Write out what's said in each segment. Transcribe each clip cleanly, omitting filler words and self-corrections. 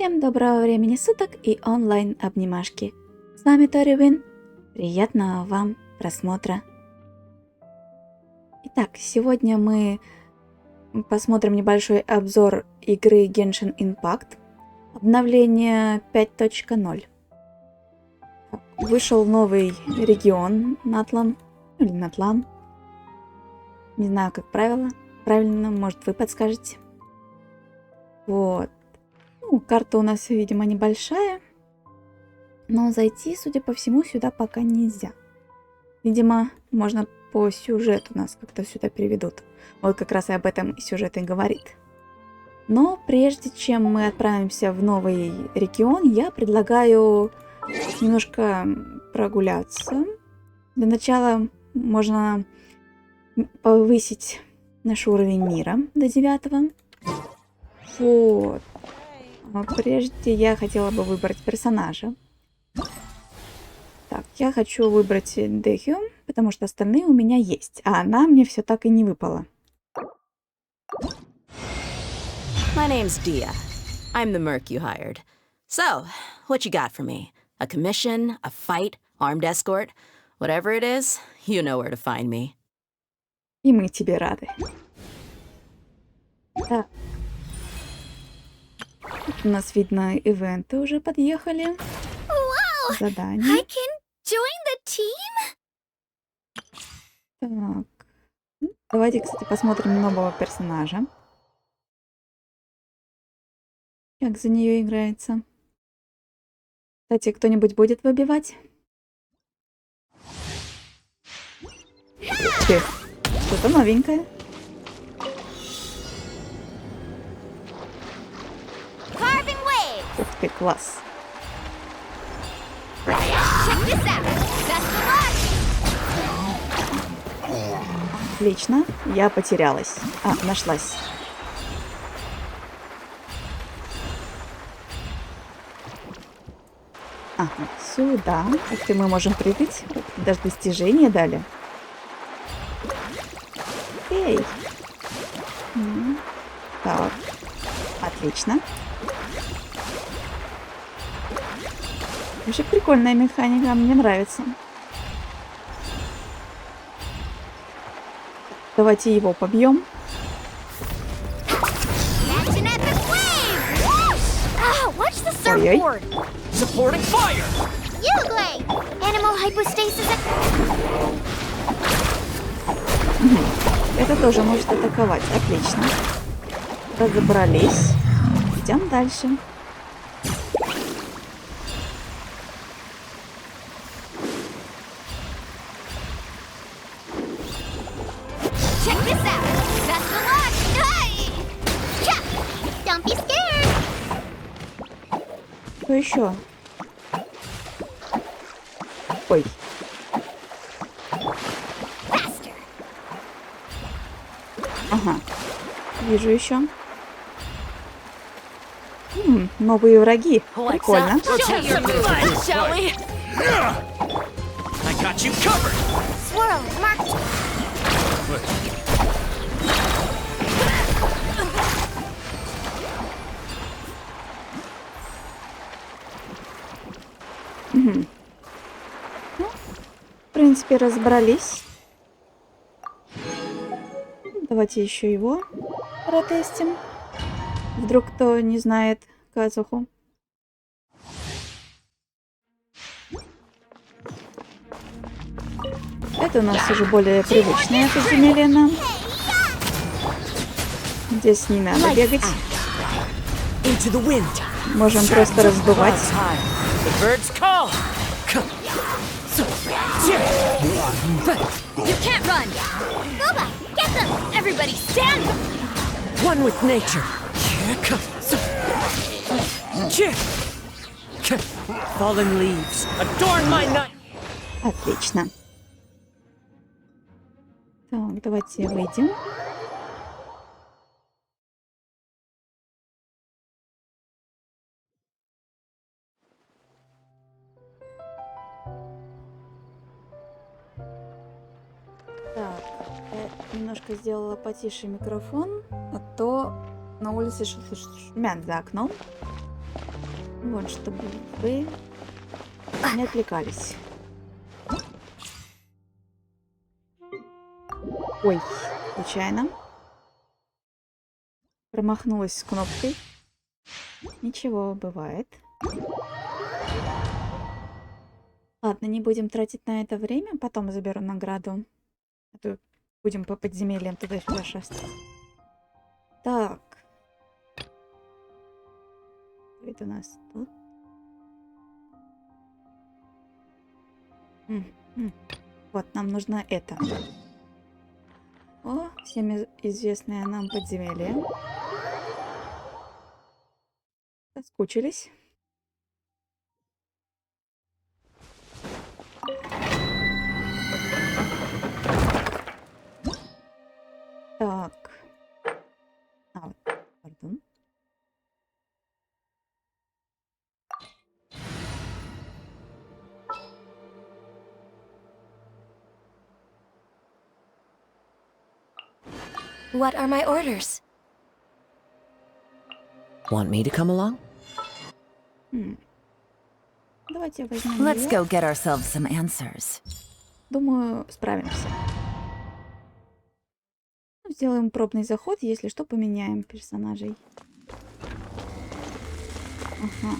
Всем доброго времени суток и онлайн-обнимашки. С вами Тори Вин. Приятного вам просмотра. Итак, сегодня мы посмотрим небольшой обзор игры Genshin Impact. Обновление 5.0. Вышел новый регион Натлан. Или Натлан. Не знаю, как правильно, может, вы подскажете. Вот. Карта у нас, видимо, небольшая. Но зайти, судя по всему, сюда пока нельзя. Видимо, можно по сюжету нас как-то сюда переведут. Вот как раз и об этом сюжет и говорит. Но прежде чем мы отправимся в новый регион, я предлагаю немножко прогуляться. Для начала можно повысить наш уровень мира до 9. Вот. Но прежде я хотела бы выбрать персонажа. Так, я хочу выбрать Дэхю, потому что остальные у меня есть, а она мне все так и не выпала. My name's Dia. I'm the merc you hired. So, what you got for me? A commission, a fight, armed escort? Whatever it is, you know where to find me. И мы тебе рады. Так. У нас, видно, ивенты уже подъехали. Wow! Задание. I can join the team? Так. Давайте, кстати, посмотрим нового персонажа. Как за нее играется. Кстати, кто-нибудь будет выбивать? Ух ты, что-то новенькое. Ух ты, класс. Отлично, я потерялась. Нашлась. Ага, сюда. Ух ты, мы можем прыгать. Даже достижения дали. Эй. Так, отлично. Вообще прикольная механика, мне нравится. Давайте его побьем. Ой-ой. Это тоже может атаковать. Отлично. Разобрались. Идем дальше. Что еще? Ой. Ага. Вижу еще. Новые враги. Прикольно. Ну, в принципе, разобрались. Давайте еще его протестим. Вдруг кто не знает Казуху. Это у нас уже более привычное подземелье нам. Здесь не надо бегать. Можем просто раздувать. You can't run! Boba, get them! Everybody stand! One with nature. Fallen leaves adorn my night. Отлично. Так, давайте выйдем. Так, я немножко сделала потише микрофон, а то на улице шумят за окном. Вот, чтобы вы не отвлекались. Ой, случайно. Промахнулась с кнопкой. Ничего, бывает. Ладно, не будем тратить на это время, потом заберу награду. А то будем по подземельям туда-сюда шастать. Так. Это у нас тут. Вот, нам нужно это. О, всем известное нам подземелье. Соскучились. Так. Вот, пардон. What are my orders? Want me to come along? Давайте возьмем Let's её. go get ourselves some answers. Думаю, справимся. Ну, сделаем пробный заход, если что, поменяем персонажей. Ага.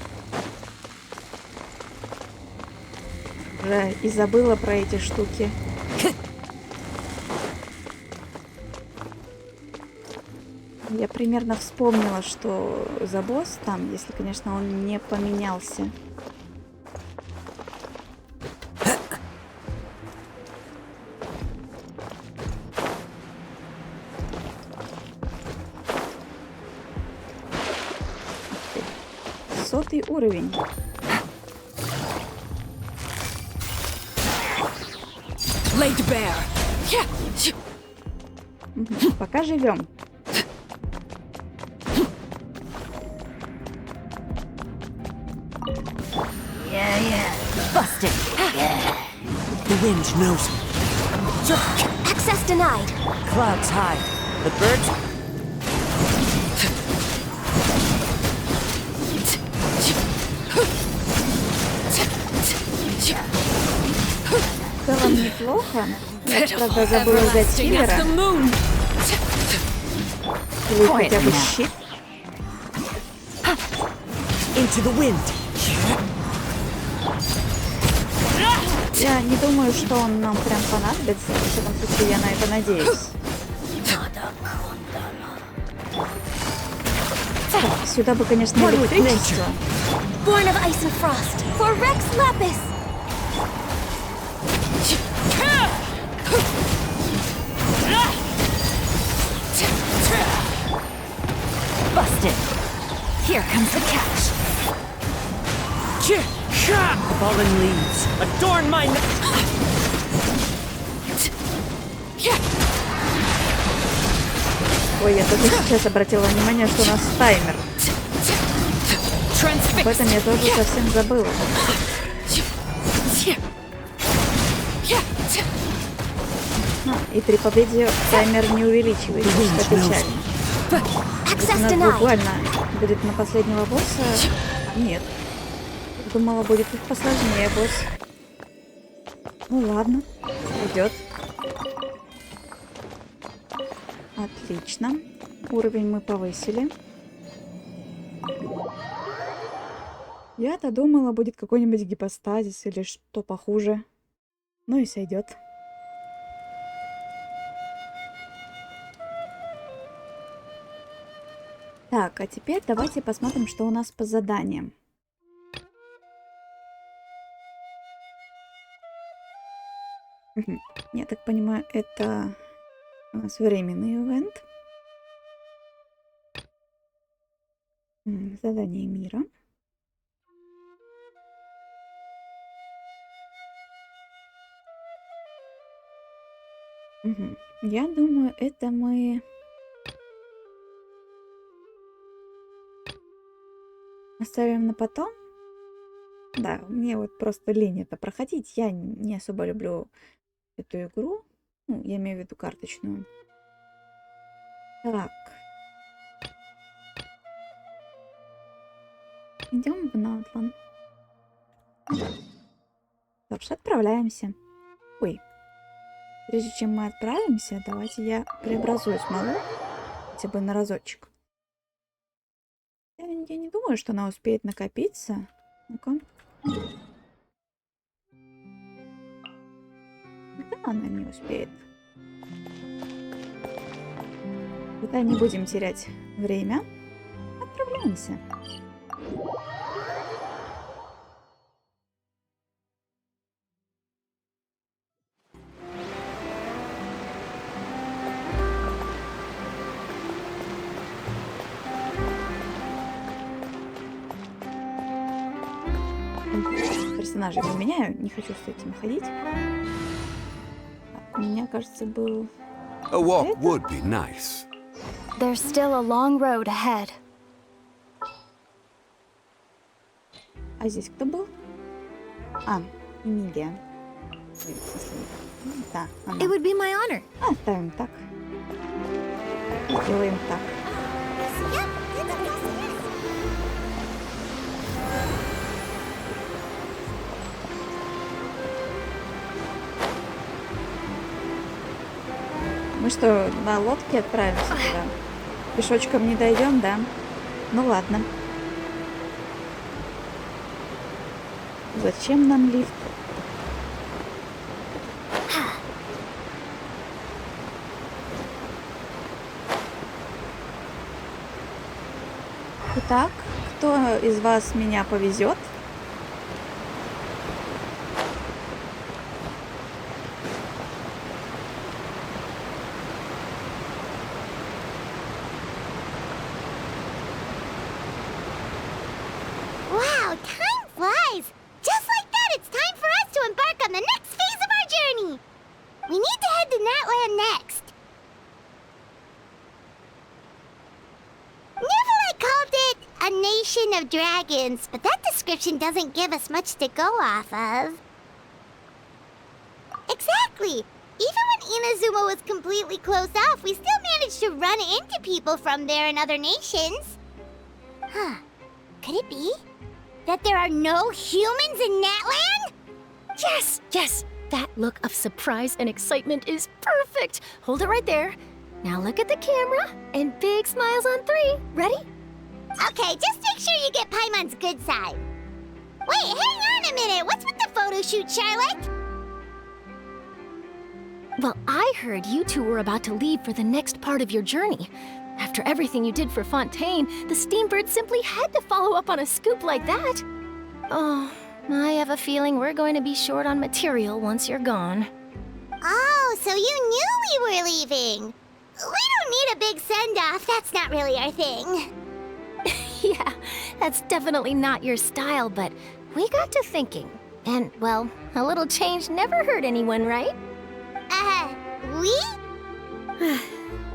Уже и забыла про эти штуки. Я примерно вспомнила, что за босс там, если, конечно, он не поменялся. Сотый уровень. Laid bare. Пока живем. Busted. The wind knows me. Access denied. Clouds high. The birds. В целом неплохо. Я, правда, забыла взять хиллера. Или хотя бы щит. Into the wind. Я не думаю, что он нам прям понадобится. В всяком случае, я на это надеюсь. Так, сюда бы, конечно, электричество. Born of ice and frost. For Rex Lapis. Busted. Here comes the catch. Fallen leaves adorn my. Ой, я только сейчас обратила внимание, что у нас таймер. Об этом я тоже совсем забыла. И при победе таймер не увеличивается, что печально. У нас буквально будет на последнего босса. Нет. Думала, будет их посложнее, босс. Ну ладно, идет. Отлично. Уровень мы повысили. Я-то думала, будет какой-нибудь гипостазис или что похуже. Ну и сойдет. Так, а теперь давайте посмотрим, что у нас по заданиям. Я так понимаю, это у нас временный ивент. Задание мира. Я думаю, это мы оставим на потом. Да, мне вот просто лень это проходить. Я не особо люблю эту игру. Ну, я имею в виду карточную. Так. Идем в Натлан. Что ж, отправляемся. Ой. Прежде чем мы отправимся, давайте я преобразую смолу. Хотя бы на разочек. Я не думаю, что она успеет накопиться. Ну-ка. Да, она не успеет. Тогда не будем терять время. Отправляемся. Персонажей поменяю. Не хочу с этим ходить. Так, у меня, кажется, был... A walk would be nice. There's still a long road ahead. А здесь кто был? А, Эмилия. Ой, в смысле, да, она. It would be my honor. Оставим так. Сделаем так. Мы что, на лодке отправимся туда? Пешочком не дойдем, да? Ну ладно. Зачем нам лифт? Итак, кто из вас меня повезет? Wow, time flies! Just like that, it's time for us to embark on the next phase of our journey! We need to head to Natland next. Neverlight called it a nation of dragons, but that description doesn't give us much to go off of. Exactly! Even when Inazuma was completely closed off, we still managed to run into people from there and other nations. Huh. Could it be that there are no humans in Natland? Yes, yes. That look of surprise and excitement is perfect. Hold it right there. Now look at the camera and big smiles on 3. Ready? Okay, just make sure you get Paimon's good side. Wait, hang on a minute. What's with the photo shoot, Charlotte? Well, I heard you two were about to leave for the next part of your journey. After everything you did for Fontaine, the Steambird simply had to follow up on a scoop like that. Oh, I have a feeling we're going to be short on material once you're gone. Oh, so you knew we were leaving. We don't need a big send-off. That's not really our thing. Yeah, that's definitely not your style, but we got to thinking. And, well, a little change never hurt anyone, right? We?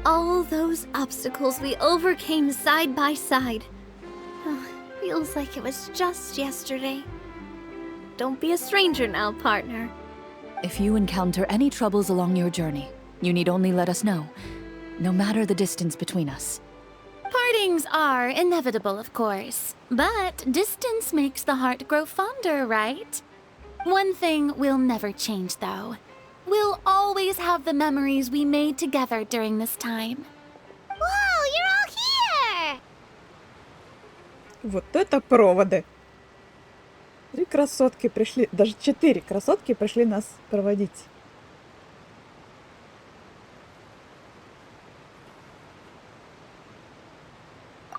All those obstacles we overcame side by side. Feels like it was just yesterday. Don't be a stranger now, partner. If you encounter any troubles along your journey, you need only let us know, no matter the distance between us. Partings are inevitable, of course. But distance makes the heart grow fonder, right? One thing will never change, though. We'll always have the memories we made together during this time. Whoa, you're all here! Вот это проводы! 3 красотки пришли, даже 4 красотки пришли нас проводить.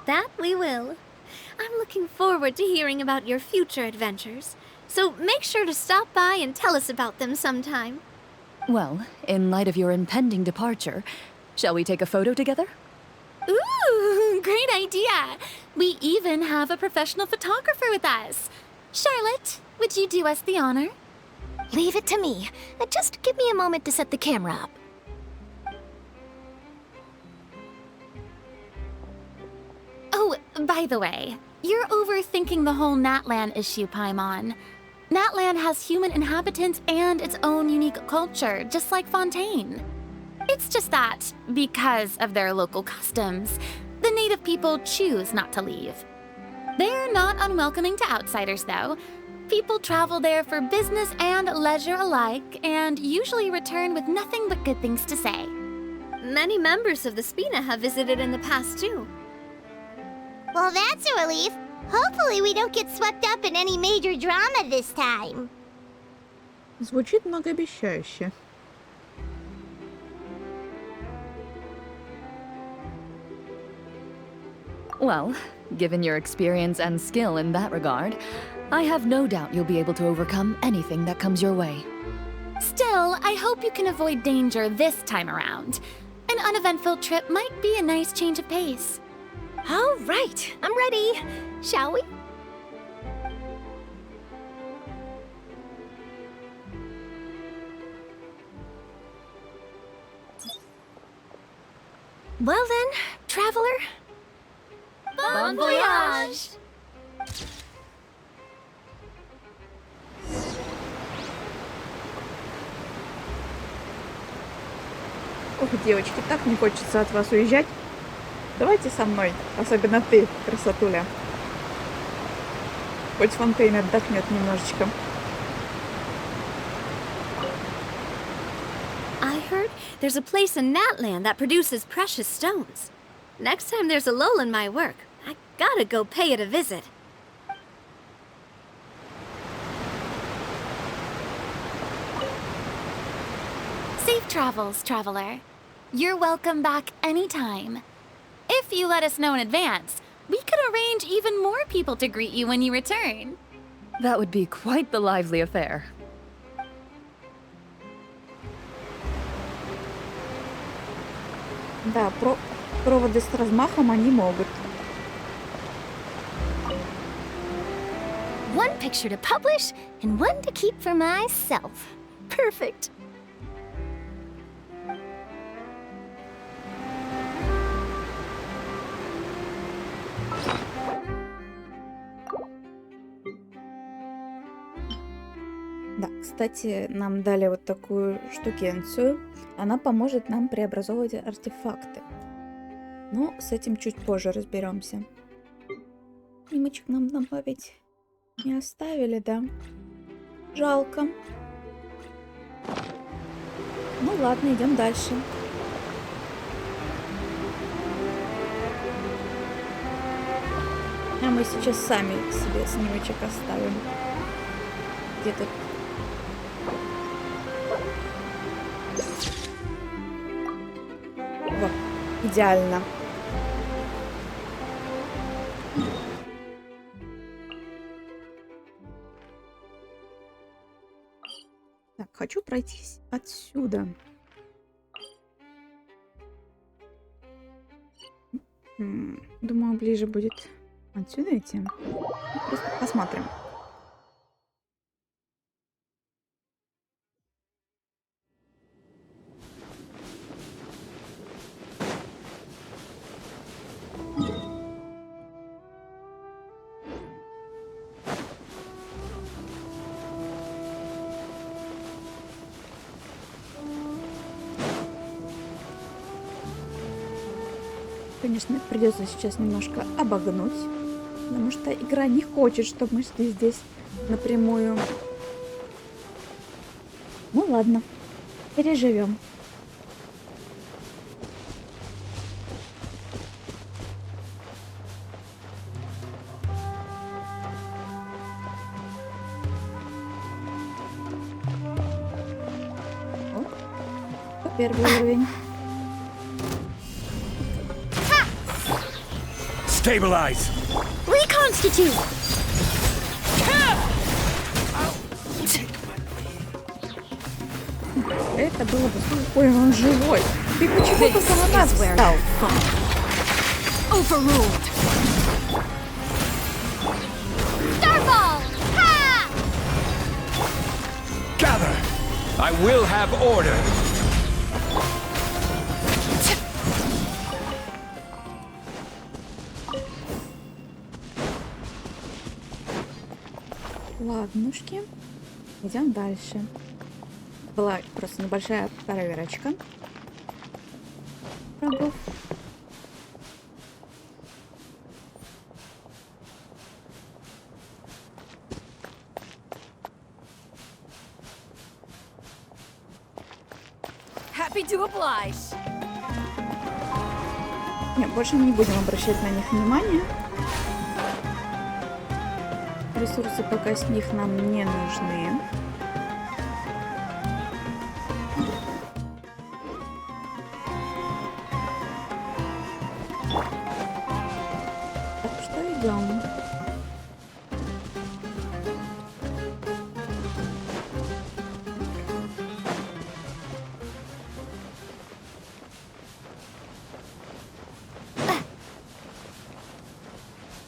That we will. I'm looking forward to hearing about your future adventures. So make sure to stop by and tell us about them sometime. Well, in light of your impending departure, shall we take a photo together? Ooh, great idea! We even have a professional photographer with us. Charlotte, would you do us the honor? Leave it to me. Just give me a moment to set the camera up. Oh, by the way, you're overthinking the whole Natland issue, Paimon. Natland has human inhabitants and its own unique culture, just like Fontaine. It's just that, because of their local customs, the native people choose not to leave. They're not unwelcoming to outsiders, though. People travel there for business and leisure alike, and usually return with nothing but good things to say. Many members of the Spina have visited in the past, too. Well, that's a relief. Hopefully we don't get swept up in any major drama this time. Звучит многообещающе. Well, given your experience and skill in that regard, I have no doubt you'll be able to overcome anything that comes your way. Still, I hope you can avoid danger this time around. An uneventful trip might be a nice change of pace. All right, I'm ready. Shall we? Well then, traveler. Bon voyage! Ох, девочки, так не хочется от вас уезжать. Давайте со мной, особенно ты, красотуля. Хоть Фонтейн отдохнет немножечко. I heard there's a place in Natland that produces precious stones. Next time there's a lull in my work, I gotta go pay it a visit. Safe travels, traveler. You're welcome back anytime. If you let us know in advance, we could arrange even more people to greet you when you return. That would be quite the lively affair. Да, проводы с размахом они могут. One picture to publish and one to keep for myself. Perfect. Да, кстати, нам дали вот такую штукенцию. Она поможет нам преобразовывать артефакты. Но с этим чуть позже разберемся. Снимочек нам добавить не оставили, да? Жалко. Ну ладно, идем дальше. А мы сейчас сами себе снимочек оставим. Где тут? Вот, идеально. Так, хочу пройтись отсюда. Думаю, ближе будет отсюда идти. Просто посмотрим. Конечно, придется сейчас немножко обогнуть, потому что игра не хочет, чтобы мы шли здесь напрямую. Ну ладно, переживем. О, первый уровень. Stabilize! Reconstitute! Это было бы... Ой, он живой. Ты почему только на нас встал? Overruled! Starball! Ha! Gather! I will have order! Ладнушки, идем дальше. Была просто небольшая проверочка врагов. Happy to oblige. Нет, больше не будем обращать на них внимание. Ресурсы пока с них нам не нужны. Так что идем.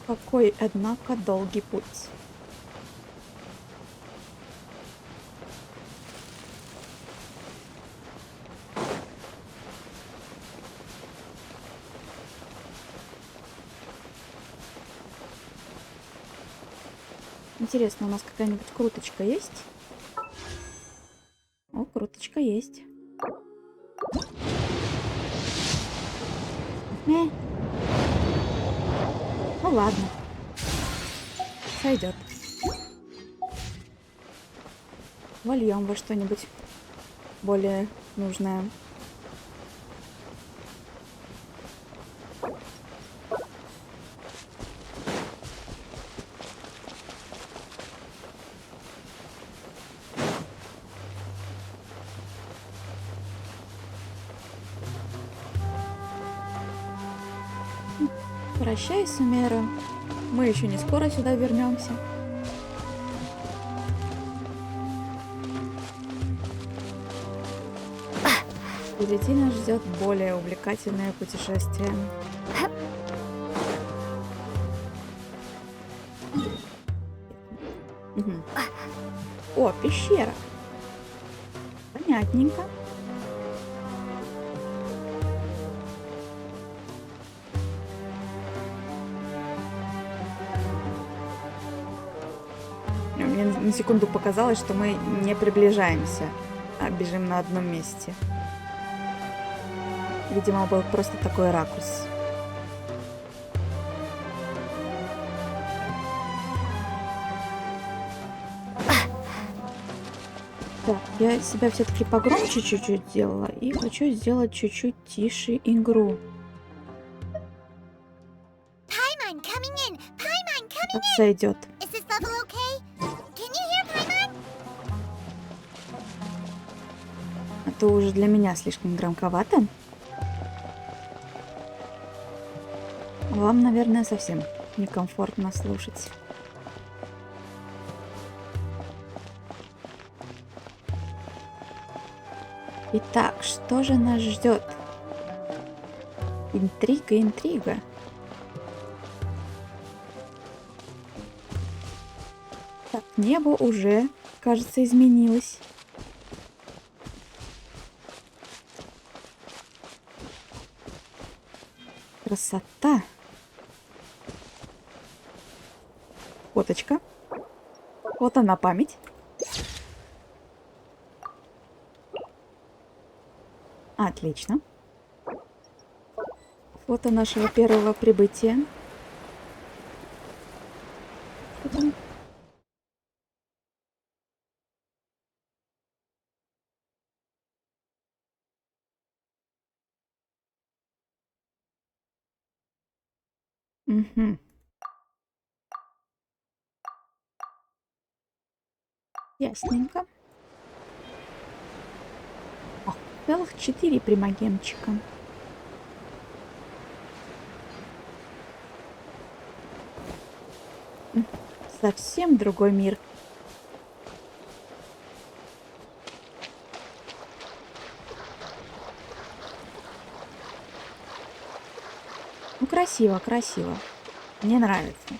Какой, однако, долгий путь. Интересно, у нас какая-нибудь круточка есть? О, круточка есть. Ну ладно. Сойдет. Вольем во что-нибудь более нужное. Прощай, Сумера. Мы еще не скоро сюда вернемся. Впереди нас ждет более увлекательное путешествие. Мгм. О, пещера. Понятненько. Мне на секунду показалось, что мы не приближаемся, а бежим на одном месте. Видимо, был просто такой ракурс. Так, я себя все-таки погромче чуть-чуть сделала и хочу сделать чуть-чуть тише игру. Paimon coming in! Paimon coming Так сойдет. in! Is this level okay? Can you hear Paimon? Это уже для меня слишком громковато. Вам, наверное, совсем некомфортно слушать. Итак, что же нас ждет? Интрига, интрига. Так, небо уже, кажется, изменилось. Красота. Фоточка. Вот она, память. Отлично. Фото нашего первого прибытия. Что там? Угу. Ясненько. О, целых 4 примагенчика. Совсем другой мир. Ну, красиво, красиво. Мне нравится.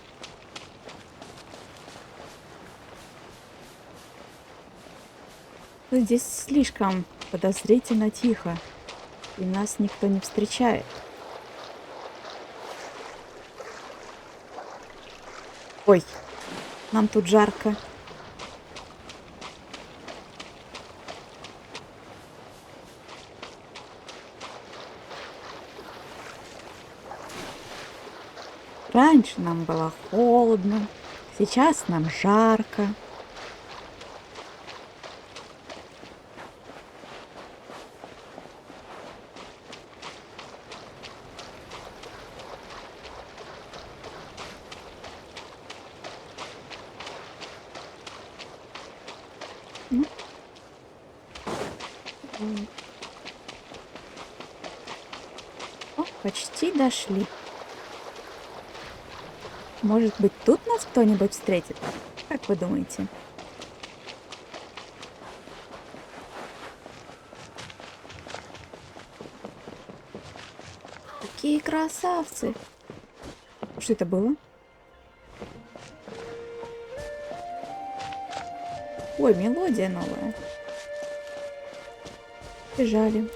Здесь слишком подозрительно тихо, и нас никто не встречает. Ой, нам тут жарко. Раньше нам было холодно, сейчас нам жарко. Ну. О, почти дошли. Может быть, тут нас кто-нибудь встретит? Как вы думаете? Какие красавцы! Что это было? Ой, мелодия новая. Бежали.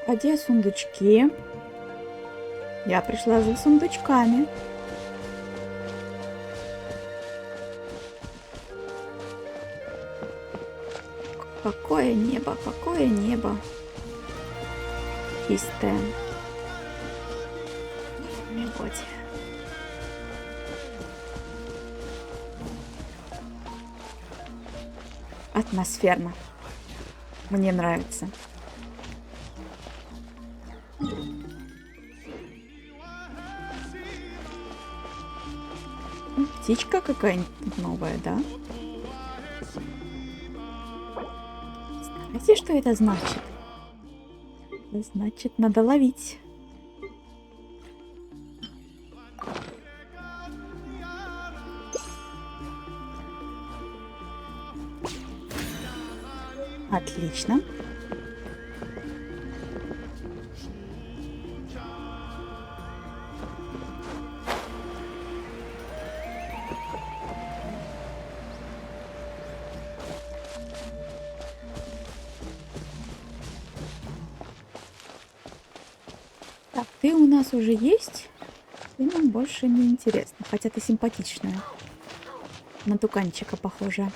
А где сундучки? Я пришла за сундучками. Какое небо, какое небо. Чистое. Мелодия. Атмосферно. Мне нравится. Птичка какая-нибудь новая, да? Знаете, что это значит? Это значит, надо ловить. Отлично. Так, ты у нас уже есть? Ты нам больше не интересно. Хотя ты симпатичная. На туканчика похожа.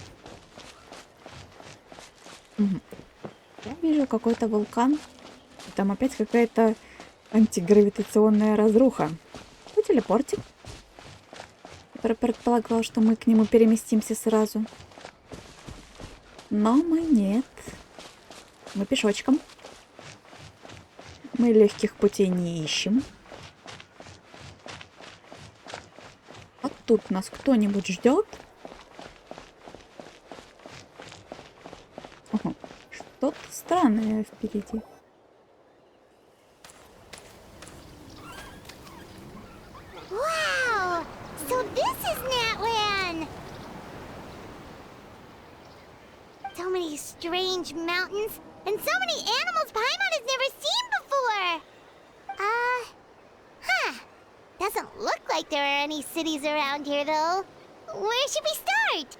Угу. Я вижу какой-то вулкан. Там опять какая-то антигравитационная разруха. Ну, телепортик. Который предполагал, что мы к нему переместимся сразу. Но мы нет. Мы пешочком. Мы легких путей не ищем. А тут нас кто-нибудь ждет? Ого, что-то странное впереди. Wow! So this is Natlan! So many strange mountains, and so many animals Paimon has never seen before! Doesn't look like there are any cities around here, though. Where should we start?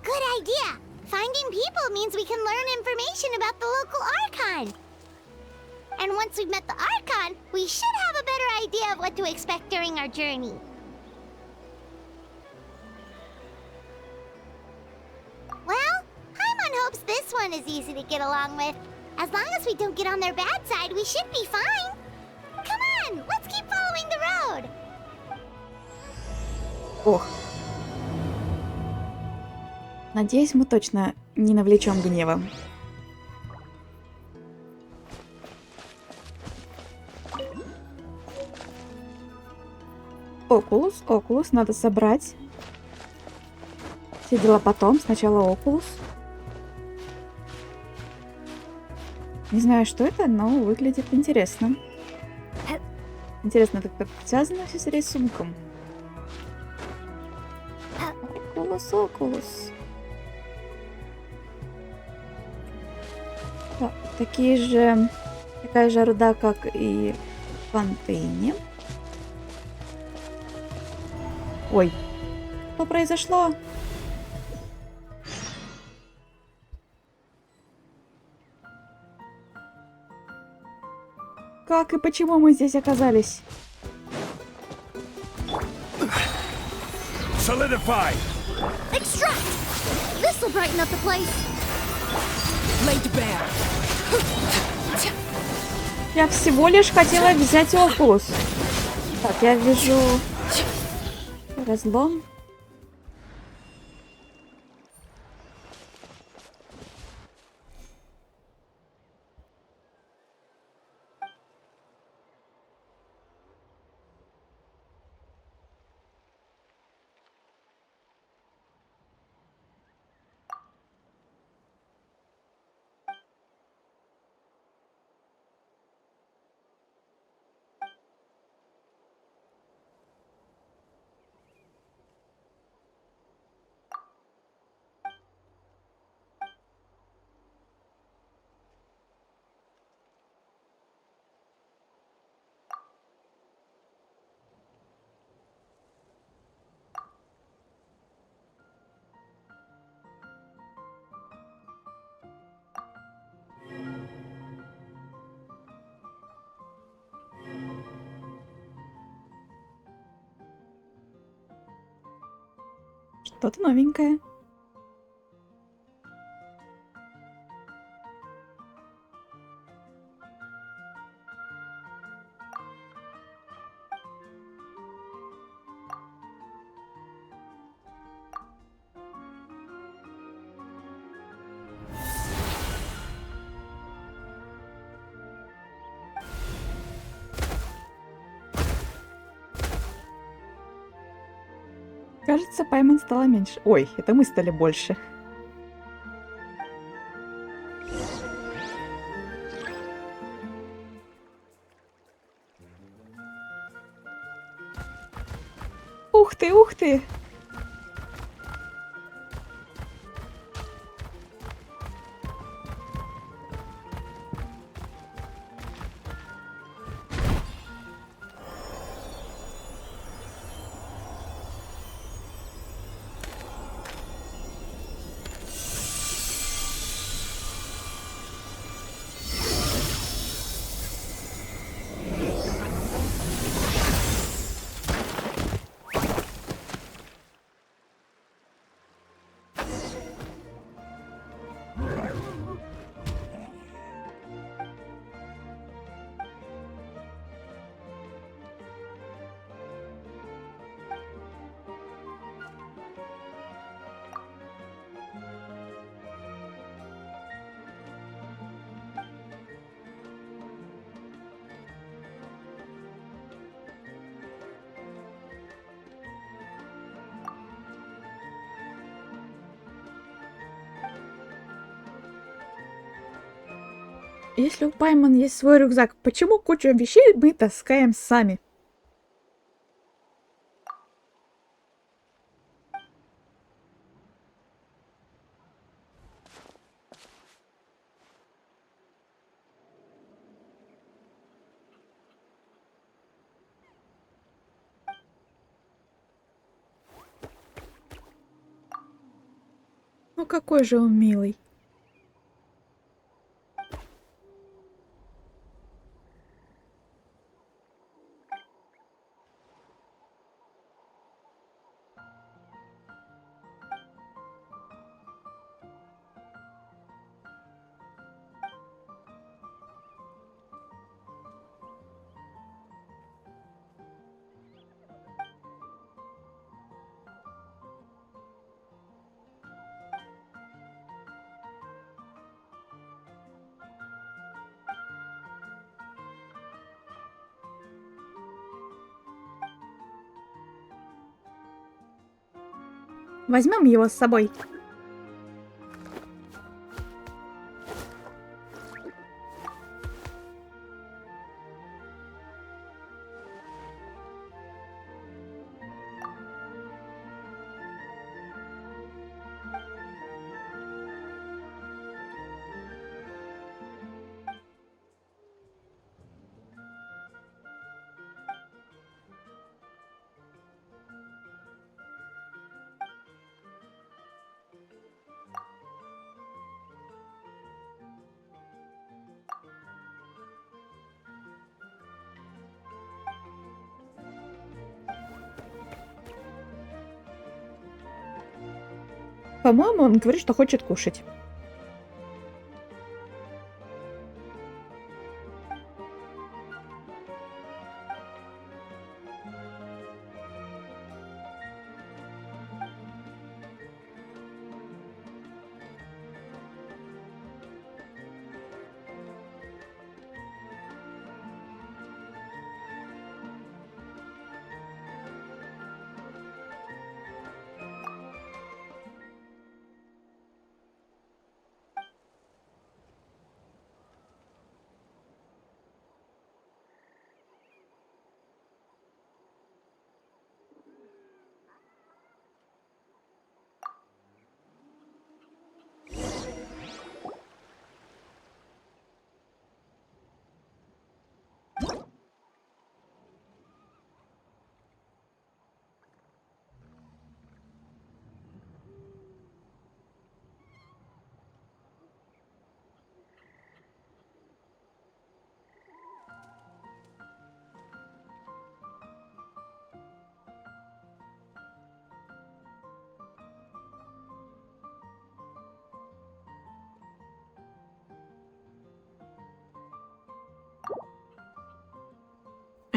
Good idea! Finding people means we can learn information about the local Archon. And once we've met the Archon, we should have a better idea of what to expect during our journey. Well, Paimon hopes this one is easy to get along with. As long as we don't get on their bad side, we should be fine. Come on, let's keep following the road. Ох. Надеюсь, мы точно не навлечем гнева. Окулус надо собрать. Все дела потом. Сначала Окулус. Не знаю, что это, но выглядит интересно. Интересно, это как связано все с рисунком. Окулус. Такая же руда, как и в Фонтейне. Ой, что произошло? Как и почему мы здесь оказались? Solidify! Extract! This'll brighten up the place. Laid bare. Я всего лишь хотела взять Окулус. Так, я вижу разлом. Что-то новенькое. Кажется, Пайман стало меньше. Ой, это мы стали больше. Ух ты, ух ты! Если у Пайман есть свой рюкзак, почему кучу вещей мы таскаем сами? Ну какой же он милый. Возьмем его с собой. По-моему, он говорит, что хочет кушать.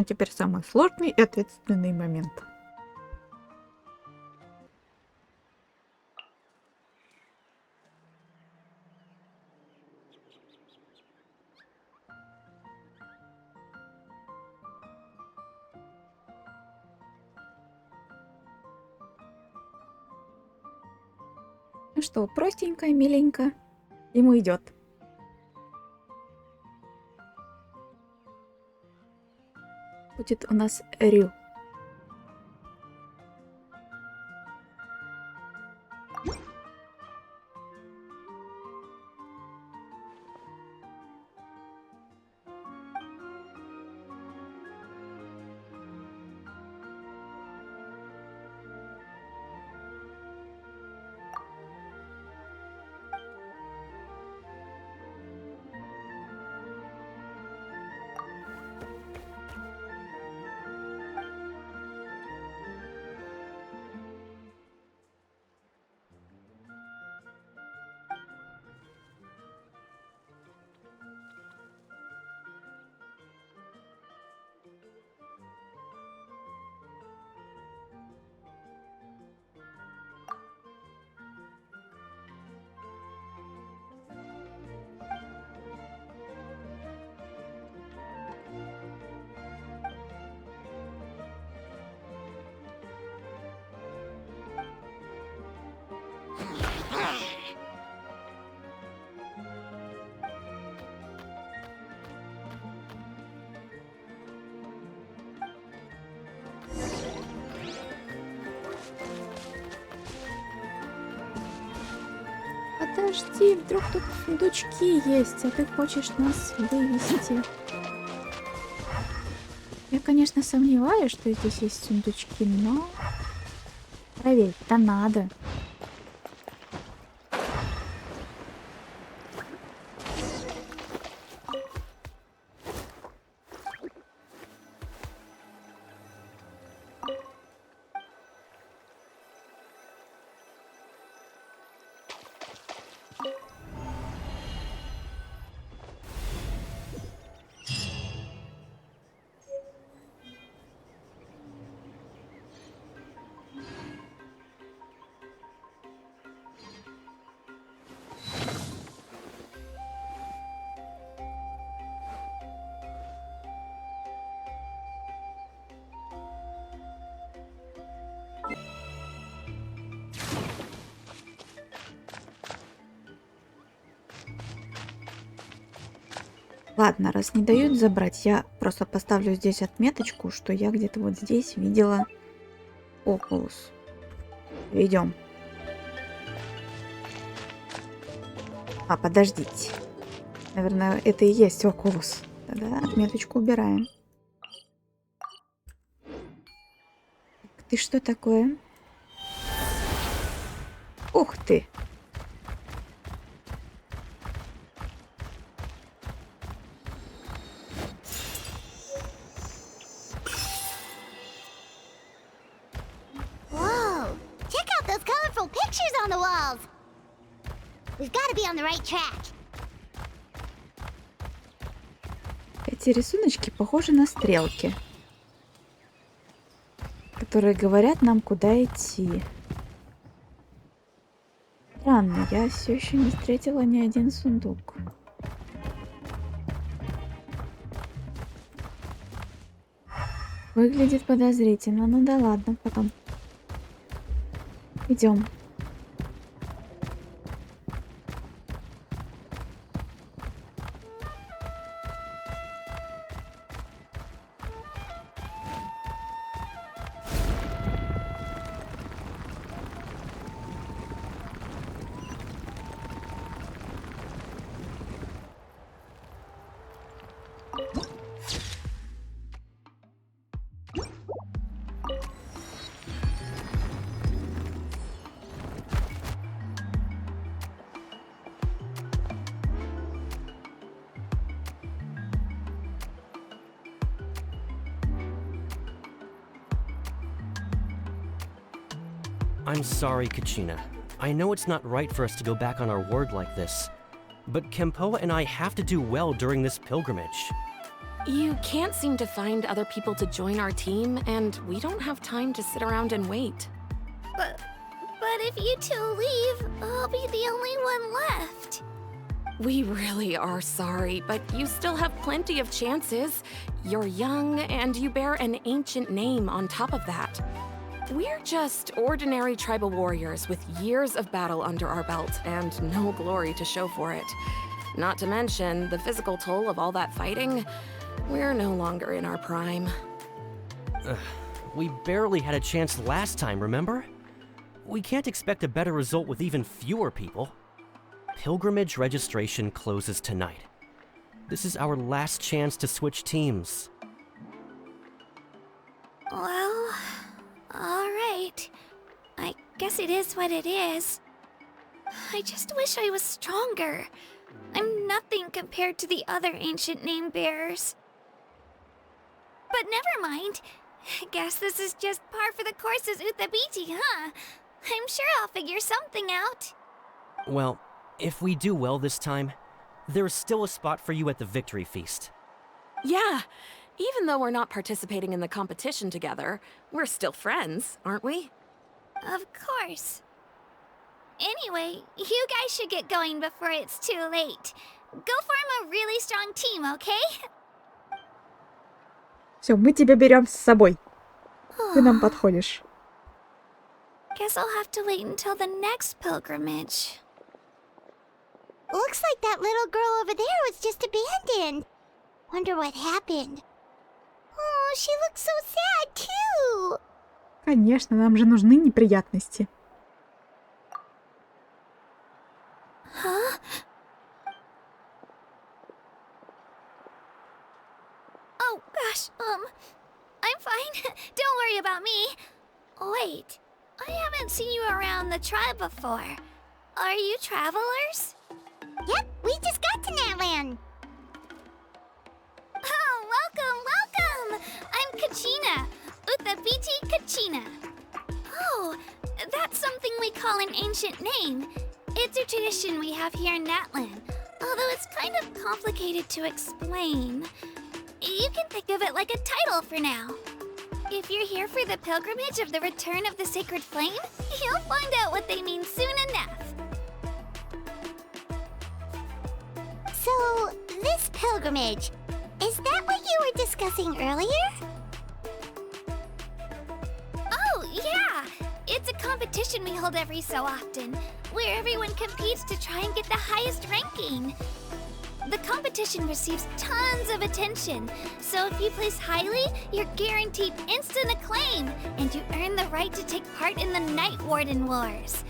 теперь самый сложный и ответственный момент. Ну что, простенько, миленько. Ему идет. Будет у нас Рю. Подожди, вдруг тут сундучки есть, а ты хочешь нас вывести. Я, конечно, сомневаюсь, что здесь есть сундучки, но проверить-то надо. Ладно, раз не дают забрать, я просто поставлю здесь отметочку, что я где-то вот здесь видела Окулус. Идем. А, подождите. Наверное, это и есть Окулус. Тогда отметочку убираем. Ты что такое? Ух ты! We've got to be on the right track. Эти рисуночки похожи на стрелки, которые говорят нам, куда идти. Странно, я все еще не встретила ни один сундук. Выглядит подозрительно, ну да ладно, потом. Идем. I'm sorry, Kachina. I know it's not right for us to go back on our word like this, but Kempoa and I have to do well during this pilgrimage. You can't seem to find other people to join our team, and we don't have time to sit around and wait. But if you two leave, I'll be the only one left. We really are sorry, but you still have plenty of chances. You're young, and you bear an ancient name on top of that. We're just ordinary tribal warriors with years of battle under our belt and no glory to show for it. Not to mention the physical toll of all that fighting. We're no longer in our prime. We barely had a chance last time, remember? We can't expect a better result with even fewer people. Pilgrimage registration closes tonight. This is our last chance to switch teams. Well, alright. I guess it is what it is. I just wish I was stronger. I'm nothing compared to the other ancient name bearers. But never mind. I guess this is just par for the course as Uthabiti, huh? I'm sure I'll figure something out. Well, if we do well this time, there's still a spot for you at the Victory Feast. Yeah, even though we're not participating in the competition together, we're still friends, aren't we? Of course. Anyway, you guys should get going before it's too late. Go form a really strong team, okay? Все, мы тебя берем с собой. Ты нам подходишь. Guess I'll have to wait until the next pilgrimage. Looks like that little girl over there was just abandoned. Wonder what happened. Oh, she looks so sad too. Конечно, нам же нужны неприятности. Huh? Oh gosh, I'm fine. Don't worry about me. Wait, I haven't seen you around the tribe before. Are you travelers? Yep, we just got to Natlan. Oh, welcome! I'm Kachina, Uthabiti Kachina. Oh, that's something we call an ancient name. It's a tradition we have here in Natlan, although it's kind of complicated to explain. You can think of it like a title for now. If you're here for the pilgrimage of the return of the sacred flame, you'll find out what they mean soon enough. So, this pilgrimage, is that what you were discussing earlier? Oh, yeah! It's a competition we hold every so often, where everyone competes to try and get the highest ranking. The competition receives tons of attention, so if you place highly, you're guaranteed instant acclaim, and you earn the right to take part in the Night Warden Wars.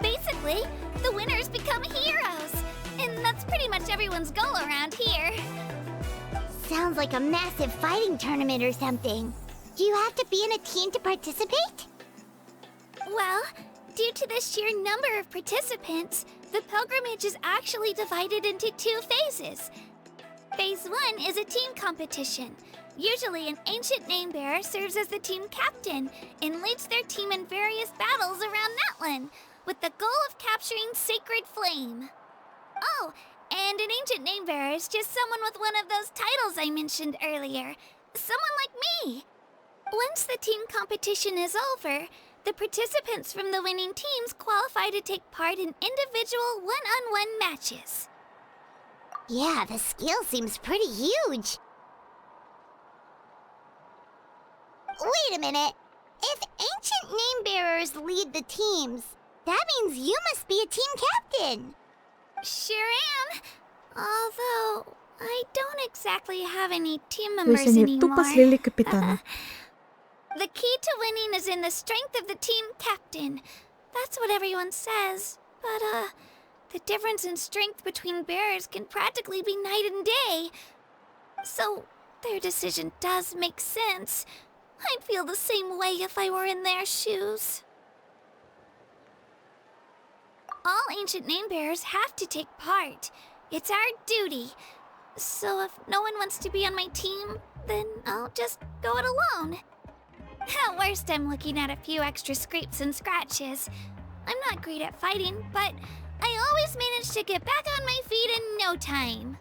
Basically, the winners become heroes, and that's pretty much everyone's goal around here. Sounds like a massive fighting tournament or something. Do you have to be in a team to participate? Well, due to the sheer number of participants, the pilgrimage is actually divided into 2 phases. Phase 1 is a team competition. Usually an ancient name bearer serves as the team captain and leads their team in various battles around Natlan, with the goal of capturing Sacred Flame. Oh, and an ancient name bearer is just someone with one of those titles I mentioned earlier. Someone like me. Once the team competition is over, the participants from the winning teams qualify to take part in individual one-on-one matches. Yeah, the scale seems pretty huge. Wait a minute. If ancient name bearers lead the teams, that means you must be a team captain. Sure am. Although, I don't exactly have any team То members есть они anymore. тупо слили капитана. The key to winning is in the strength of the team captain. That's what everyone says. But, the difference in strength between bearers can practically be night and day. So, their decision does make sense. I'd feel the same way if I were in their shoes. All ancient name bearers have to take part. It's our duty. So if no one wants to be on my team, then I'll just go it alone. At worst, I'm looking at a few extra scrapes and scratches. I'm not great at fighting, but I always manage to get back on my feet in no time.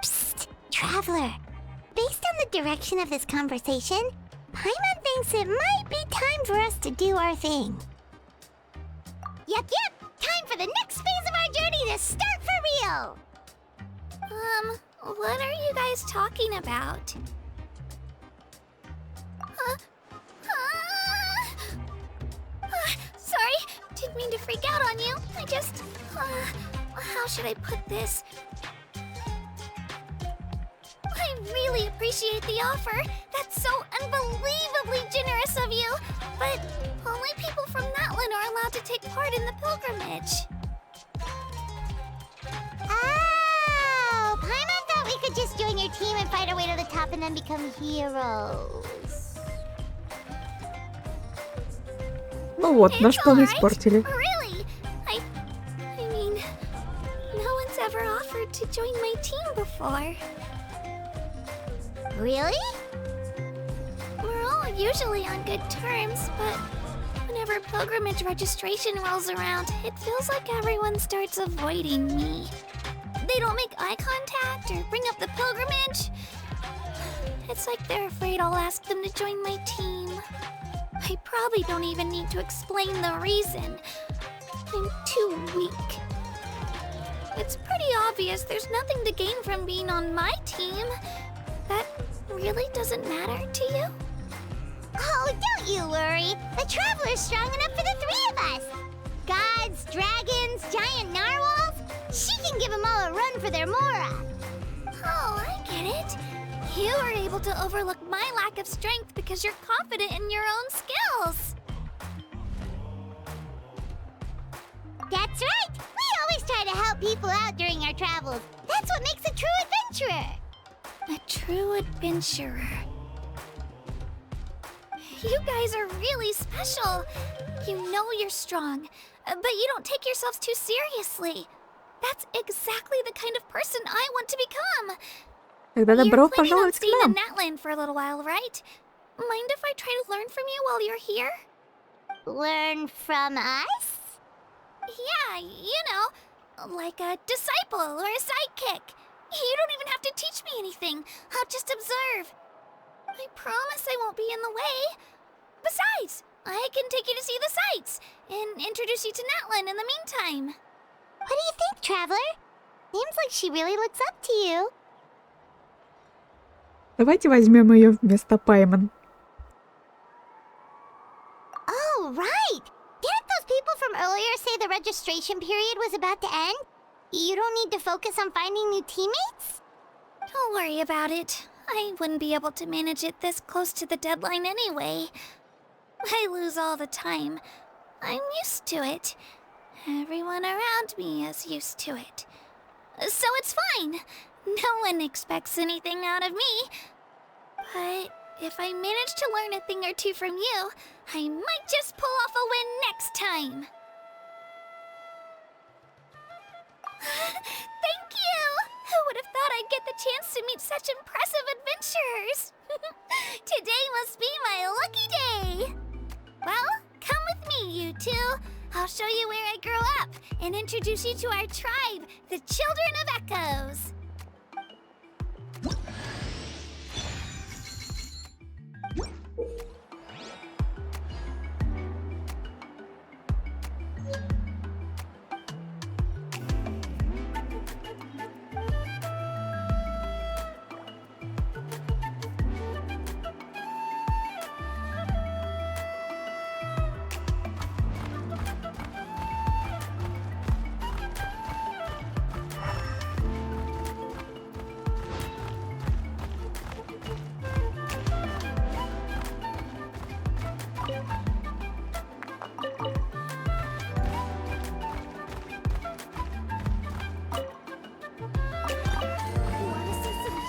Psst, Traveler. Based on the direction of this conversation, Paimon thinks it might be time for us to do our thing. Yep. Time for the next phase of our journey to start for real! What are you guys talking about? Sorry, didn't mean to freak out on you. I just, how should I put this? I really appreciate the offer. That's so unbelievably generous of you. But only people from Natlan are allowed to take part in the pilgrimage. Oh, Paimon thought we could just join your team and fight our way to the top and then become heroes. Ну вот, наш план It's испортили. alright. Really? I mean, no one's ever offered to join my team before. Really? We're all usually on good terms, but whenever pilgrimage registration rolls around, it feels like everyone starts avoiding me. They don't make eye contact or bring up the pilgrimage. It's like they're afraid I'll ask them to join my team. I probably don't even need to explain the reason. I'm too weak. It's pretty obvious there's nothing to gain from being on my team. That really doesn't matter to you? Oh, don't you worry. The Traveler's strong enough for the three of us. Gods, dragons, giant narwhals. She can give them all a run for their Mora. Oh, I get it. You were able to overlook my lack of strength because you're confident in your own skills. That's right. We always try to help people out during our travels. That's what makes a true adventurer. A true adventurer. You guys are really special. You know you're strong, but you don't take yourselves too seriously. That's exactly the kind of person I want to become. Тогда You're добро planning on пожаловать к staying in нам. Natlan for a little while, right? Mind if I try to learn from you while you're here? Learn from us? Yeah, you know, like a disciple or a sidekick. You don't even have to teach me anything. I'll just observe. I promise I won't be in the way. Besides, I can take you to see the sights and introduce you to Natlan in the meantime. What do you think, Traveler? Seems like she really looks up to you. Давайте возьмем ее вместо Паймон. Oh, right! Didn't those people from earlier say the registration period was about to end? You don't need to focus on finding new teammates? Don't worry about it. I wouldn't be able to manage it this close to the deadline anyway. I lose all the time. I'm used to it. Everyone around me is used to it. So it's fine. No one expects anything out of me. But if I manage to learn a thing or two from you, I might just pull off a win next time. Thank you! Who would have thought I'd get the chance to meet such impressive adventurers? Today must be my lucky day! Well, come with me, you two. I'll show you where I grew up and introduce you to our tribe, the Children of Echoes.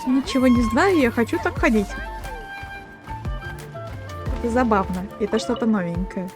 Ничего не знаю, я хочу так ходить. Это забавно. Это что-то новенькое.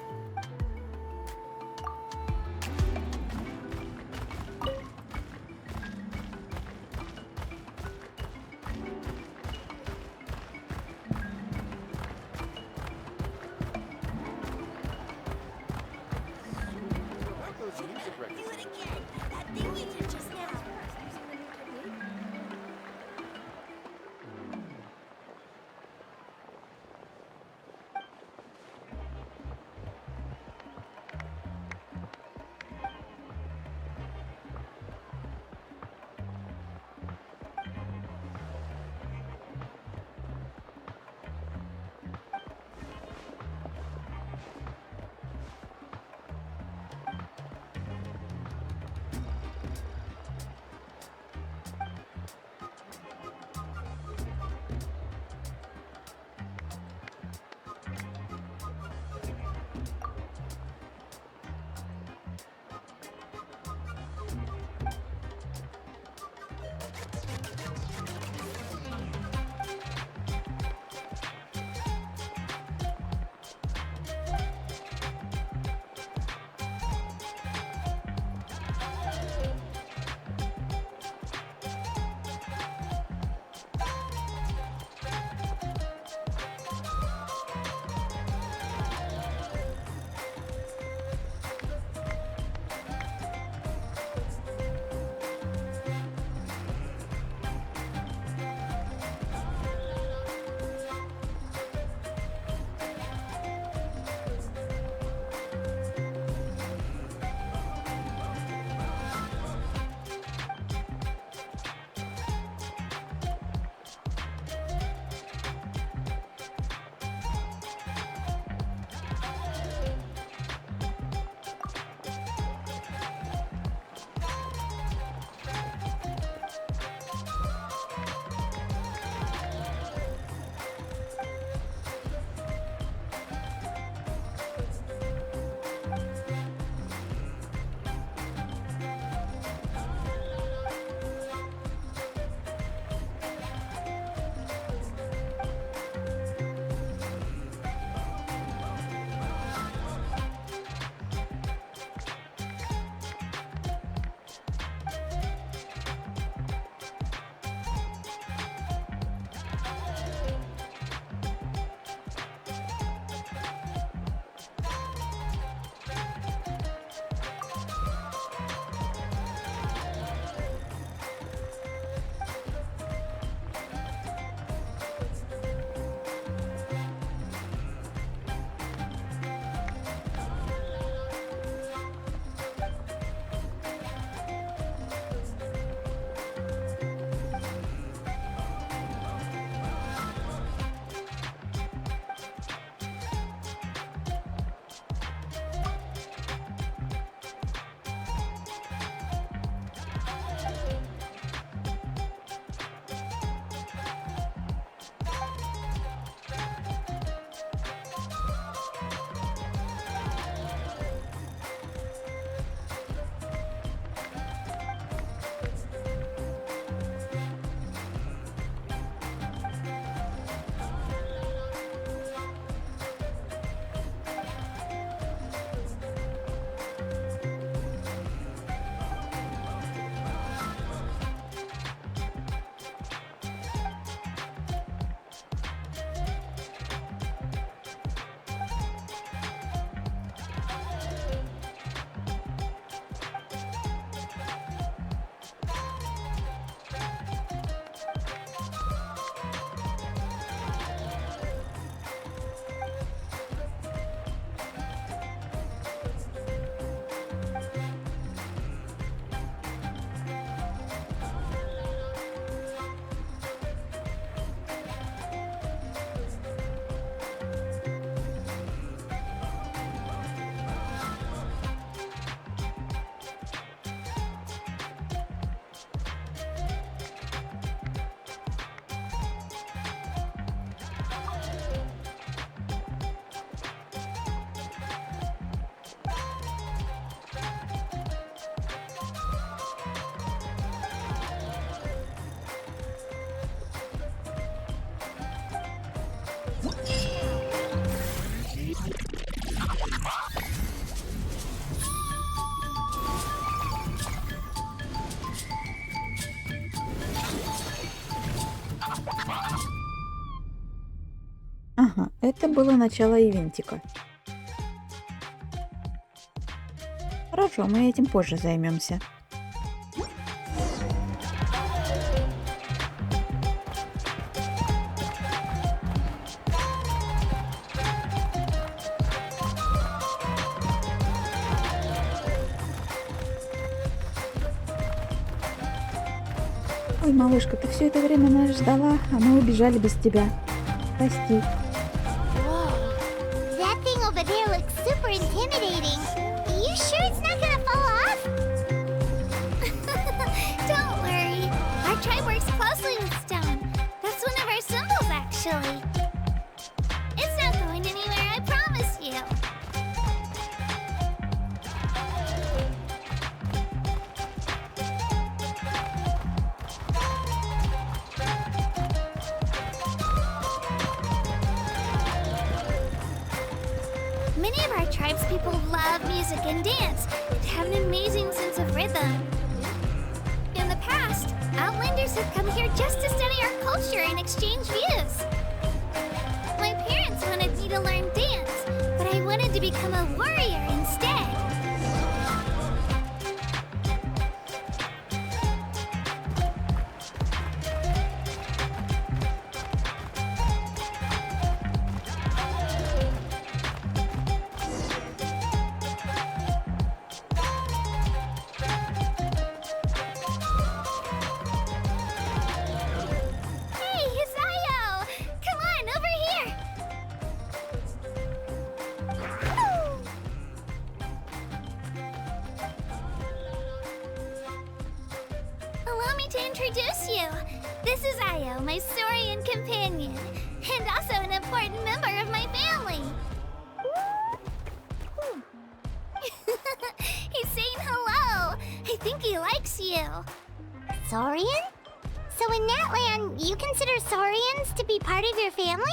Это было начало ивентика. Хорошо, мы этим позже займемся. Ой, малышка, ты все это время нас ждала, а мы убежали без тебя. Прости. That thing over there looks super intimidating. You sure it's not gonna fall off? Don't worry. Our tribe works closely with stone. That's one of our symbols, actually. It's not going anywhere, I promise you. Many of our tribespeople love music and dance and have an amazing sense of rhythm. In the past, Outlanders have come here just to study our culture and exchange views. My parents wanted me to learn dance, but I wanted to become a warrior instead. Hey, it's Io! Come on, over here! Allow me to introduce you. This is Io, my Saurian companion, and also an important member of my family. He's saying hello. I think he likes you. Saurian? So in that land, you consider Saurians to be part of your family?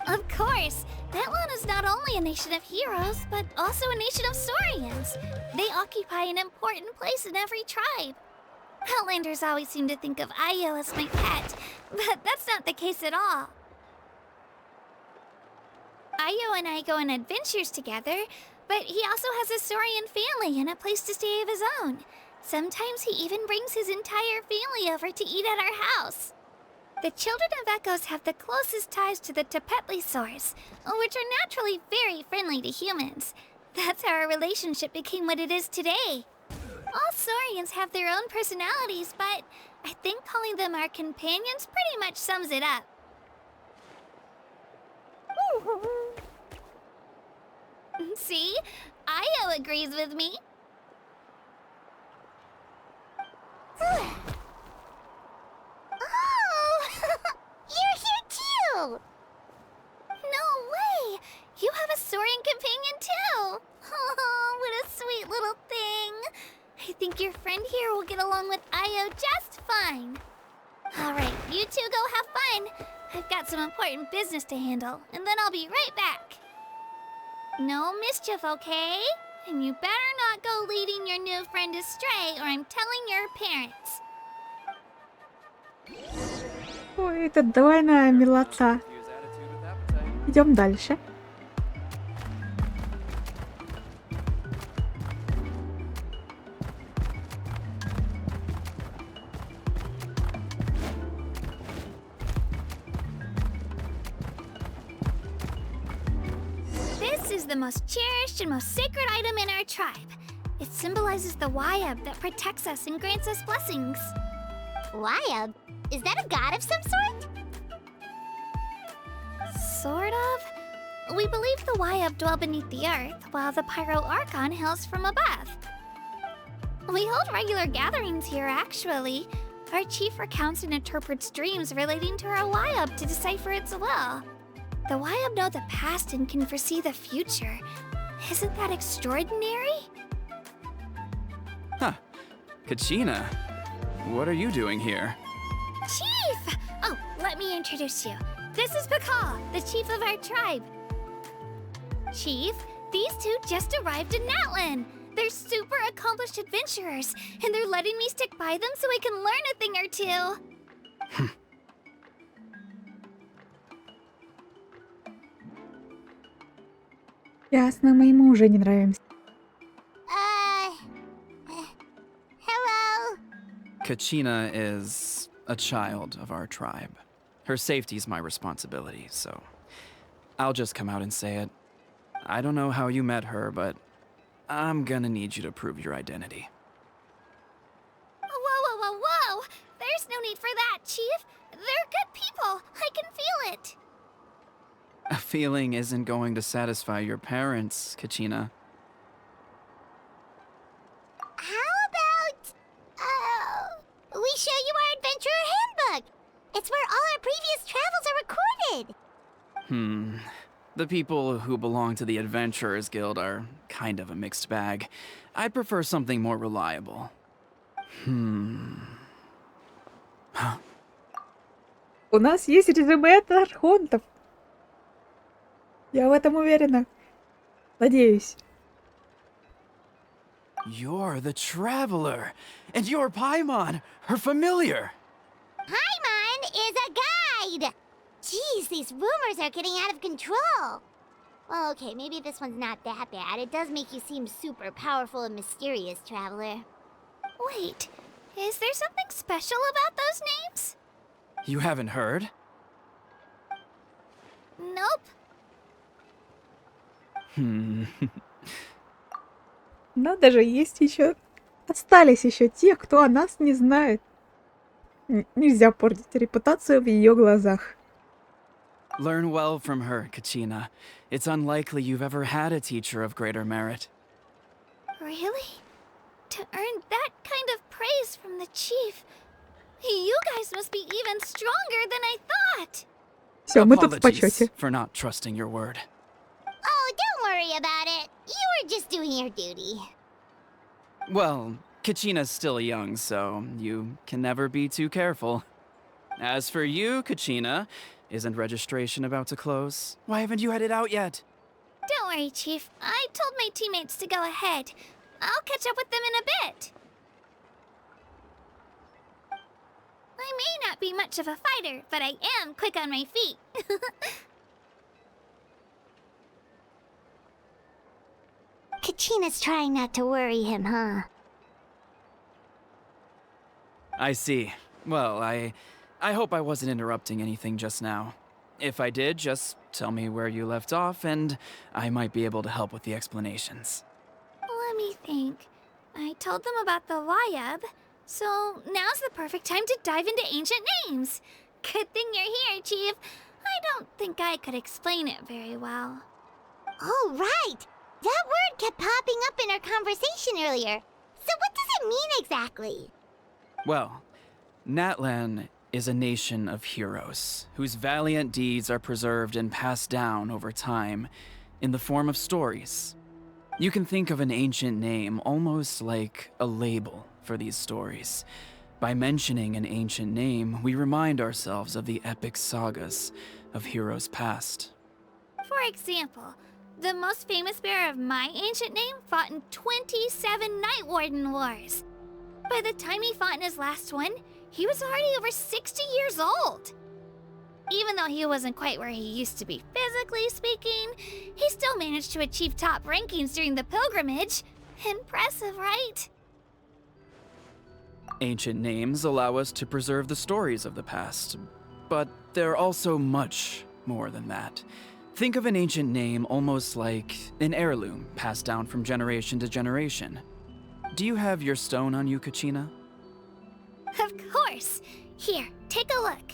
Of course, that one is not only a nation of heroes, but also a nation of Saurians. They occupy an important place in every tribe. Outlanders always seem to think of Io as my pet, but that's not the case at all. Io and I go on adventures together, but he also has a Saurian family and a place to stay of his own. Sometimes he even brings his entire family over to eat at our house. The children of Echoes have the closest ties to the Tepetlisaurs, which are naturally very friendly to humans. That's how our relationship became what it is today. All Saurians have their own personalities, but I think calling them our companions pretty much sums it up. See? Io agrees with me. Oh! You're here too! No way! You have a Saurian companion too! Oh, what a sweet little thing! I think your friend here will get along with Io just fine. Alright, you two go have fun. I've got some important business to handle, and then I'll be right back. No mischief, okay? And you better not go leading your new friend astray, or I'm telling your parents. Ой, это двойная милота. Идем дальше. This is the most cherished and most sacred item in our tribe. It symbolizes the Wayab that protects us and grants us blessings. Wayab? Is that a god of some sort? Sort of. We believe the Wayab dwell beneath the earth, while the Pyro Archon hails from above. We hold regular gatherings here, actually. Our chief recounts and interprets dreams relating to our Wayab to decipher its will. The Wayab know the past and can foresee the future. Isn't that extraordinary? Huh. Kachina, what are you doing here? Chief! Oh, let me introduce you. This is Pakal, the chief of our tribe. Chief, these two just arrived in Natlan. They're super accomplished adventurers, and they're letting me stick by them so I can learn a thing or two. Ясно, мы ему уже не нравимся. Hello? Kachina is a child of our tribe. Her safety's my responsibility, so I'll just come out and say it. I don't know how you met her, but I'm gonna need you to prove your identity. Whoa, whoa, whoa, whoa! There's no need for that, Chief. They're good people. I can feel it. A feeling isn't going to satisfy your parents, Kachina. How about, we show you our adventurer handbook? It's where all our previous travels are recorded. The people who belong to the Adventurers Guild are kind of a mixed bag. I'd prefer something more reliable. У нас есть резюме от архонтов. Я в этом уверена. Надеюсь. You're the Traveler, and you're Paimon, her familiar. Paimon is a guide! Jeez, these rumors are getting out of control. Well, okay, maybe this one's not that bad. It does make you seem super powerful and mysterious, Traveler. Wait, is there something special about those names? You haven't heard? Nope. Надо же, есть еще... Остались еще те, кто о нас не знает. Нельзя портить репутацию в ее глазах. Learn well from her, Kachina. It's unlikely you've ever had a teacher of greater merit. Really? To earn that kind of praise from the Chief, you guys must be even stronger than I thought. Все, мы тут в Apologies почете. for not trusting your word. Oh, don't worry about it. You were just doing your duty. Well, Kachina's still young, so you can never be too careful. As for you, Kachina, isn't registration about to close? Why haven't you headed out yet? Don't worry, Chief. I told my teammates to go ahead. I'll catch up with them in a bit. I may not be much of a fighter, but I am quick on my feet. Kachina's trying not to worry him, huh? I see. Well, I hope I wasn't interrupting anything just now. If I did, just tell me where you left off, and I might be able to help with the explanations. Let me think. I told them about the Wayab, so now's the perfect time to dive into ancient names. Good thing you're here, Chief. I don't think I could explain it very well. Oh, right! That word kept popping up in our conversation earlier. So what does it mean exactly? Well, Natlan is a nation of heroes whose valiant deeds are preserved and passed down over time in the form of stories. You can think of an ancient name almost like a label for these stories. By mentioning an ancient name, we remind ourselves of the epic sagas of heroes past. For example, the most famous bearer of my ancient name fought in 27 Night Warden Wars. By the time he fought in his last one, he was already over 60 years old. Even though he wasn't quite where he used to be physically speaking, he still managed to achieve top rankings during the pilgrimage. Impressive, right? Ancient names allow us to preserve the stories of the past, but they're also much more than that. Think of an ancient name almost like an heirloom passed down from generation to generation. Do you have your stone on you, Kachina? Of course. Here, take a look.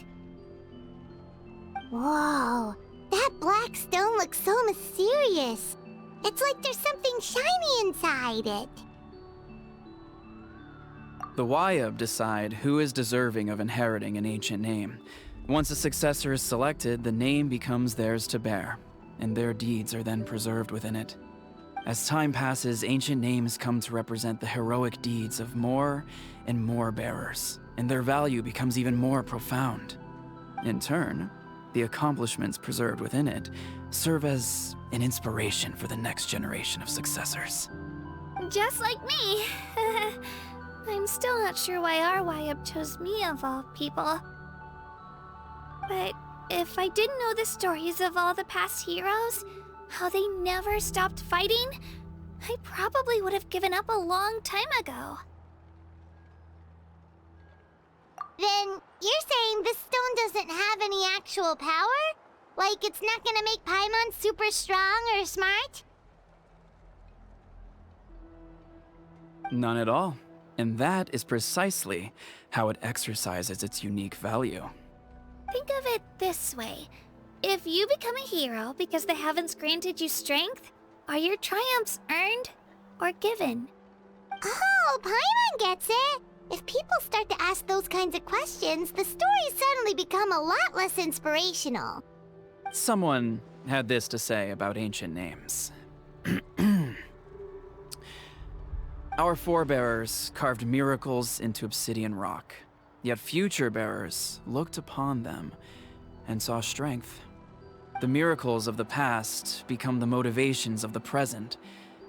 Whoa, that black stone looks so mysterious. It's like there's something shiny inside it. The Wayab decide who is deserving of inheriting an ancient name. Once a successor is selected, the name becomes theirs to bear, and their deeds are then preserved within it. As time passes, ancient names come to represent the heroic deeds of more and more bearers, and their value becomes even more profound. In turn, the accomplishments preserved within it serve as an inspiration for the next generation of successors. Just like me. I'm still not sure why our Wayab chose me of all people. But if I didn't know the stories of all the past heroes, How they never stopped fighting? I probably would have given up a long time ago. Then you're saying this stone doesn't have any actual power? Like it's not gonna make Paimon super strong or smart? None at all. And that is precisely how it exercises its unique value. Think of it this way. If you become a hero because the heavens granted you strength, are your triumphs earned or given? Oh, Paimon gets it! If people start to ask those kinds of questions, the stories suddenly become a lot less inspirational. Someone had this to say about ancient names. Our forebears carved miracles into obsidian rock, yet future bearers looked upon them and saw strength. The miracles of the past become the motivations of the present.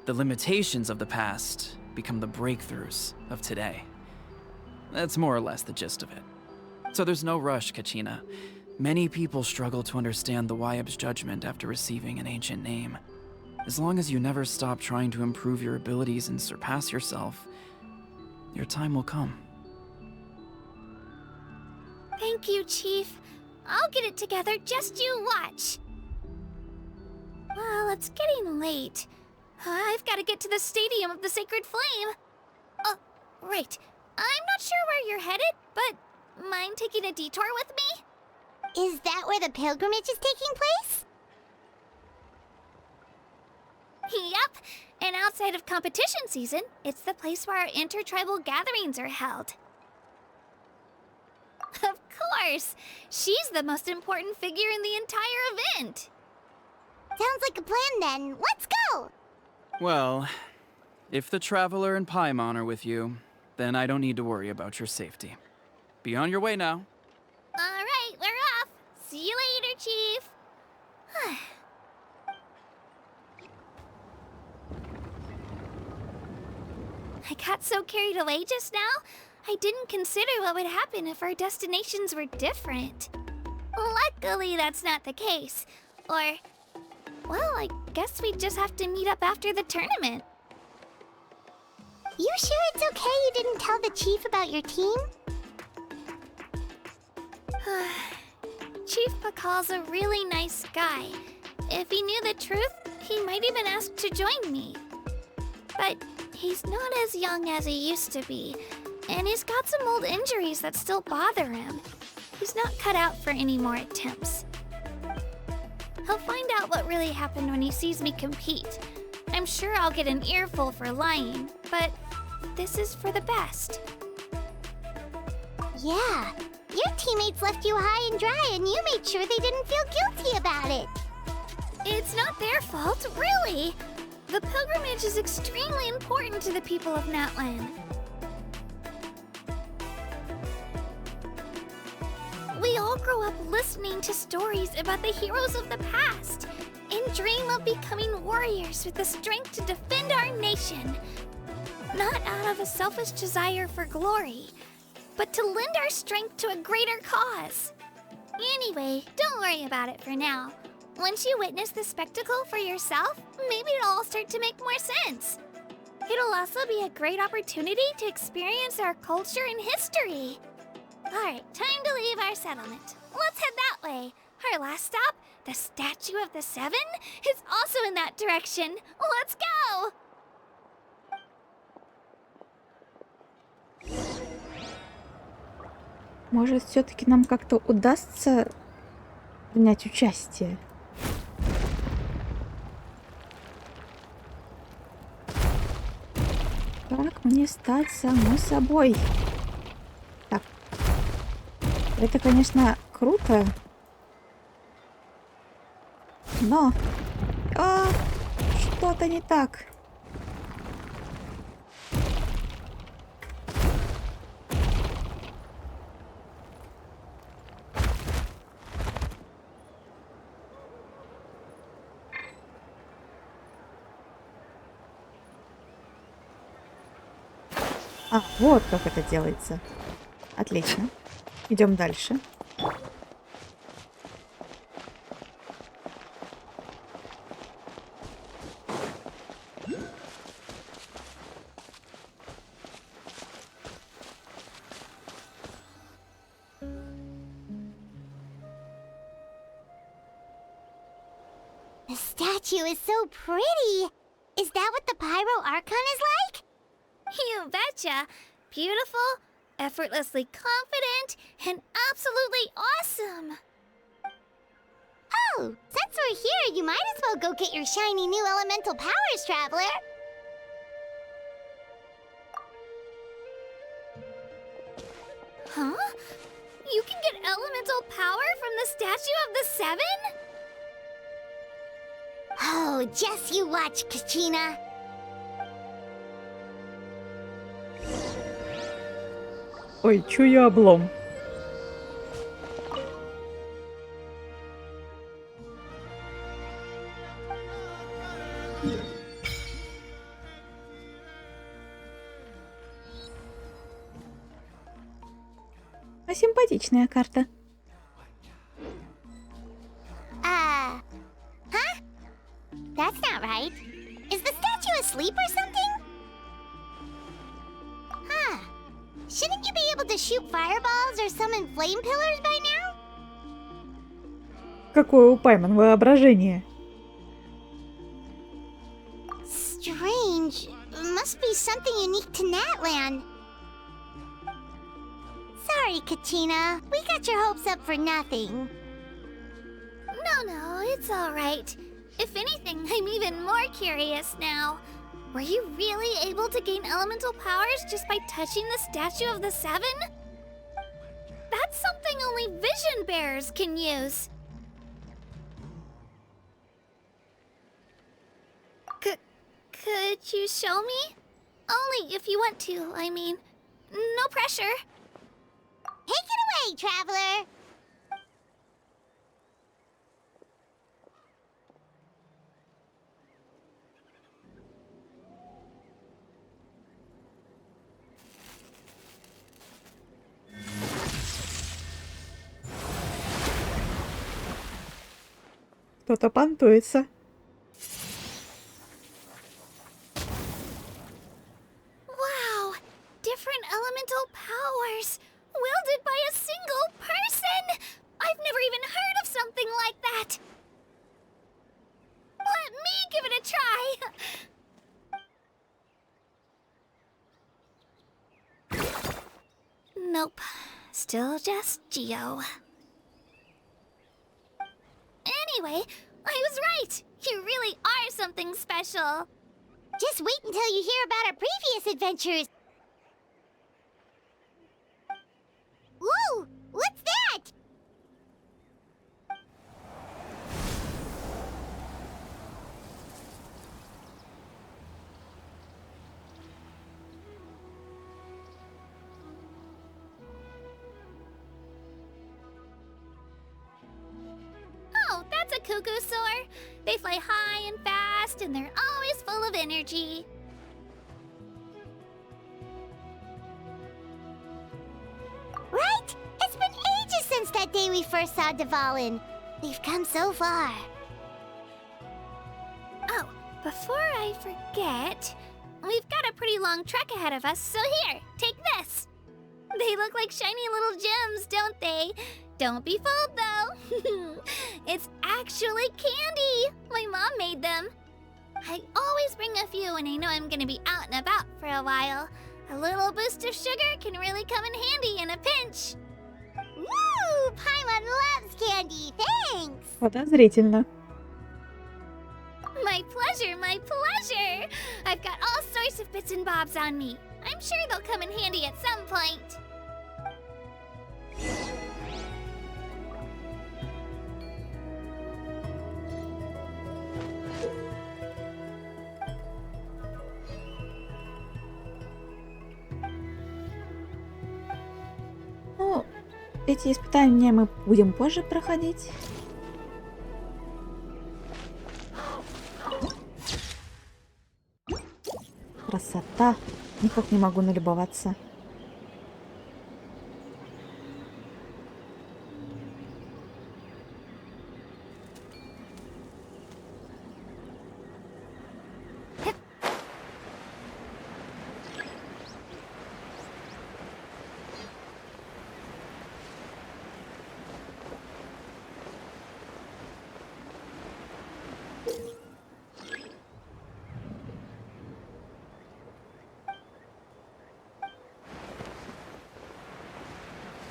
The limitations of the past become the breakthroughs of today. That's more or less the gist of it. So there's no rush, Kachina. Many people struggle to understand the Wyeb's judgment after receiving an ancient name. As long as you never stop trying to improve your abilities and surpass yourself, your time will come. Thank you, Chief. I'll get it together, just you watch. Well, it's getting late. I've got to get to the Stadium of the Sacred Flame. Oh, right. I'm not sure where you're headed, but mind taking a detour with me? Is that where the pilgrimage is taking place? Yep, and outside of competition season, it's the place where our intertribal gatherings are held. Of course! She's the most important figure in the entire event! Sounds like a plan then. Let's go! Well, if the Traveler and Paimon are with you, then I don't need to worry about your safety. Be on your way now. Alright, we're off! See you later, Chief! I got so carried away just now, I didn't consider what would happen if our destinations were different. Luckily, that's not the case. Or, well, I guess we just have to meet up after the tournament. You sure it's okay you didn't tell the chief about your team? Chief Pakal's a really nice guy. If he knew the truth, he might even ask to join me. But he's not as young as he used to be, and he's got some old injuries that still bother him. He's not cut out for any more attempts. He'll find out what really happened when he sees me compete. I'm sure I'll get an earful for lying, but this is for the best. Yeah, your teammates left you high and dry and you made sure they didn't feel guilty about it. It's not their fault, really. The pilgrimage is extremely important to the people of Natlan. We all grow up listening to stories about the heroes of the past and dream of becoming warriors with the strength to defend our nation. Not out of a selfish desire for glory, but to lend our strength to a greater cause. Anyway, don't worry about it for now. Once you witness the spectacle for yourself, maybe it'll all start to make more sense. It'll also be a great opportunity to experience our culture and history. Alright, time to leave our settlement. Let's head that way. Our last stop, the Statue of the Seven, is also in that direction. Let's go! Может, все-таки нам как-то удастся принять участие? Как мне стать самой собой? Так. Это, конечно, круто. Но... что-то не так. А, вот как это делается. Отлично. Идем дальше. The statue is so pretty. Is that what the Pyro Archon is like? You betcha. Beautiful, effortlessly confident, and absolutely awesome. Oh, since we're here, you might as well go get your shiny new elemental powers, Traveler. Huh? You can get elemental power from the Statue of the Seven? Oh, just you watch, Kachina. Ой, чую облом. А симпатичная карта. Huh? That's not right. Is the statue asleep or something? Huh. Shouldn't you be able to shoot fireballs or summon flame pillars by now? Какое у Пайман воображение. Strange. Must be something unique to Natland. Sorry, Kachina. We got your hopes up for nothing. No, it's all right. If anything, I'm even more curious now. Were you really able to gain elemental powers just by touching the Statue of the Seven? That's something only vision bearers can use. Could you show me? Only if you want to, I mean. No pressure. Take it away, Traveler! Кто-то понтуется. Wow! Different elemental powers, wielded by a single person! I've never even heard of something like that! Let me give it a try! Nope. Still just Geo. Anyway, I was right! You really are something special! Just wait until you hear about our previous adventures! Whoa! What's that? Oh, that's a cuckoo soar. They fly high and fast, and they're always full of energy. Right? It's been ages since that day we first saw Dvalin. We've come so far. Oh, before I forget, we've got a pretty long trek ahead of us, so here, take this. They look like shiny little gems, don't they? Don't be fooled, though. It's actually candy. My mom made them. I always bring a few when I know I'm gonna be out and about for a while. A little boost of sugar can really come in handy in a pinch. Woo! Paimon loves candy, thanks! Подозрительно. My pleasure, my pleasure! I've got all sorts of bits and bobs on me. I'm sure they'll come in handy at some point. Ну, эти испытания мы будем позже проходить. Красота. Никак не могу налюбоваться.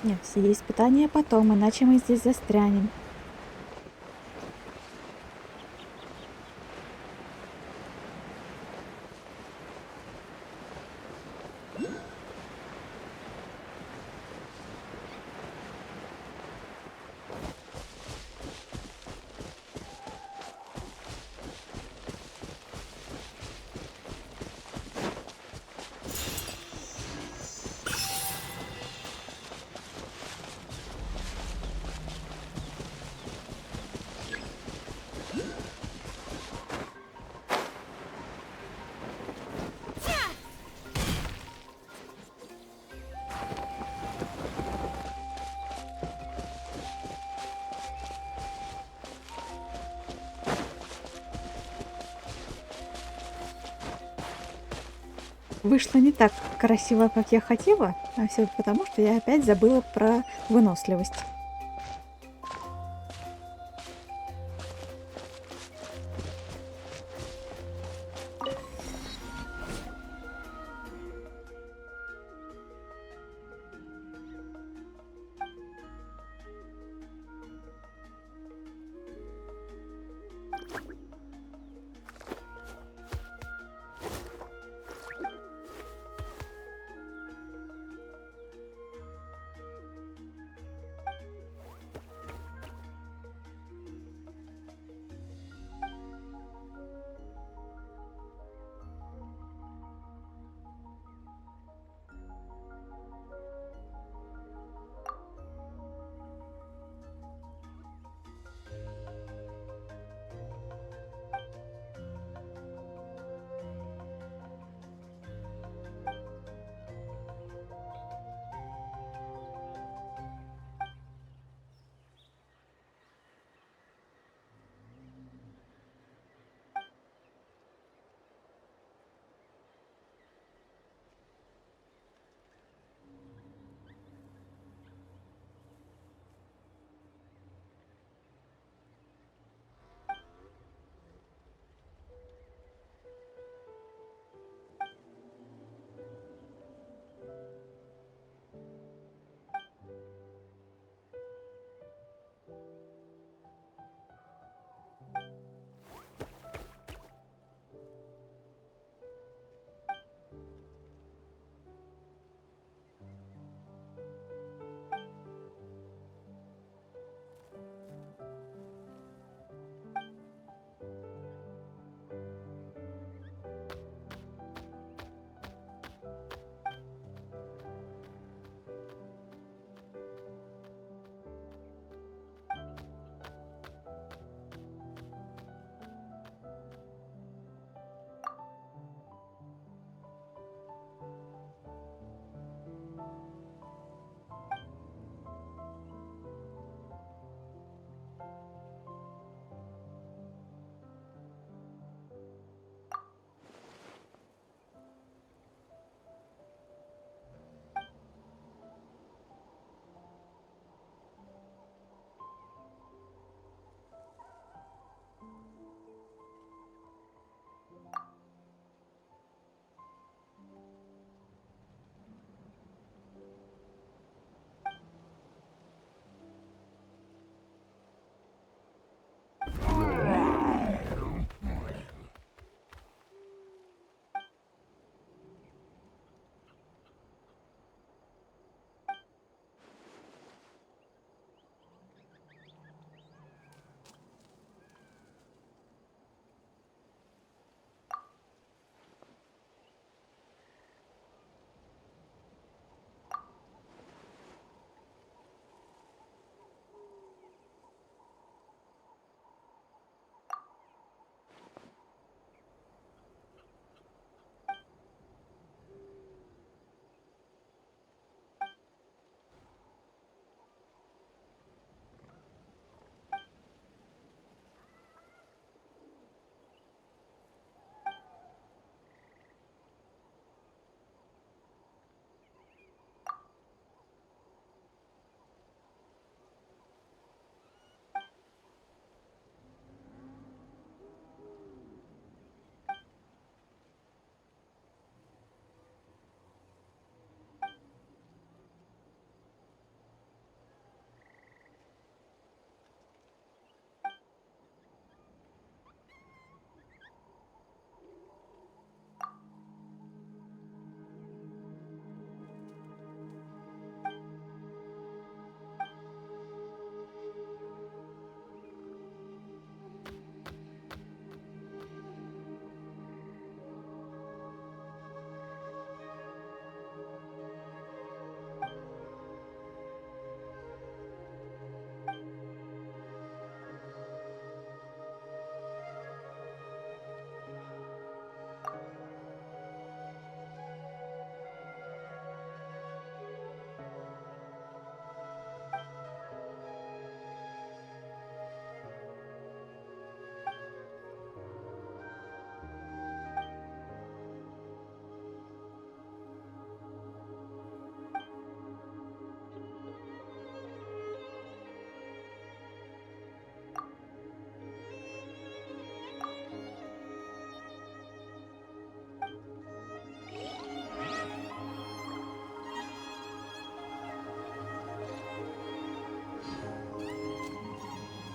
Нет, все испытания потом, иначе мы здесь застрянем. Вышло не так красиво, как я хотела, а все потому, что я опять забыла про выносливость.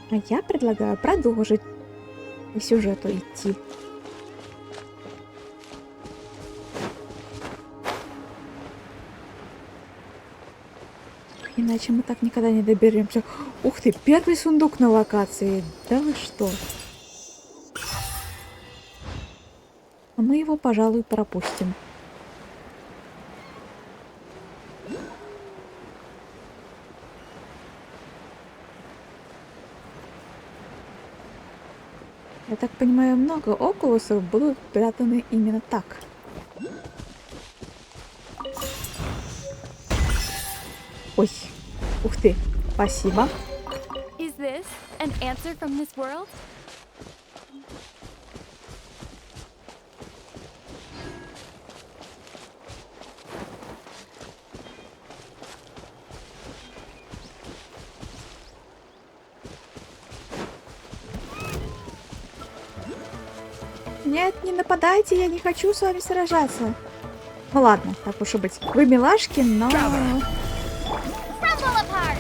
А я предлагаю продолжить по сюжету идти. Иначе мы так никогда не доберемся. Ух ты, первый сундук на локации. Да вы что? А мы его, пожалуй, пропустим. Я так понимаю, много окулусов будут спрятаны именно так. Ой, ух ты, спасибо. Is this an answer from this world? Нет, не нападайте, я не хочу с вами сражаться. Ну ладно, так уж и быть. Вы милашки, но... Crumble apart!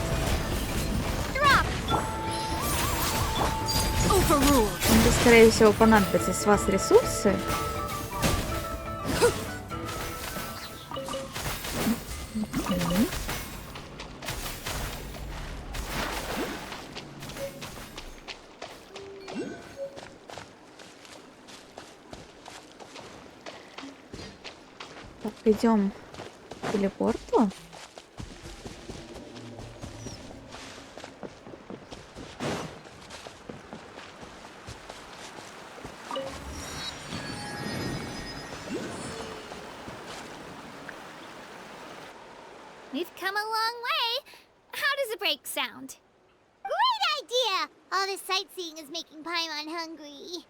Drop! Мне, скорее всего, понадобятся с вас ресурсы. Так, идем к телепорту. We've come a long way. How does a break sound? Great idea! All this sightseeing is making Paimon hungry.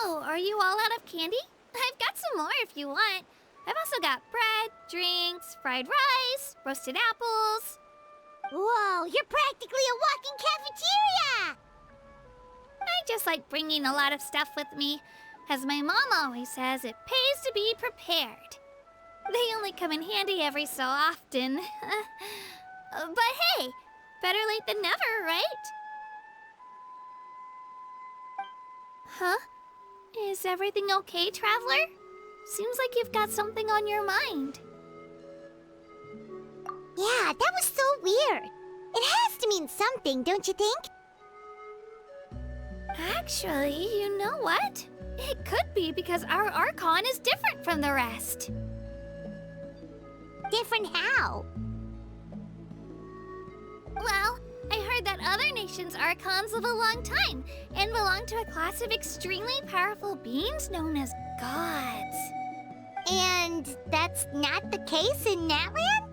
Oh, are you all out of candy? I've got some more if you want. I've also got bread, drinks, fried rice, roasted apples. Whoa, you're practically a walking cafeteria! I just like bringing a lot of stuff with me. As my mom always says, it pays to be prepared. They only come in handy every so often. But hey, better late than never, right? Huh? Is everything okay, Traveler? Seems like you've got something on your mind. Yeah, that was so weird. It has to mean something, don't you think? Actually, you know what? It could be because our Archon is different from the rest. Different how? Well, I heard that other nations' Archons live a long time and belong to a class of extremely powerful beings known as gods. And that's not the case in Natlan?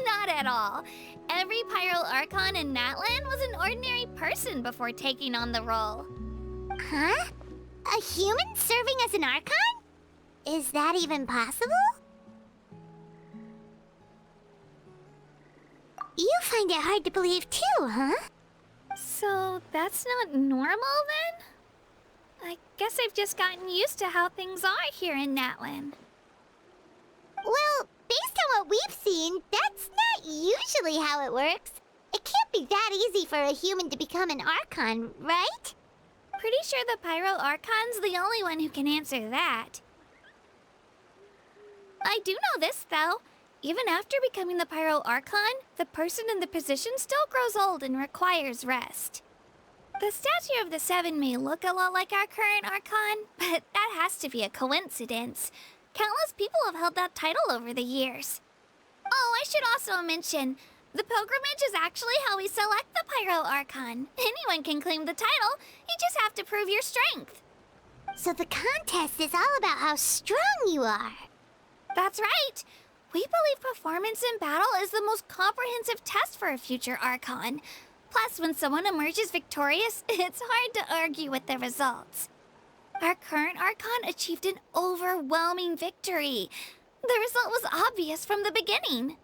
Not at all. Every Pyro Archon in Natlan was an ordinary person before taking on the role. Huh? A human serving as an Archon? Is that even possible? You find it hard to believe too, huh? So that's not normal then? I guess I've just gotten used to how things are here in Natlan. Well, based on what we've seen, that's not usually how it works. It can't be that easy for a human to become an Archon, right? Pretty sure the Pyro Archon's the only one who can answer that. I do know this, though. Even after becoming the Pyro Archon, the person in the position still grows old and requires rest. The statue of the Seven may look a lot like our current Archon, but that has to be a coincidence. Countless people have held that title over the years. Oh, I should also mention, the pilgrimage is actually how we select the Pyro Archon. Anyone can claim the title, you just have to prove your strength. So the contest is all about how strong you are. That's right. We believe performance in battle is the most comprehensive test for a future Archon. Plus, when someone emerges victorious, it's hard to argue with the results. Our current Archon achieved an overwhelming victory. The result was obvious from the beginning.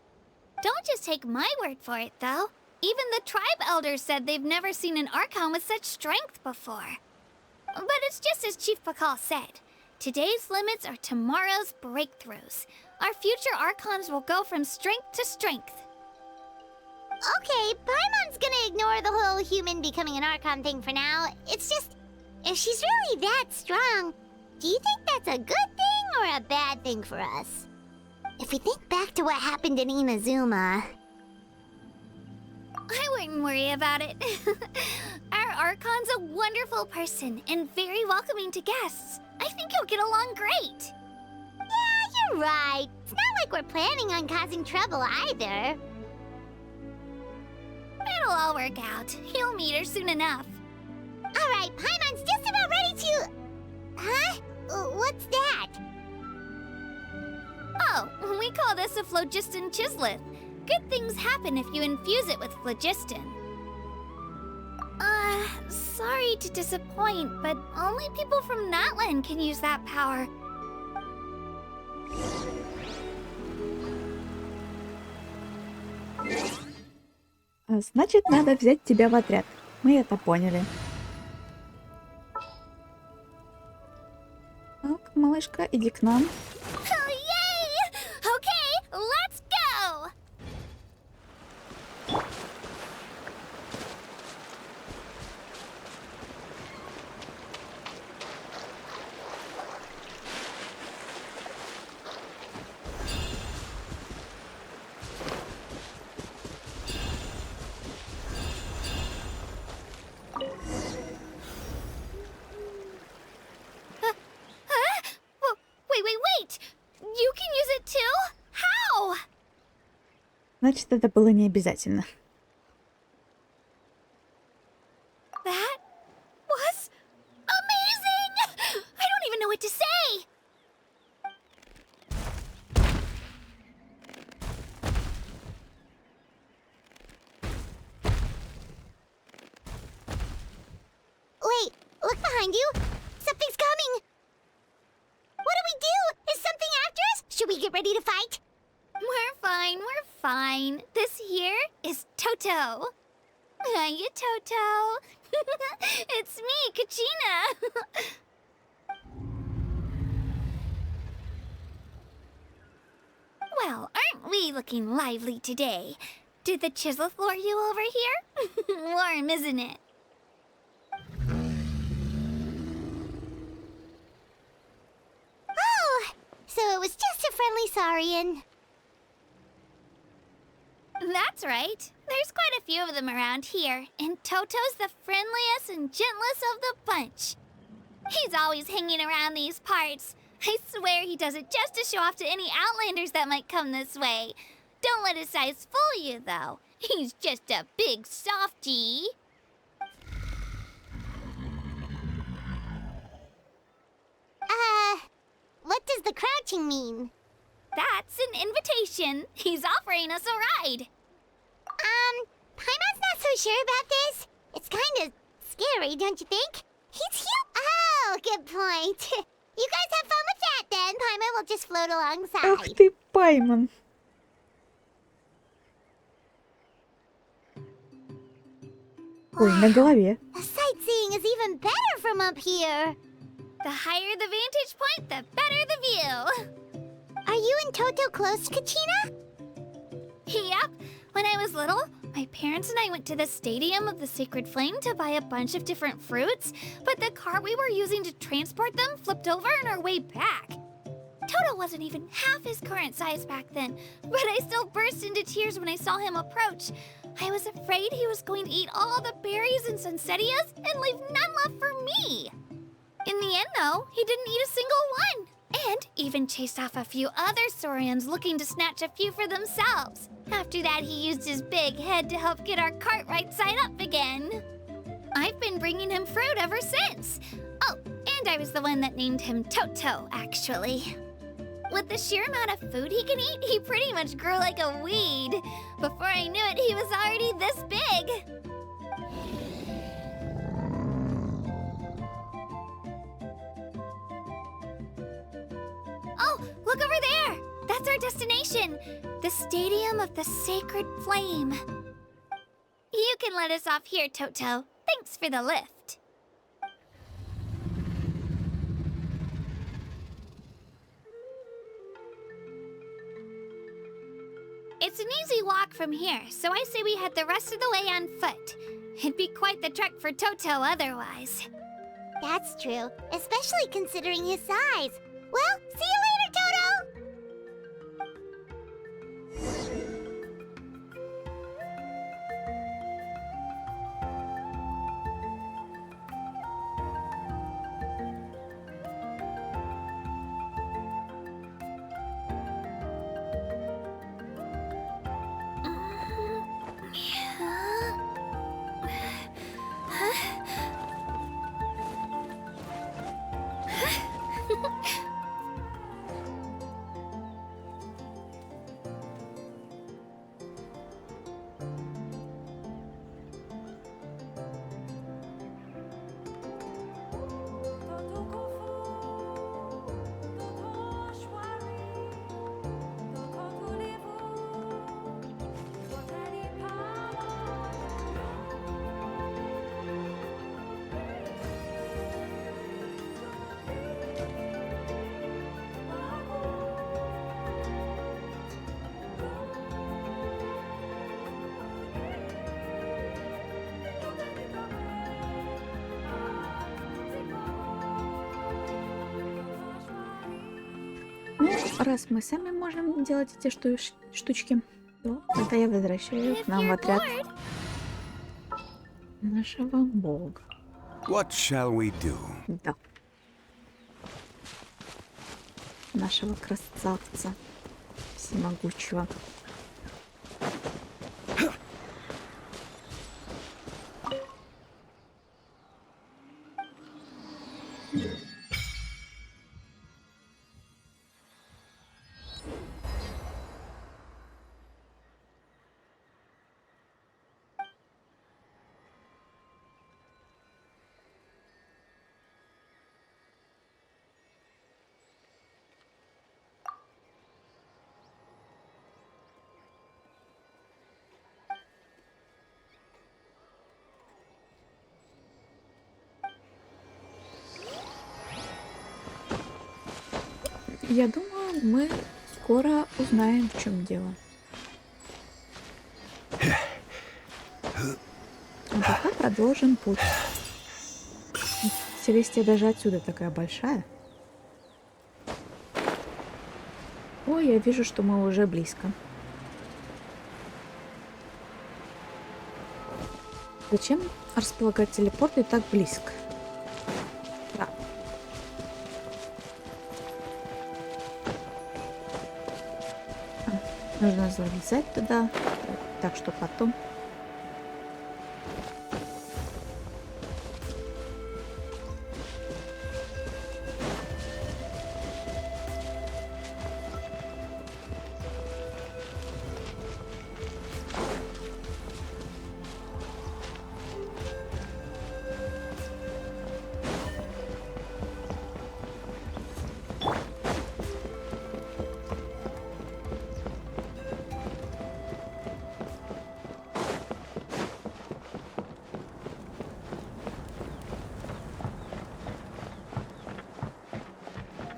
Don't just take my word for it, though. Even the tribe elders said they've never seen an Archon with such strength before. But it's just as Chief Pakal said. Today's limits are tomorrow's breakthroughs. Our future Archons will go from strength to strength. Okay, Paimon's gonna ignore the whole human becoming an Archon thing for now. It's just, if she's really that strong, do you think that's a good thing or a bad thing for us? If we think back to what happened in Inazuma... I wouldn't worry about it. Our Archon's a wonderful person and very welcoming to guests. I think you'll get along great. Yeah, you're right. It's not like we're planning on causing trouble either. It'll all work out. You'll meet her soon enough. Alright, Paimon's just about ready to... Huh? What's that? Oh, we call this a phlogiston chisleth. Good things happen if you infuse it with phlogiston. Sorry to disappoint, but only people from Natlan can use that power. Значит, надо взять тебя в отряд. Мы это поняли. Так, малышка, иди к нам. Oh, yay! Okay, let's go! Wait! You can use it too? How? Значит, это было не обязательно. That was amazing! I don't even know what to say! Wait, look behind you! Something's coming! What do we do? Is something after us? Should we get ready to fight? We're fine. This here is Toto. Hiya, Toto. It's me, Kachina. Well, aren't we looking lively today? Did the chisel floor you over here? Warm, isn't it? Oh, so it was just a friendly saurian. That's right. There's quite a few of them around here, and Toto's the friendliest and gentlest of the bunch. He's always hanging around these parts. I swear he does it just to show off to any Outlanders that might come this way. Don't let his size fool you, though. He's just a big softie. What does the crouching mean? That's an invitation. He's offering us a ride. Paimon's not so sure about this. It's kind of scary, don't you think? He's cute. Oh, good point. You guys have fun with that then. Paimon will just float alongside. Ах ты, Паймон. Ой, на голове. Sightseeing is even better from up here. The higher the vantage point, the better the view. Are you and Toto close, Kachina? Yep. When I was little, my parents and I went to the Stadium of the Sacred Flame to buy a bunch of different fruits, but the cart we were using to transport them flipped over on our way back. Toto wasn't even half his current size back then, but I still burst into tears when I saw him approach. I was afraid he was going to eat all the berries and sunsettias and leave none left for me. In the end, though, he didn't eat a single one, and even chased off a few other Saurians looking to snatch a few for themselves. After that, he used his big head to help get our cart right side up again. I've been bringing him fruit ever since. Oh, and I was the one that named him Toto, actually. With the sheer amount of food he can eat, he pretty much grew like a weed. Before I knew it, he was already this big. Oh, look over there! That's our destination! The Stadium of the Sacred Flame. You can let us off here, Toto. Thanks for the lift. It's an easy walk from here, so I say we head the rest of the way on foot. It'd be quite the trek for Toto otherwise. That's true, especially considering his size. Well, see you later, Toto! Ну, раз мы сами можем делать эти штучки, то тогда я возвращаю к нам в отряд нашего бога. What shall we do? Да. Нашего красавца всемогучего. Я думаю, мы скоро узнаем, в чем дело. А пока продолжим путь. Селестия даже отсюда такая большая. Ой, я вижу, что мы уже близко. Зачем располагать телепорты так близко? Да. Нужно залезать туда, так что потом.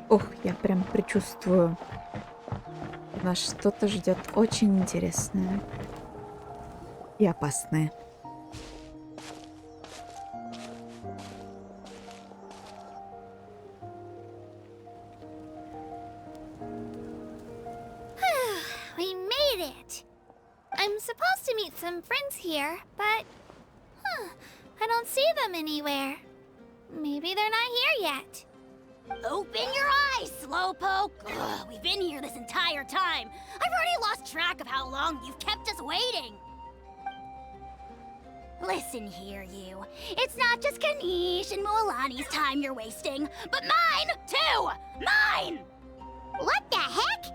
Ох, я прям предчувствую. Нас что-то ждет очень интересное и опасное. We made it! I'm supposed to meet some friends here, but I don't see them anywhere. Maybe they're not here yet. Open your eyes, Slowpoke! Ugh, we've been here this entire time. I've already lost track of how long you've kept us waiting. Listen here, you. It's not just Kanish and Moalani's time you're wasting, but mine, too! Mine! What the heck?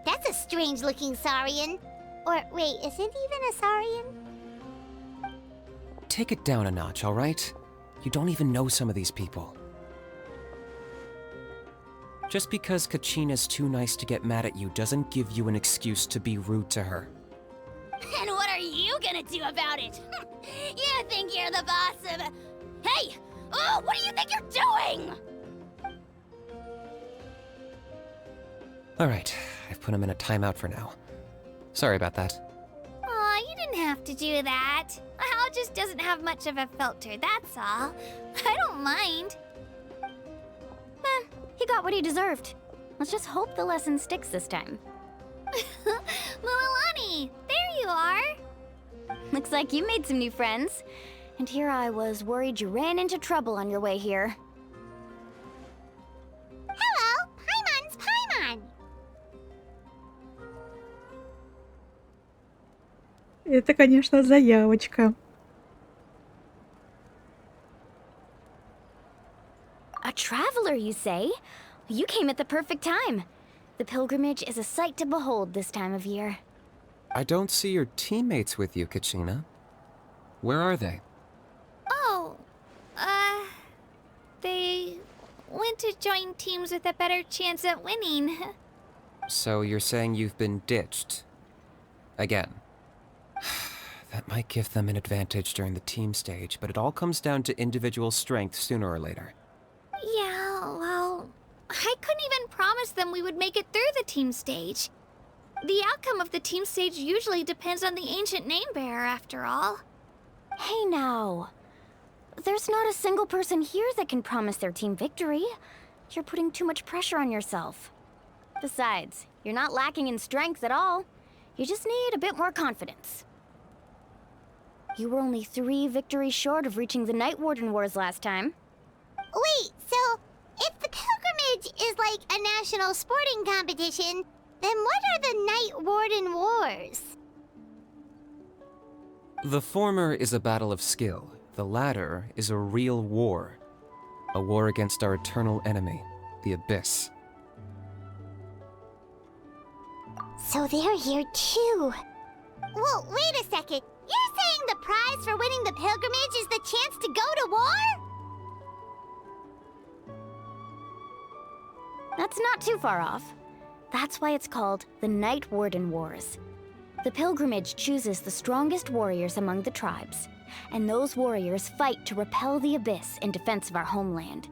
That's a strange-looking Saurian. Or, wait, is it even a Saurian? Take it down a notch, all right? You don't even know some of these people. Just because Kachina's too nice to get mad at you doesn't give you an excuse to be rude to her. And what are you gonna do about it? You think you're the boss of... Hey! Oh, what do you think you're doing? All right, I've put him in a timeout for now. Sorry about that. Aw, you didn't have to do that. Hal just doesn't have much of a filter, that's all. I don't mind. He got what he deserved. Let's just hope the lesson sticks this time. Mualani, there you are. Looks like you made some new friends. And here I was worried you ran into trouble on your way here. Hello, Paimon's Paimon. Это, конечно, заявочка. A traveler, you say? You came at the perfect time. The pilgrimage is a sight to behold this time of year. I don't see your teammates with you, Kachina. Where are they? Oh, they went to join teams with a better chance at winning. So you're saying you've been ditched? Again. That might give them an advantage during the team stage, but it all comes down to individual strength sooner or later. Yeah, well, I couldn't even promise them we would make it through the team stage. The outcome of the team stage usually depends on the ancient name bearer, after all. Hey now. There's not a single person here that can promise their team victory. You're putting too much pressure on yourself. Besides, you're not lacking in strength at all. You just need a bit more confidence. You were only 3 victories short of reaching the Night Warden Wars last time. Wait, so if the pilgrimage is like a national sporting competition, then what are the Night Warden Wars? The former is a battle of skill. The latter is a real war. A war against our eternal enemy, the Abyss. So they're here too. Whoa, wait a second. You're saying the prize for winning the pilgrimage is the chance to go to war? That's not too far off. That's why it's called the Night Warden Wars. The pilgrimage chooses the strongest warriors among the tribes, and those warriors fight to repel the Abyss in defense of our homeland.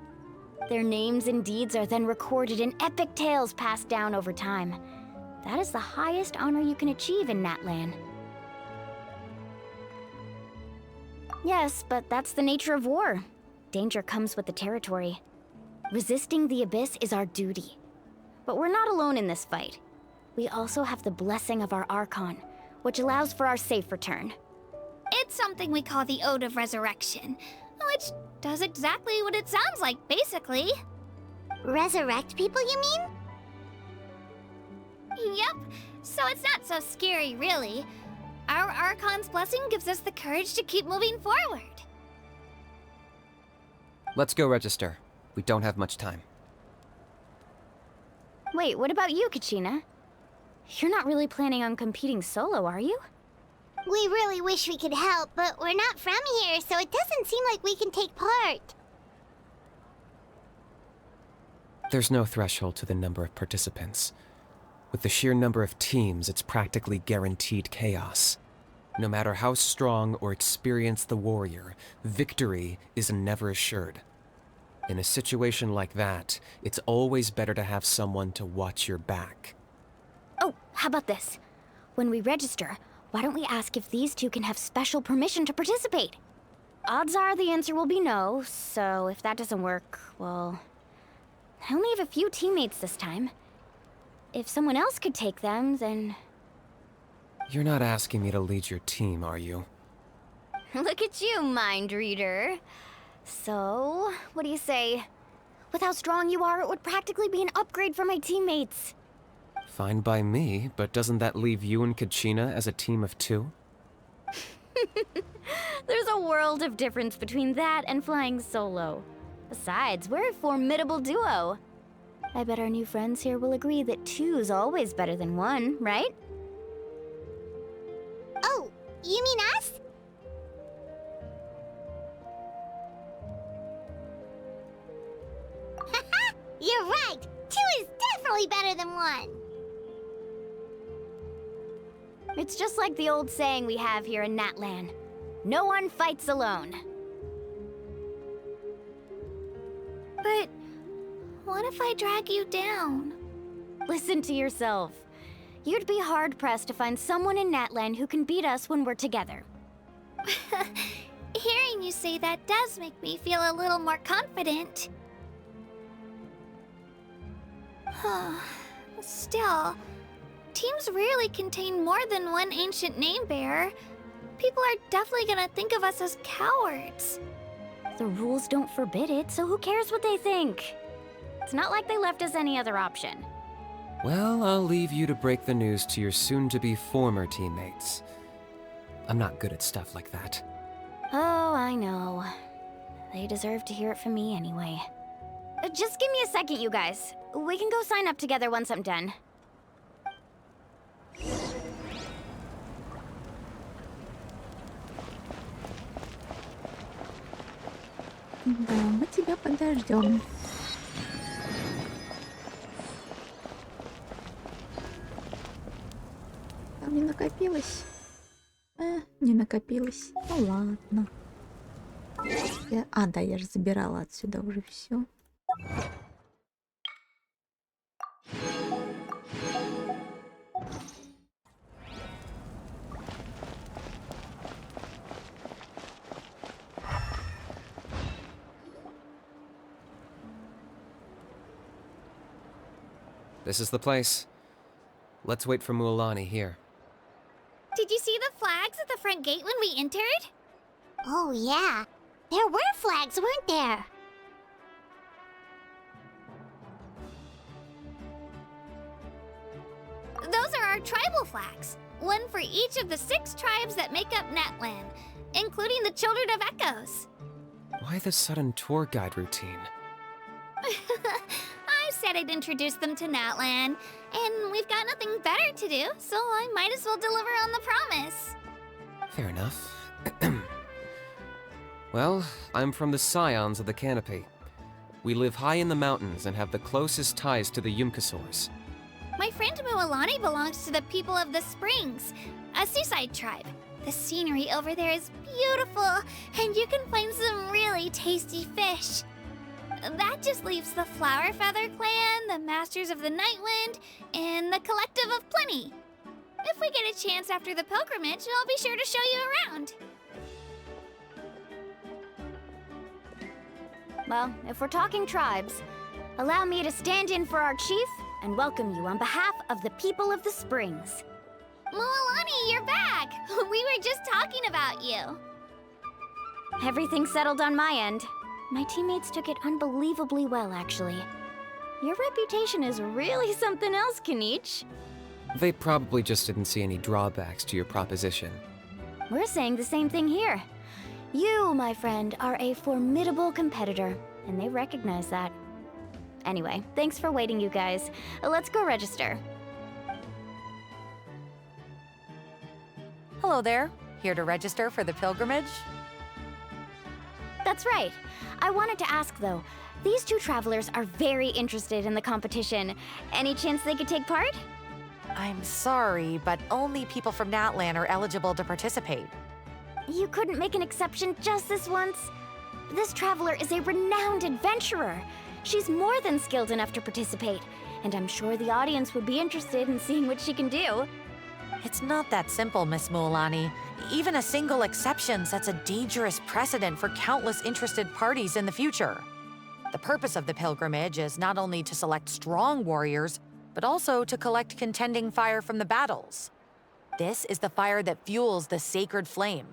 Their names and deeds are then recorded in epic tales passed down over time. That is the highest honor you can achieve in Natlan. Yes, but that's the nature of war. Danger comes with the territory. Resisting the Abyss is our duty. But we're not alone in this fight. We also have the blessing of our Archon, which allows for our safe return. It's something we call the Ode of Resurrection, which does exactly what it sounds like, basically. Resurrect people, you mean? Yep, so it's not so scary, really. Our Archon's blessing gives us the courage to keep moving forward. Let's go register. We don't have much time. Wait, what about you, Kachina? You're not really planning on competing solo, are you? We really wish we could help, but we're not from here, so it doesn't seem like we can take part. There's no threshold to the number of participants. With the sheer number of teams, it's practically guaranteed chaos. No matter how strong or experienced the warrior, victory is never assured. In a situation like that, it's always better to have someone to watch your back. Oh, how about this? When we register, why don't we ask if these two can have special permission to participate? Odds are the answer will be no, so if that doesn't work, well... I only have a few teammates this time. If someone else could take them, then... You're not asking me to lead your team, are you? Look at you, mind reader. So, what do you say? With how strong you are, it would practically be an upgrade for my teammates. Fine by me, but doesn't that leave you and Kachina as a team of 2? There's a world of difference between that and flying solo. Besides, we're a formidable duo. I bet our new friends here will agree that 2's always better than 1, right? Oh, you mean us? Haha, you're right! 2 is definitely better than 1! It's just like the old saying we have here in Natlan. No one fights alone. But what if I drag you down? Listen to yourself. You'd be hard-pressed to find someone in Natlan who can beat us when we're together. Hearing you say that does make me feel a little more confident. Still, teams rarely contain more than one ancient name bearer. People are definitely gonna think of us as cowards. The rules don't forbid it, so who cares what they think? It's not like they left us any other option. Well, I'll leave you to break the news to your soon-to-be former teammates. I'm not good at stuff like that. Oh, I know. They deserve to hear it from me anyway. Just give me a second, you guys. We can go sign up together once I'm done. Да, мы тебя подождем. Там не накопилось? Не накопилось. Ну ладно. Да, я же забирала отсюда уже все. This is the place. Let's wait for Mualani here. Did you see the flags at the front gate when we entered? Oh, yeah. There were flags, weren't there? Those are our tribal flags. One for each of the 6 tribes that make up Natlan, including the Children of Echoes. Why the sudden tour guide routine? I said I'd introduce them to Natlan, and we've got nothing better to do, so I might as well deliver on the promise. Fair enough. Well, I'm from the Scions of the Canopy. We live high in the mountains and have the closest ties to the Yumkasaurs. My friend Mualani belongs to the people of the Springs, a seaside tribe. The scenery over there is beautiful, and you can find some really tasty fish. That just leaves the Flower Feather Clan, the Masters of the Nightwind, and the Collective of Plenty. If we get a chance after the pilgrimage, I'll be sure to show you around. Well, if we're talking tribes, allow me to stand in for our chief and welcome you on behalf of the people of the Springs. Mualani, you're back! We were just talking about you. Everything's settled on my end. My teammates took it unbelievably well, actually. Your reputation is really something else, Kanich. They probably just didn't see any drawbacks to your proposition. We're saying the same thing here. You, my friend, are a formidable competitor, and they recognize that. Anyway, thanks for waiting, you guys. Let's go register. Hello there. Here to register for the pilgrimage? That's right. I wanted to ask, though. These 2 travelers are very interested in the competition. Any chance they could take part? I'm sorry, but only people from Natlan are eligible to participate. You couldn't make an exception just this once? This traveler is a renowned adventurer. She's more than skilled enough to participate, and I'm sure the audience would be interested in seeing what she can do. It's not that simple, Miss Mualani. Even a single exception sets a dangerous precedent for countless interested parties in the future. The purpose of the pilgrimage is not only to select strong warriors, but also to collect contending fire from the battles. This is the fire that fuels the sacred flame.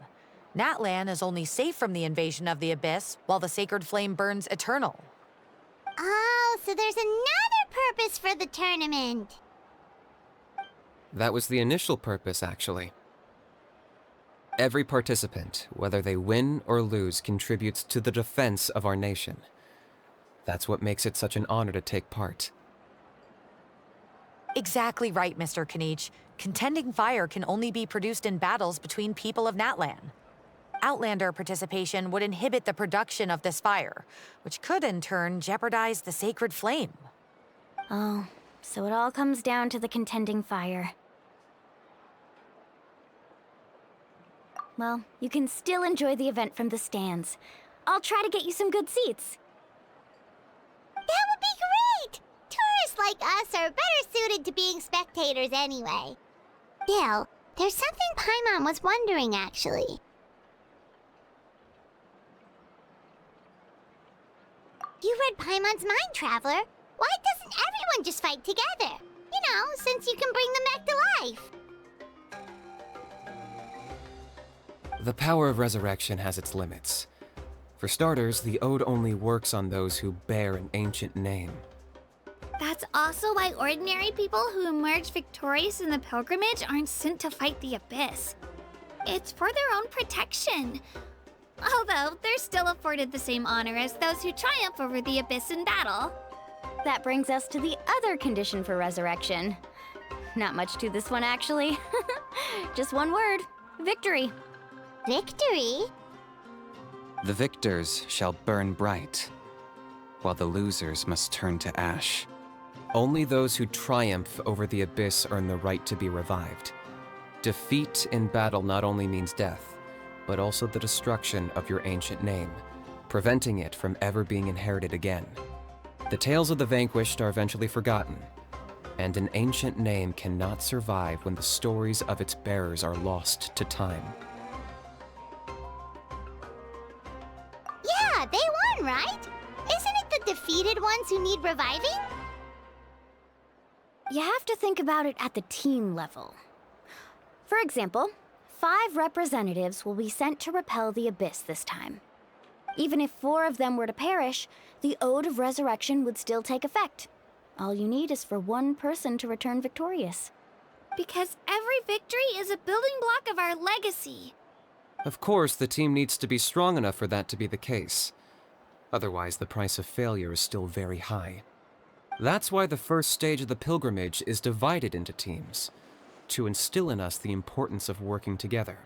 Natlan is only safe from the invasion of the Abyss, while the sacred flame burns eternal. Oh, so there's another purpose for the tournament. That was the initial purpose, actually. Every participant, whether they win or lose, contributes to the defense of our nation. That's what makes it such an honor to take part. Exactly right, Mr. Kanich. Contending fire can only be produced in battles between people of Natlan. Outlander participation would inhibit the production of this fire, which could in turn jeopardize the sacred flame. Oh, so it all comes down to the contending fire. Well, you can still enjoy the event from the stands. I'll try to get you some good seats. That would be great! Tourists like us are better suited to being spectators anyway. Still, there's something Paimon was wondering, actually. You read Paimon's mind, Traveler. Why doesn't everyone just fight together? You know, since you can bring them back to life. The power of resurrection has its limits. For starters, the Ode only works on those who bear an ancient name. That's also why ordinary people who emerge victorious in the pilgrimage aren't sent to fight the Abyss. It's for their own protection. Although, they're still afforded the same honor as those who triumph over the Abyss in battle. That brings us to the other condition for resurrection. Not much to this one, actually. Just one word. Victory. Victory? The victors shall burn bright, while the losers must turn to ash. Only those who triumph over the Abyss earn the right to be revived. Defeat in battle not only means death, but also the destruction of your ancient name, preventing it from ever being inherited again. The tales of the vanquished are eventually forgotten, and an ancient name cannot survive when the stories of its bearers are lost to time. Yeah, they won, right? Isn't it the defeated ones who need reviving? You have to think about it at the team level. For example, 5 representatives will be sent to repel the Abyss this time. Even if 4 of them were to perish, the Ode of Resurrection would still take effect. All you need is for 1 person to return victorious. Because every victory is a building block of our legacy. Of course, the team needs to be strong enough for that to be the case. Otherwise, the price of failure is still very high. That's why the first stage of the pilgrimage is divided into teams, to instill in us the importance of working together.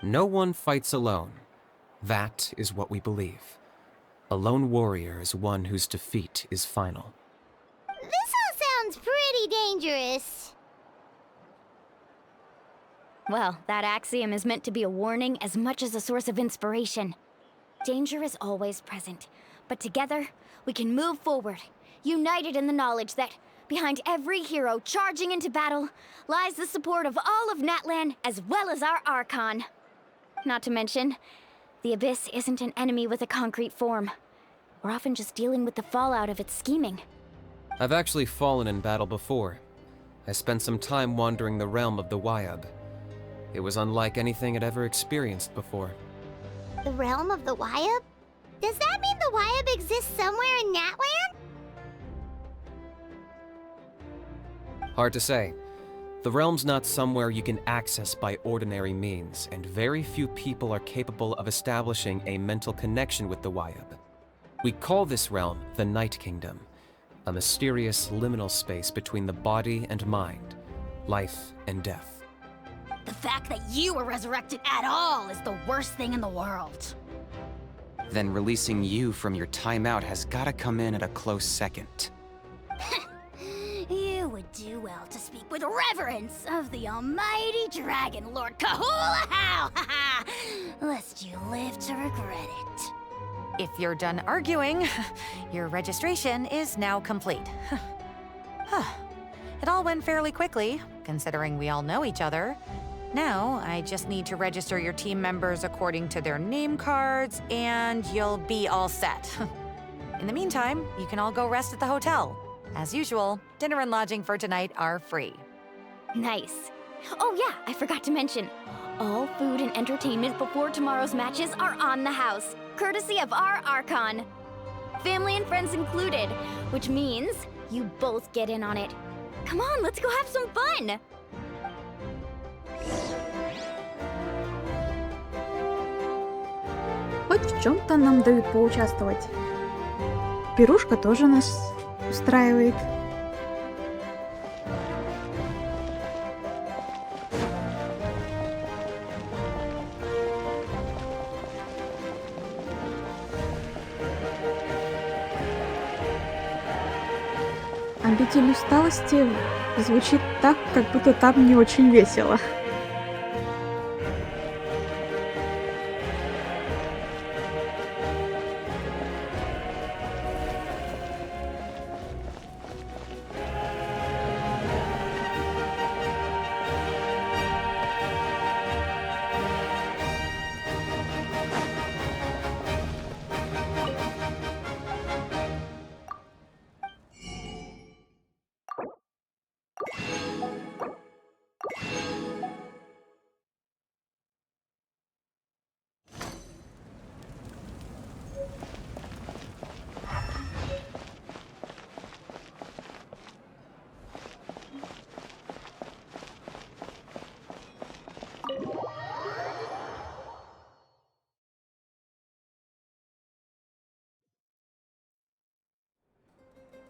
No one fights alone. That is what we believe. A lone warrior is one whose defeat is final. This all sounds pretty dangerous. Well, that axiom is meant to be a warning as much as a source of inspiration. Danger is always present, but together, we can move forward, united in the knowledge that behind every hero charging into battle lies the support of all of Natlan as well as our Archon. Not to mention, the Abyss isn't an enemy with a concrete form. We're often just dealing with the fallout of its scheming. I've actually fallen in battle before. I spent some time wandering the realm of the Wyab. It was unlike anything I'd ever experienced before. The realm of the Wyab? Does that mean the Wyab exists somewhere in Natlan? Hard to say. The realm's not somewhere you can access by ordinary means, and very few people are capable of establishing a mental connection with the Wyab. We call this realm the Night Kingdom, a mysterious liminal space between the body and mind, life and death. The fact that you were resurrected at all is the worst thing in the world. Then releasing you from your timeout has gotta come in at a close second. You would do well to speak with reverence of the almighty Dragon Lord Kahula How! Lest you live to regret it. If you're done arguing, your registration is now complete. It all went fairly quickly, considering we all know each other. Now, I just need to register your team members according to their name cards, and you'll be all set. In the meantime, you can all go rest at the hotel. As usual, dinner and lodging for tonight are free. Nice. Oh yeah, I forgot to mention. All food and entertainment before tomorrow's matches are on the house, courtesy of our Archon. Family and friends included, which means you both get in on it. Come on, let's go have some fun! Хоть в чем-то нам дают поучаствовать. Пирушка тоже нас устраивает. Обитель усталости звучит так, как будто там не очень весело.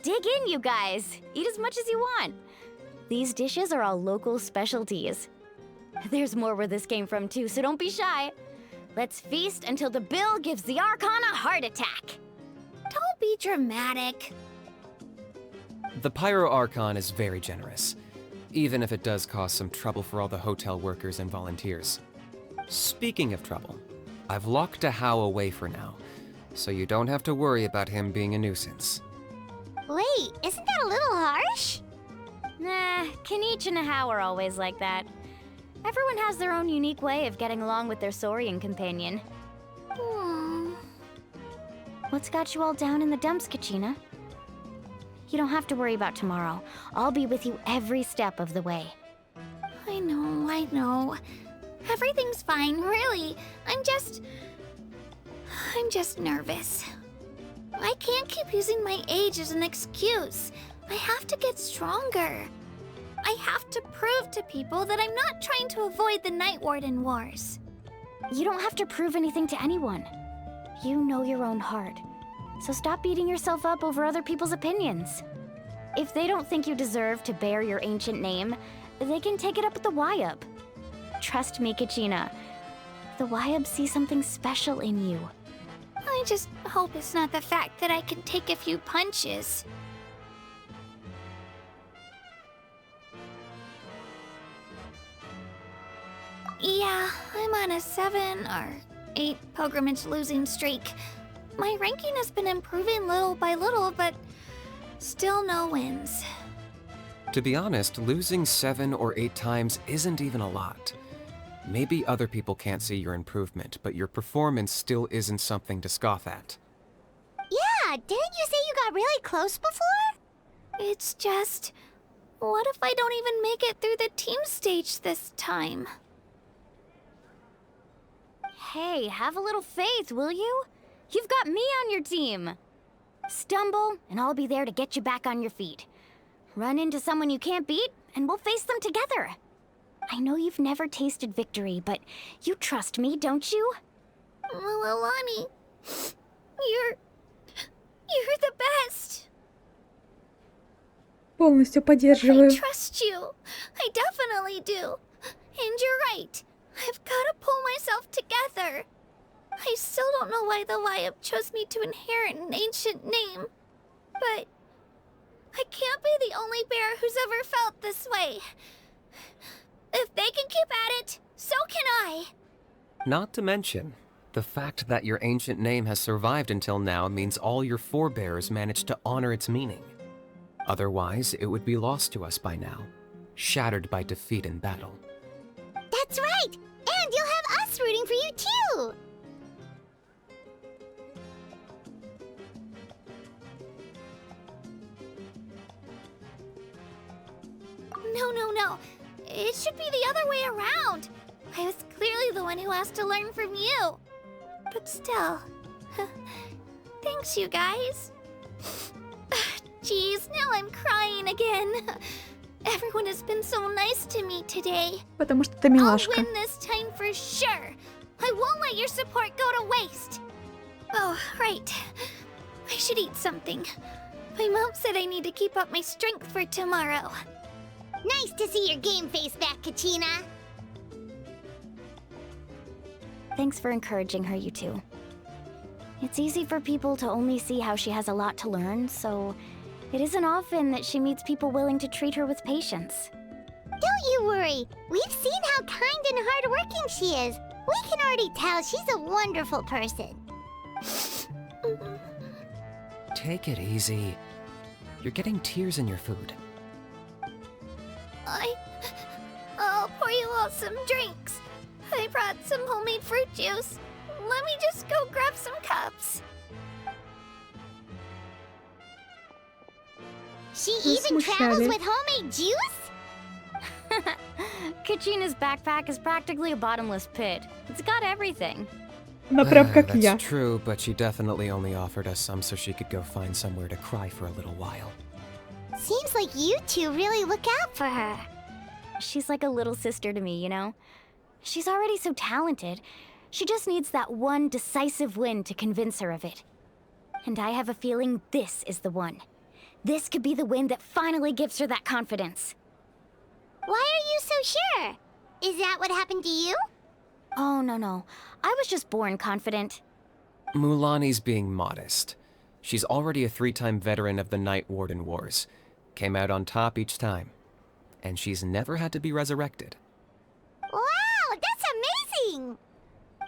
Dig in, you guys. Eat as much as you want. These dishes are all local specialties. There's more where this came from too, so don't be shy. Let's feast until the bill gives the Archon a heart attack. Don't be dramatic. The Pyro Archon is very generous, even if it does cause some trouble for all the hotel workers and volunteers. Speaking of trouble, I've locked a How away for now, so you don't have to worry about him being a nuisance. Wait, isn't that a little harsh? Nah, Kanich and How are always like that. Everyone has their own unique way of getting along with their Saurian companion. What's got you all down in the dumps, Kachina? You don't have to worry about tomorrow. I'll be with you every step of the way. I know. Everything's fine, really. I'm just nervous. I can't keep using my age as an excuse. I have to get stronger. I have to prove to people that I'm not trying to avoid the Night Warden Wars. You don't have to prove anything to anyone. You know your own heart. So stop beating yourself up over other people's opinions. If they don't think you deserve to bear your ancient name, they can take it up with the Wyub. Trust me, Kachina. The Wyub see something special in you. I just hope it's not the fact that I can take a few punches. Yeah, I'm on a 7 or 8 pilgrimage losing streak. My ranking has been improving little by little, but still no wins. To be honest, losing 7 or 8 times isn't even a lot. Maybe other people can't see your improvement, but your performance still isn't something to scoff at. Yeah, didn't you say you got really close before? It's just, what if I don't even make it through the team stage this time? Hey, have a little faith, will you? You've got me on your team. Stumble, and I'll be there to get you back on your feet. Run into someone you can't beat, and we'll face them together. I know you've never tasted victory, but you trust me, don't you? Well, Alani, you're the best. Полностью поддерживаю. I trust you. I definitely do. And you're right. I've got to pull myself together. I still don't know why the Wyub chose me to inherit an ancient name. But I can't be the only bear who's ever felt this way. If they can keep at it, so can I. Not to mention, the fact that your ancient name has survived until now means all your forebears managed to honor its meaning. Otherwise, it would be lost to us by now, shattered by defeat in battle. That's right! And you'll have us rooting for you too! No. It should be the other way around. I was clearly the one who asked to learn from you. But still, thanks you guys. Jeez, now I'm crying again. Everyone has been so nice to me today. Потому что ты милашка. I'll win this time for sure. I won't let your support go to waste. Oh, right. I should eat something. My mom said I need to keep up my strength for tomorrow. Nice to see your game face back, Kachina. Thanks for encouraging her, you two. It's easy for people to only see how she has a lot to learn, so it isn't often that she meets people willing to treat her with patience. Don't you worry. We've seen how kind and hardworking she is. We can already tell she's a wonderful person. Take it easy. You're getting tears in your food. I'll pour you all some drinks. I brought some homemade fruit juice. Let me just go grab some cups. She even travels with homemade juice? Kachina's backpack is practically a bottomless pit. It's got everything. Она прям как я. That's true, but she definitely only offered us some so she could go find somewhere to cry for a little while. Seems like you two really look out for her. She's like a little sister to me, you know? She's already so talented. She just needs that one decisive win to convince her of it. And I have a feeling this is the one. This could be the win that finally gives her that confidence. Why are you so sure? Is that what happened to you? Oh, no. I was just born confident. Mulaney's being modest. She's already a 3-time veteran of the Night Warden Wars. Came out on top each time. And she's never had to be resurrected. Wow, that's amazing!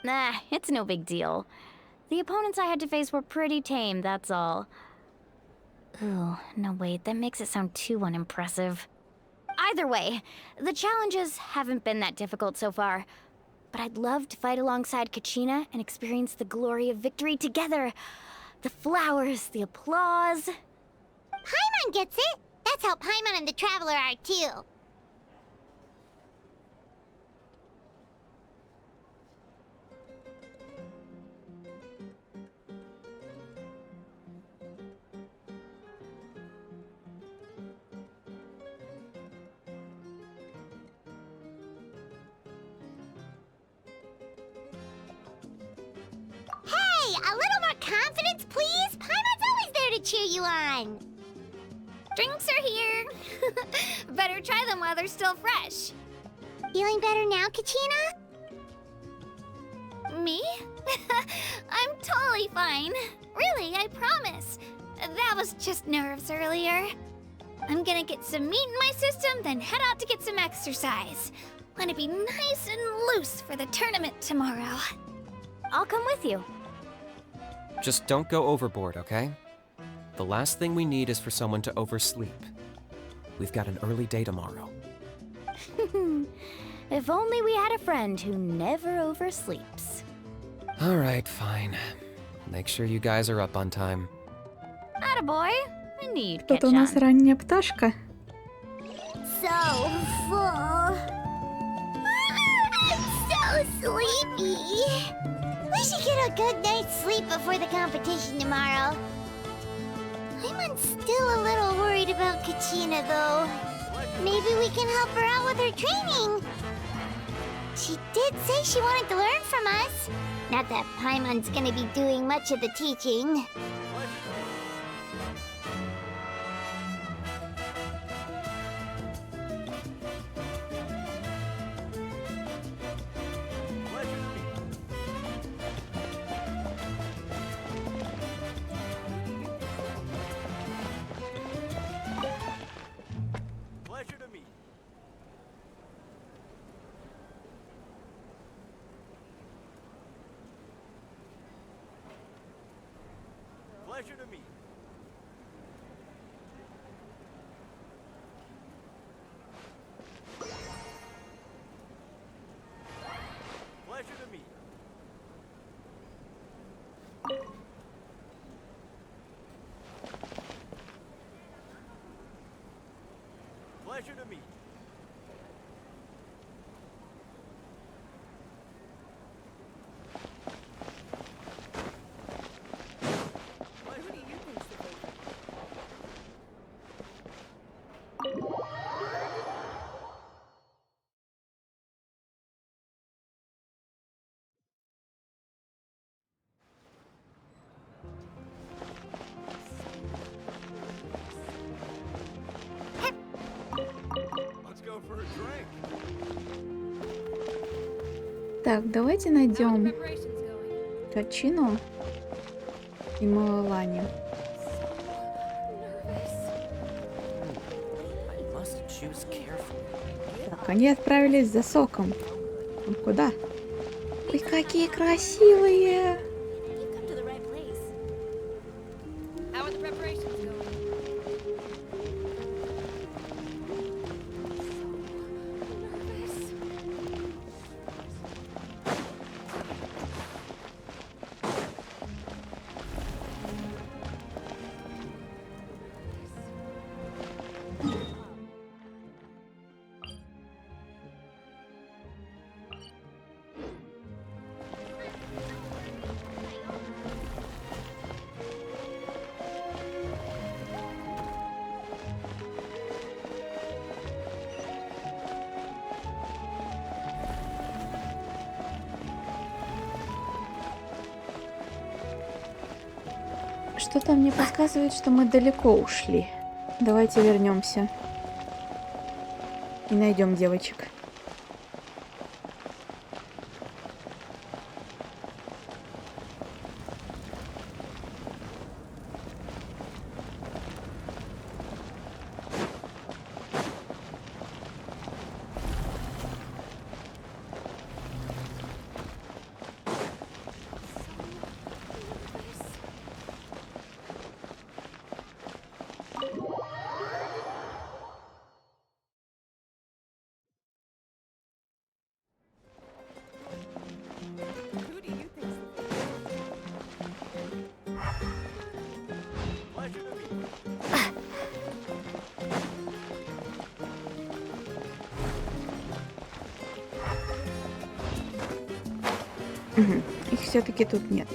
Nah, it's no big deal. The opponents I had to face were pretty tame, that's all. Ooh, no wait, that makes it sound too unimpressive. Either way, the challenges haven't been that difficult so far. But I'd love to fight alongside Kachina and experience the glory of victory together. The flowers, the applause. Paimon gets it! That's how Paimon and the Traveler are too. Hey, a little more confidence, please? Paimon's always there to cheer you on. Drinks are here. Better try them while they're still fresh. Feeling better now, Kachina? Me? I'm totally fine. Really, I promise. That was just nerves earlier. I'm gonna get some meat in my system, then head out to get some exercise. Wanna be nice and loose for the tournament tomorrow. I'll come with you. Just don't go overboard, okay? The last thing we need is for someone to oversleep. We've got an early day tomorrow. If only we had a friend who never oversleeps. Alright, fine. Make sure you guys are up on time. Attaboy. I need Кто-то у нас ранняя пташка. So full. I'm so sleepy. We should get a good night's sleep before the competition tomorrow. I'm still a little worried about Kachina, though. Maybe we can help her out with her training. She did say she wanted to learn from us. Not that Paimon's gonna be doing much of the teaching. Pleasure to meet. Pleasure to meet. Pleasure to meet. Так, давайте найдем Качину и Муалани. Так, они отправились за соком. Ну, куда? Ой, какие красивые! Что-то мне подсказывает, что мы далеко ушли. Давайте вернемся и найдем девочек. Их все-таки тут нет.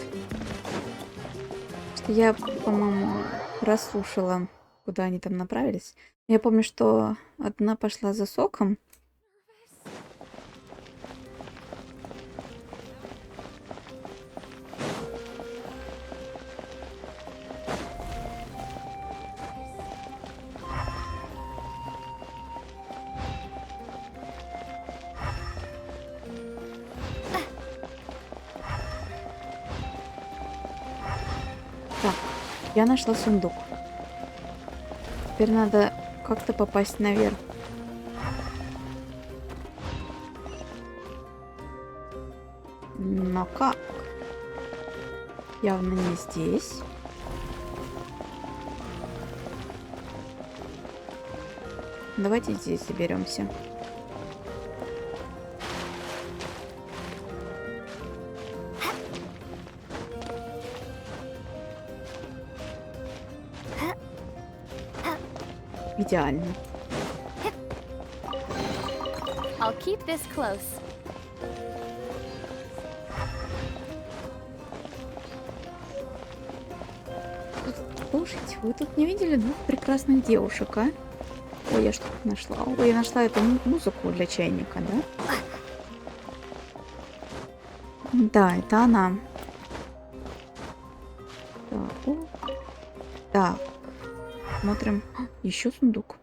Что я, по-моему, расслушала, куда они там направились. Я помню, что одна пошла за соком. Так, я нашла сундук. Теперь надо как-то попасть наверх. Но как? Явно не здесь. Давайте здесь заберемся. Идеально. I'll keep this close. Слушайте, вы тут не видели двух прекрасных девушек, а? Ой, я что-то нашла. Ой, я нашла эту музыку для чайника, да? Да, это она. Так, так. Смотрим. Еще сундук.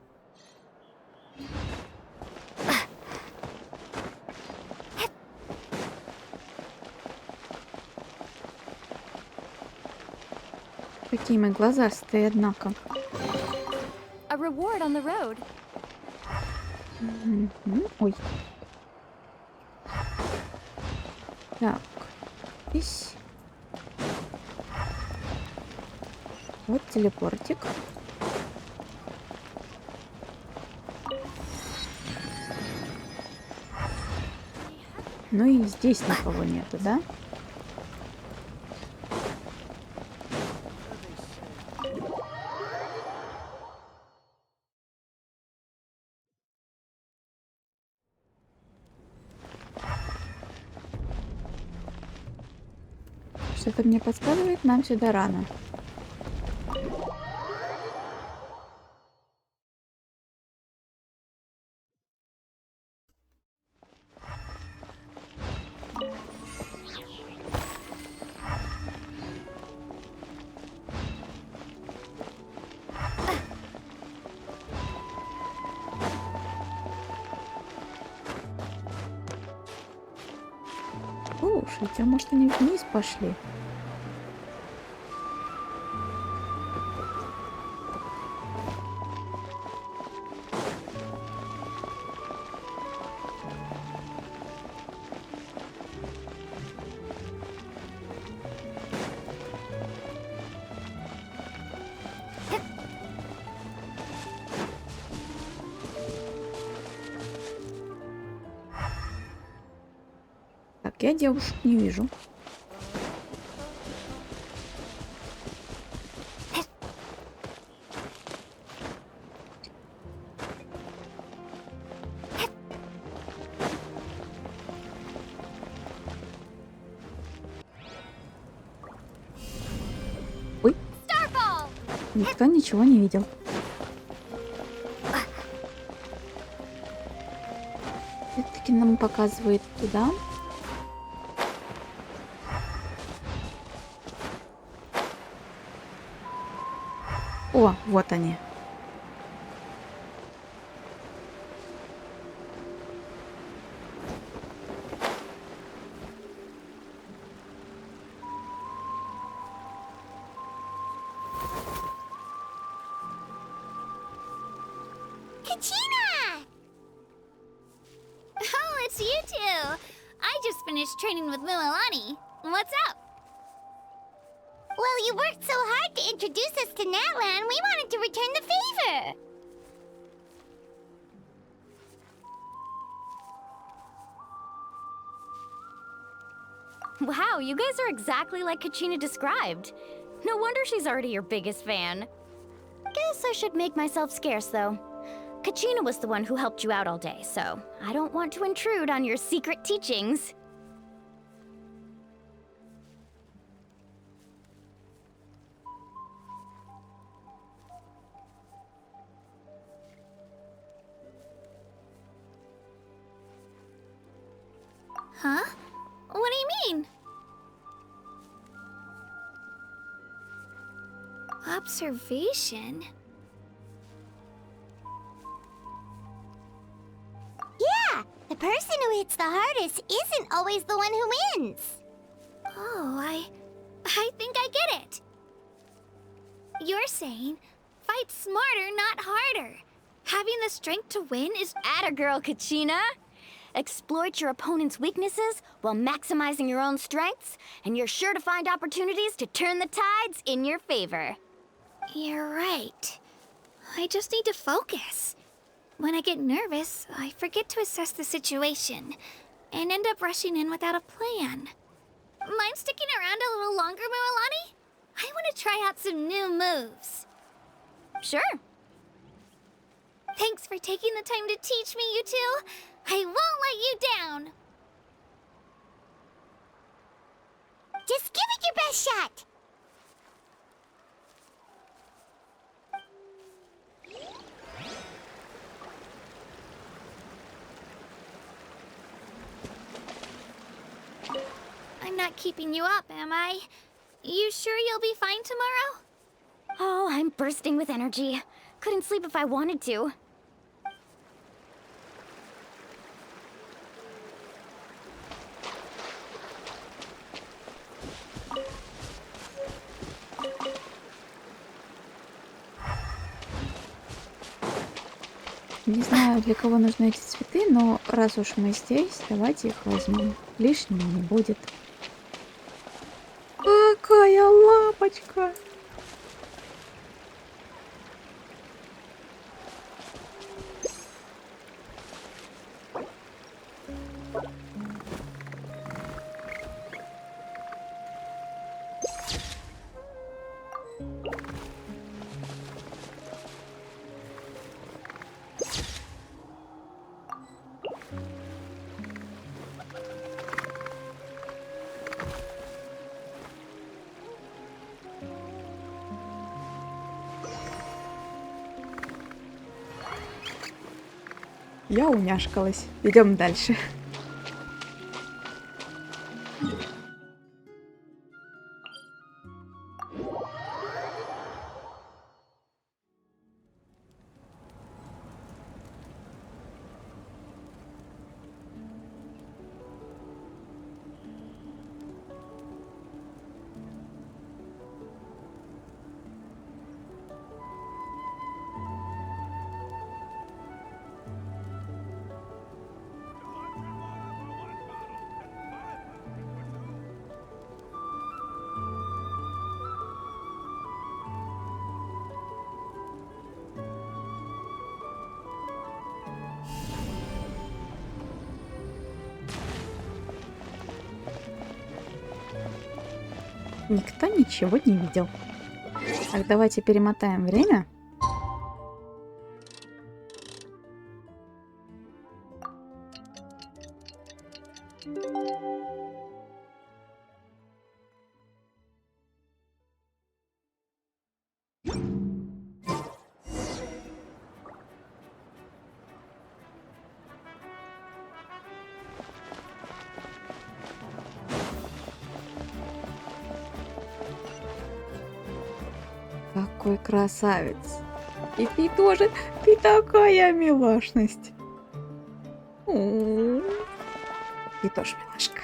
Какие мы глазастые, однако. A reward on the road. Ой. Так. Здесь. Вот телепортик. Ну и здесь никого нету, да? Что-то мне подсказывает, нам сюда рано. Слушайте, а может они вниз пошли? Так, я девушек не вижу. Ой. Никто ничего не видел. Все-таки нам показывает туда. О, вот они. finished training with Mililani. What's up? Well, you worked so hard to introduce us to Natlan, we wanted to return the favor. Wow, you guys are exactly like Kachina described. No wonder she's already your biggest fan. Guess I should make myself scarce, though. Kachina was the one who helped you out all day, so I don't want to intrude on your secret teachings. Huh? What do you mean? Observation? Yeah, the person who hits the hardest isn't always the one who wins. Oh, I think I get it. You're saying, fight smarter, not harder. Having the strength to win is... Atta girl, Kachina! Exploit your opponent's weaknesses while maximizing your own strengths, and you're sure to find opportunities to turn the tides in your favor. You're right. I just need to focus. When I get nervous, I forget to assess the situation, and end up rushing in without a plan. Mind sticking around a little longer, Mililani? I want to try out some new moves. Sure. Thanks for taking the time to teach me, you two. I won't let you down. Just give it your best shot. I'm not keeping you up, am I? You sure you'll be fine tomorrow? Oh, I'm bursting with energy. Couldn't sleep if I wanted to. Не знаю, для кого нужны эти цветы, но раз уж мы здесь, давайте их возьмем. Лишнего не будет. Какая лапочка! Я уняшкалась. Идем дальше. Никто ничего не видел. Так, давайте перемотаем время. Какой красавец. И ты тоже. Ты такая милашность. Ты тоже милашка.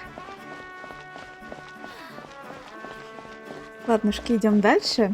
Ладнушки, идем дальше.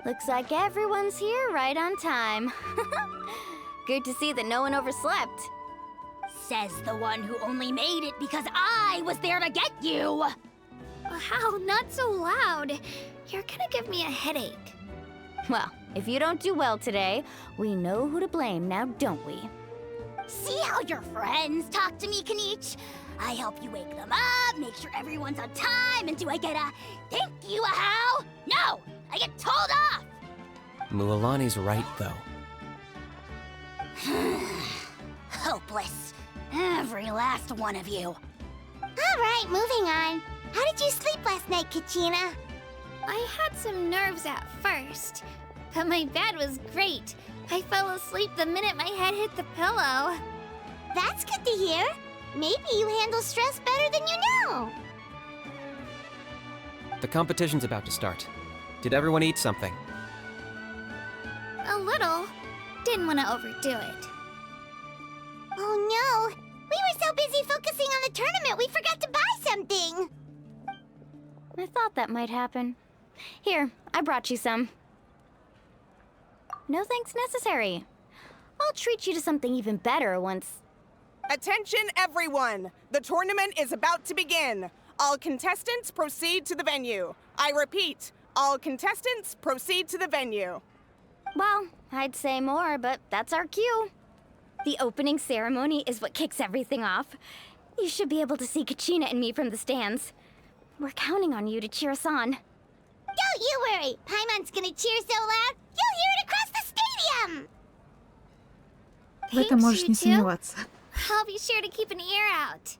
Looks like everyone's here right on time. Good to see that no one overslept. Says the one who only made it because I was there to get you! Wow, not so loud. You're gonna give me a headache. Well, if you don't do well today, we know who to blame now, don't we? See how your friends talk to me, Kanich? I help you wake them up, make sure everyone's on time, and do I get a thank you, a how? No! I get told off! Mualani's right, though. Hopeless. Every last one of you. Alright, moving on. How did you sleep last night, Kachina? I had some nerves at first, but my bed was great. I fell asleep the minute my head hit the pillow. That's good to hear. Maybe you handle stress better than you know. The competition's about to start. Did everyone eat something? A little. Didn't want to overdo it. Oh no! We were so busy focusing on the tournament we forgot to buy something! I thought that might happen. Here, I brought you some. No thanks necessary. I'll treat you to something even better once... Attention everyone! The tournament is about to begin. All contestants proceed to the venue. I repeat, all contestants proceed to the venue. Well, I'd say more, but that's our cue. The opening ceremony is what kicks everything off. You should be able to see Kachina and me from the stands. We're counting on you to cheer us on. Don't you worry! Paimon's gonna cheer so loud, you'll hear it across the stadium! В этом можешь не сомневаться. I'll be sure to keep an ear out.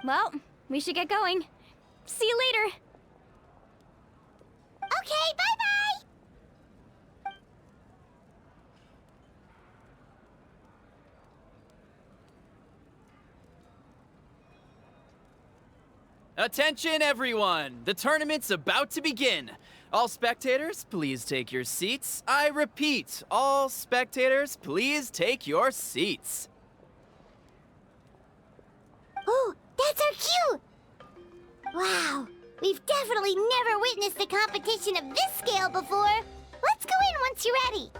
Well, we should get going. See you later. Okay, bye-bye! Attention everyone! The tournament's about to begin. All spectators, please take your seats. I repeat, all spectators, please take your seats. Oh, that's our cue! Wow, we've definitely never witnessed a competition of this scale before. Let's go in once you're ready.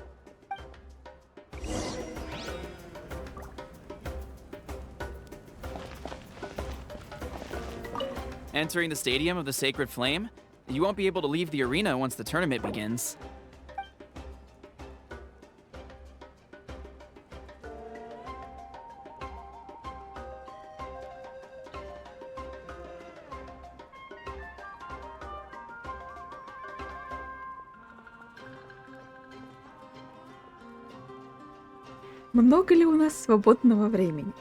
Entering the Stadium of the Sacred Flame, you won't be able to leave the arena once the tournament begins. Много ли у нас свободного времени?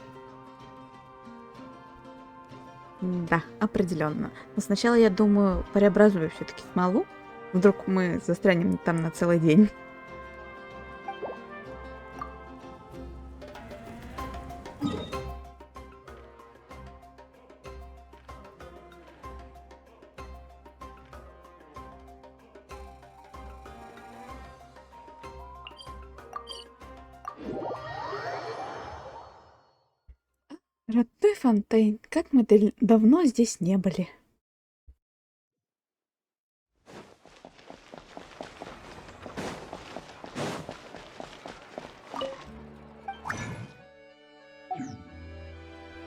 Да, определенно. Но сначала, я думаю, преобразую все-таки смолу. Вдруг мы застрянем там на целый день. Родной Фонтейн, как мы давно здесь не были.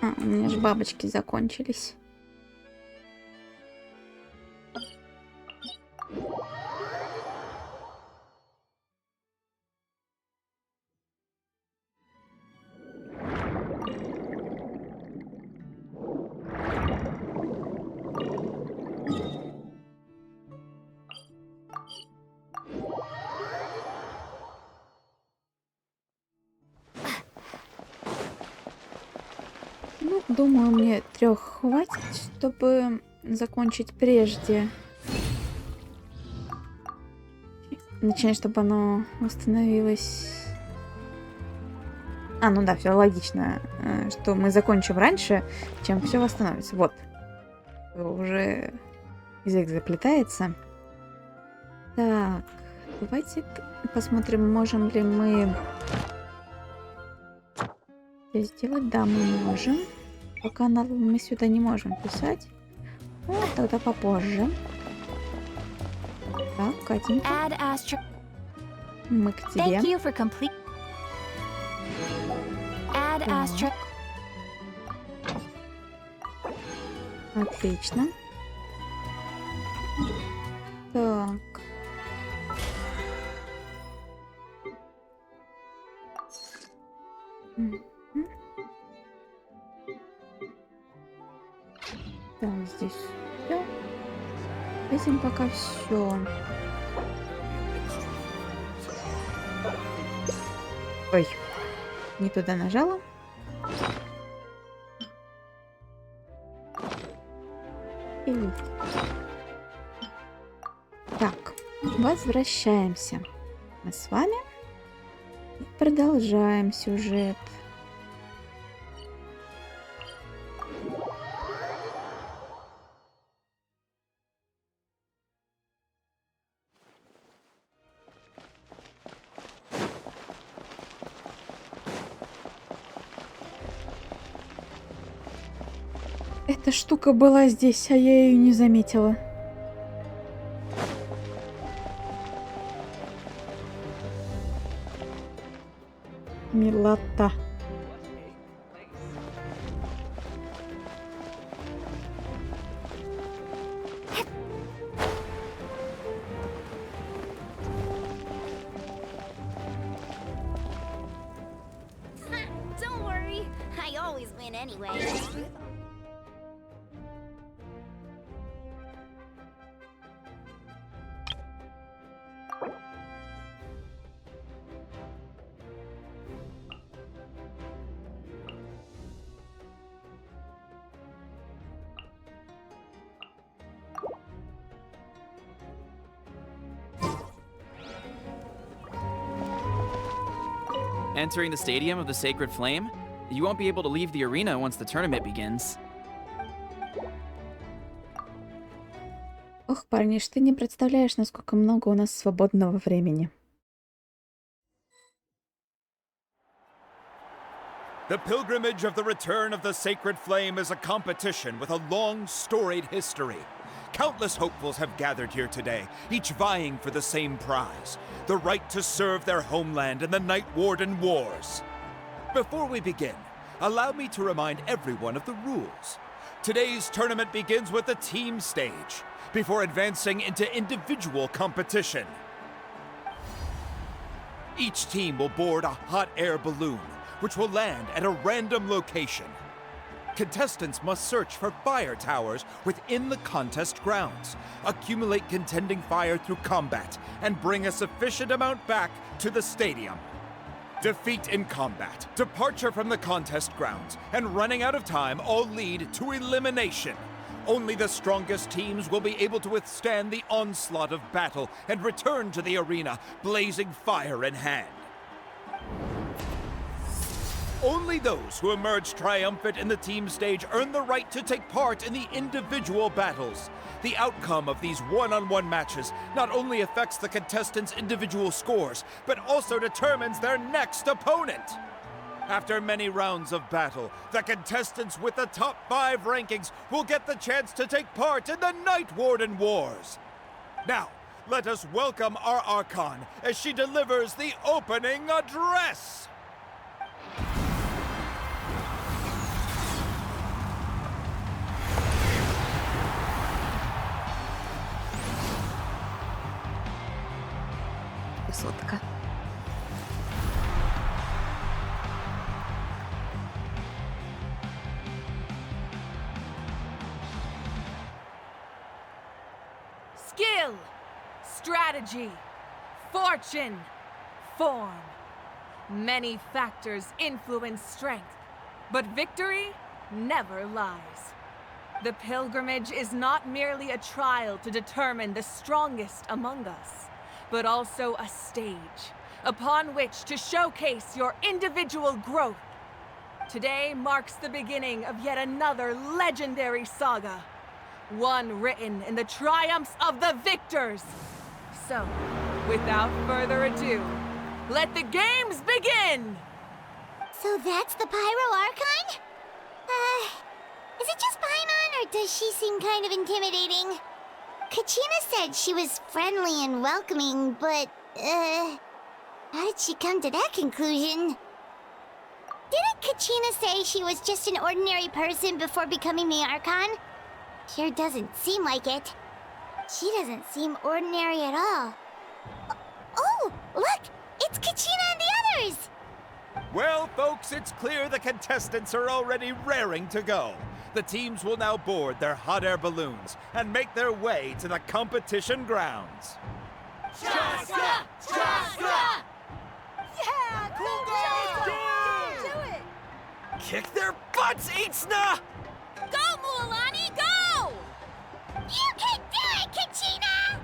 У меня же бабочки закончились. Ну, думаю, мне 3 хватит, чтобы закончить прежде. Точнее, чтобы оно восстановилось. А, ну да, все логично, что мы закончим раньше, чем все восстановится. Вот. Уже язык заплетается. Так, давайте посмотрим, можем ли мы это сделать. Да, мы можем. Пока мы сюда не можем писать. Вот, тогда попозже. Так, Катенька. Add Astro. Мы к тебе. Thank you for complete. Add Astro. Отлично. Так. Мгм. Так, здесь все. Этим пока все. Ой, не туда нажала. И... Так, возвращаемся. Мы с вами и продолжаем сюжет. Эта штука была здесь, а я ее не заметила. Милота. Don't worry, I always win anyway. Entering the Stadium of the Sacred Flame? You won't be able to leave the arena once the tournament begins. Ох, парниш, ты не представляешь, насколько много у нас свободного времени. The pilgrimage of the return of the sacred flame is a competition with a long, storied history. Countless hopefuls have gathered here today, each vying for the same prize, the right to serve their homeland in the Night Warden Wars. Before we begin, allow me to remind everyone of the rules. Today's tournament begins with the team stage, before advancing into individual competition. Each team will board a hot air balloon, which will land at a random location. Contestants must search for fire towers within the contest grounds, accumulate contending fire through combat, and bring a sufficient amount back to the stadium. Defeat in combat, departure from the contest grounds, and running out of time all lead to elimination. Only the strongest teams will be able to withstand the onslaught of battle and return to the arena, blazing fire in hand. Only those who emerge triumphant in the team stage earn the right to take part in the individual battles. The outcome of these one-on-one matches not only affects the contestants' individual scores, but also determines their next opponent. After many rounds of battle, the contestants with the top 5 rankings will get the chance to take part in the Night Warden Wars. Now, let us welcome our Archon as she delivers the opening address! Красотка. Skill, strategy, fortune, form. Many factors influence strength, but victory never lies. The pilgrimage is not merely a trial to determine the strongest among us, but also a stage upon which to showcase your individual growth. Today marks the beginning of yet another legendary saga, one written in the triumphs of the victors. So, without further ado, let the games begin! So that's the Pyro Archon? Is it just Paimon, or does she seem kind of intimidating? Kachina said she was friendly and welcoming, but, how did she come to that conclusion? Didn't Kachina say she was just an ordinary person before becoming the Archon? Sure doesn't seem like it. She doesn't seem ordinary at all. Oh, look! It's Kachina and the others! Well, folks, it's clear the contestants are already raring to go. The teams will now board their hot air balloons and make their way to the competition grounds. Chaska! Chaska! Yeah, cool girl! Do it! Kick their butts, Itzna! Go, Mualani, go! You can do it, Kachina!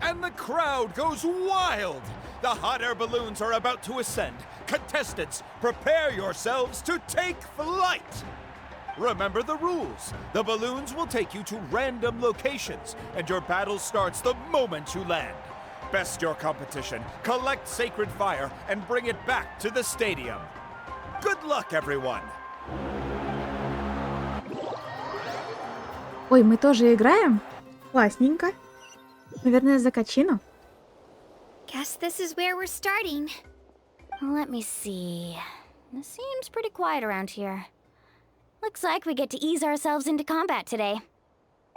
And the crowd goes wild! The hot air balloons are about to ascend. Contestants, prepare yourselves to take flight! Remember the rules. The balloons will take you to random locations, and your battle starts the moment you land. Best your competition, collect sacred fire, and bring it back to the stadium. Good luck, everyone! Ой, мы тоже играем? Классненько. Наверное, за Качину. Guess this is where we're starting. Let me see. It seems pretty quiet around here. Looks like we get to ease ourselves into combat today.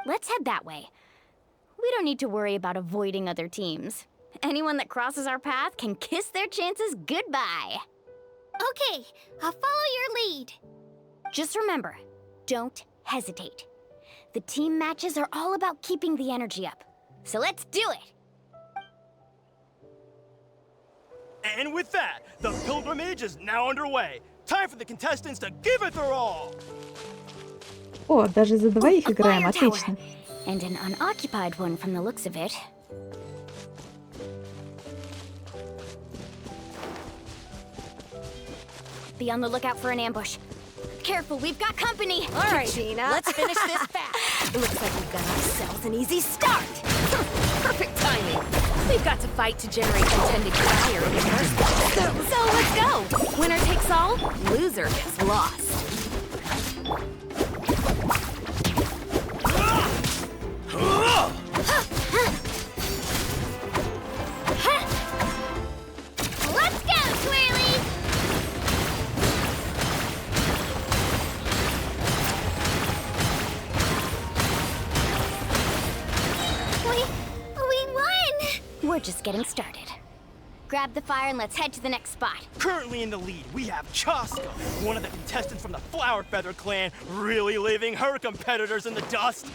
Let's head that way. We don't need to worry about avoiding other teams. Anyone that crosses our path can kiss their chances goodbye. Okay, I'll follow your lead. Just remember, don't hesitate. The team matches are all about keeping the energy up. So let's do it! And with that, the pilgrimage is now underway. Time for the contestants to give it their all. О, даже за двоих играем, Fire tower. отлично. And an unoccupied one from the looks of it. Be on the lookout for an ambush. Careful, we've got company! All right, Gina, let's finish this fast. Looks like we've got ourselves an easy start! Perfect timing. We've got to fight to generate contending fire in the first place. So let's go. Winner takes all, loser gets lost. Let's go, Twirly! We won! We're just getting started. Grab the fire and let's head to the next spot. Currently in the lead, we have Chaska, one of the contestants from the Flower Feather clan, really leaving her competitors in the dust.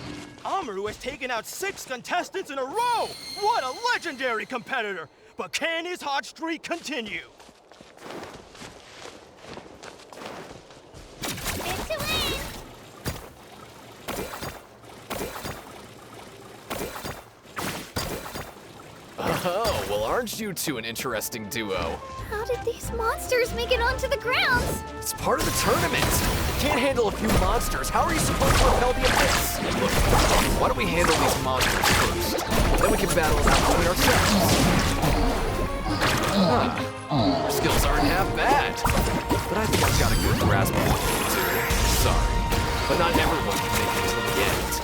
Amaru has taken out 6 contestants in a row! What a legendary competitor! But can his hot streak continue? Spin to win! Oh, well, aren't you two an interesting duo? How did these monsters make it onto the grounds? It's part of the tournament. Can't handle a few monsters. How are you supposed to repel the abyss? Look, why don't we handle these monsters first? Then we can battle it out between ourselves. Huh. Your skills aren't half bad. But I think I've got a good grasp of what you do. Sorry, but not everyone can make it to the end.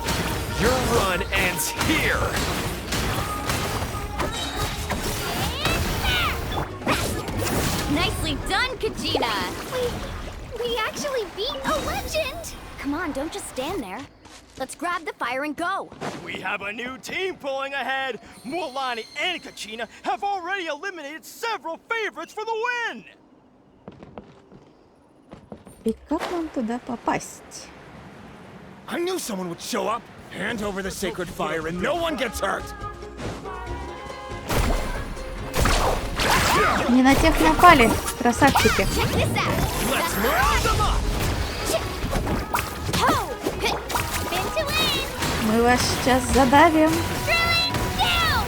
Your run ends here. Nicely done, Kachina! We actually beat a legend! Come on, don't just stand there. Let's grab the fire and go. We have a new team pulling ahead. Mualani and Kachina have already eliminated several favorites for the win. И как нам туда попасть? I knew someone would show up. Hand over the sacred fire and no one gets hurt. Не на тех напали, красавчики. Let's round them up. Spin to win! Мы вас сейчас задавим. Down!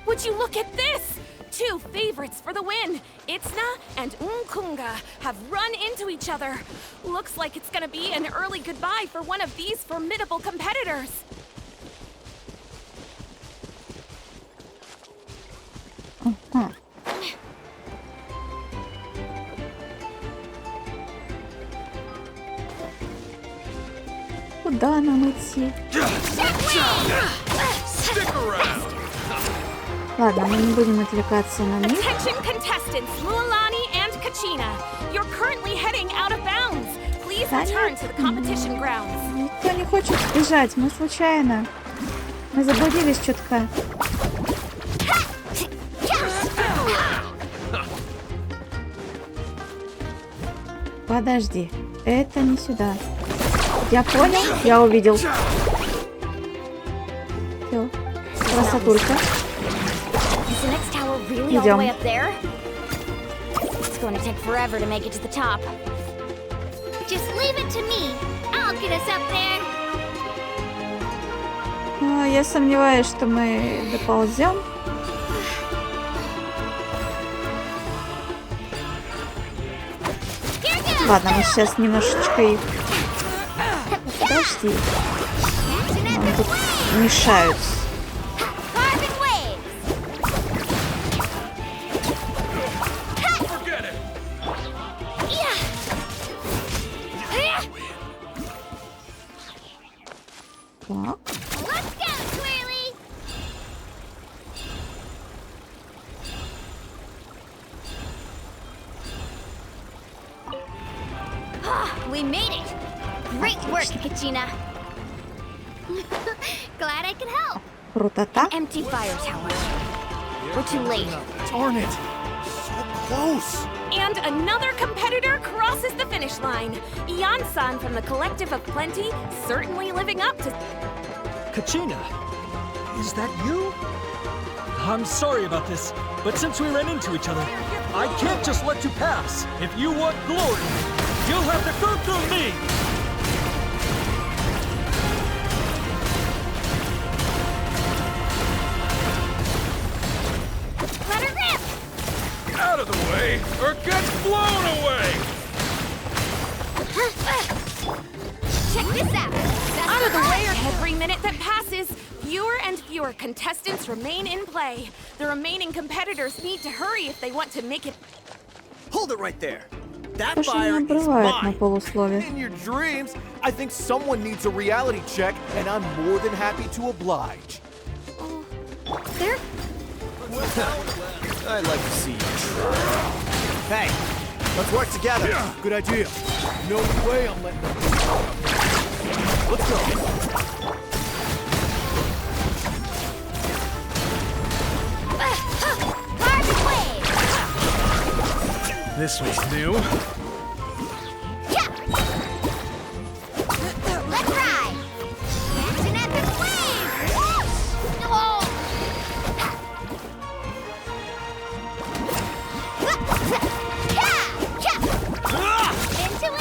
Would you look at this? 2 favorites for the win. Itzna and Unkunga have run into each other. Looks like it's gonna be an early goodbye for one of these formidable competitors. Куда нам идти? Ладно, мы не будем отвлекаться на них. Attention contestants, Mualani and Kachina. You're currently heading out of bounds. Please return to the competition grounds. Никто не хочет бежать, мы случайно. Мы заблудились чутка. Подожди, это не сюда. Я понял, я увидел. Все, красотулька. Идем. It's going to take forever to make it to the top. Just leave it to me. I'll get us up there. Я сомневаюсь, что мы доползем. Ладно, мы сейчас немножечко их... Подожди. Нам тут мешают. Так. We made it! Great work, Kachina! Glad I could help. Крутота. Empty fire tower. We're too late. Darn it! So close! And another competitor crosses the finish line. Ian-san from the Collective of Plenty, certainly living up to... Kachina, is that you? I'm sorry about this, but since we ran into each other, I can't just let you pass. If you want glory, you'll have to go through me! Let her rip! Out of the way, or gets blown away! Check this out! Out of the way, or every minute that passes, fewer and fewer contestants remain in play. The remaining competitors need to hurry if they want to make it... Hold it right there! That Слушай, fire не is обрывает на mine! полуслове. In your dreams, I think someone needs a reality check, and I'm more than happy to oblige. There? I'd like to see you try. Hey, let's work together. Good idea. No way I'm letting them go. Let's go. This was new. Let's ride! Action at the flame! Into it!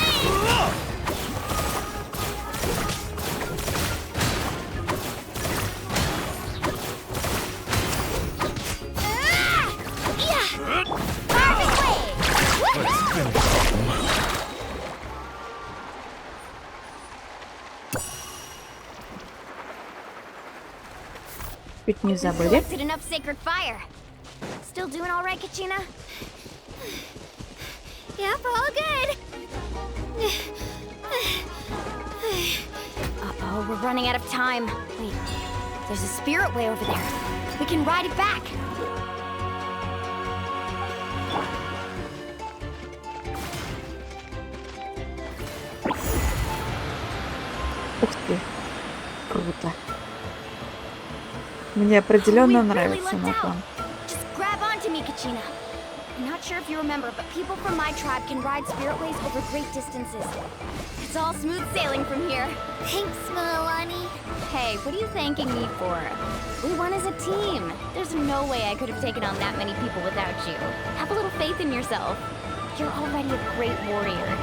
Чуть не забыли. Collected enough sacred fire. Still doing all right, Kachina? Yep, all good. Uh-oh, we're running out of time. Wait, there's a spirit way over there. We can ride it back. Ух ты. Круто. Мне определенно нравится наклон. Just grab onto me, Kachina. I'm not sure if you remember, but people from my tribe can ride spirit ways over great distances. It's all smooth sailing from here. Thanks, Mualani. Hey, what are you thanking me for? We won as a team. There's no way I could have taken on that many people without you. Have a little faith in yourself. You're already a great warrior.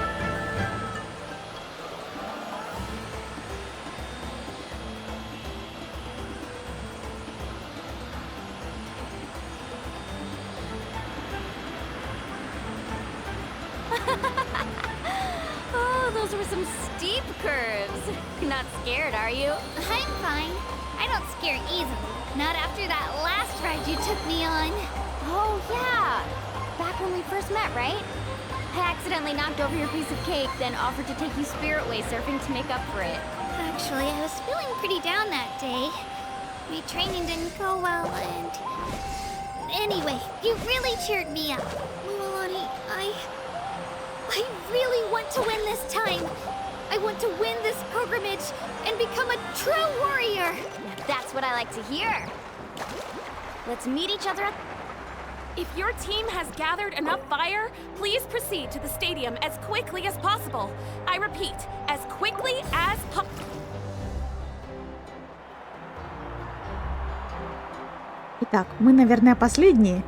Oh, those were some steep curves. You're not scared, are you? I'm fine. I don't scare easily. Not after that last ride you took me on. Oh, yeah. Back when we first met, right? I accidentally knocked over your piece of cake, then offered to take you spirit way surfing to make up for it. Actually, I was feeling pretty down that day. My training didn't go well, and... Anyway, you really cheered me up. Mualani, I really want to win this time. I want to win this pilgrimage and become a true warrior. That's what I like to hear. Let's meet each other at... If your team has gathered enough fire, please proceed to the stadium as quickly as possible. I repeat, as quickly as possible. Итак, мы, наверное, последние.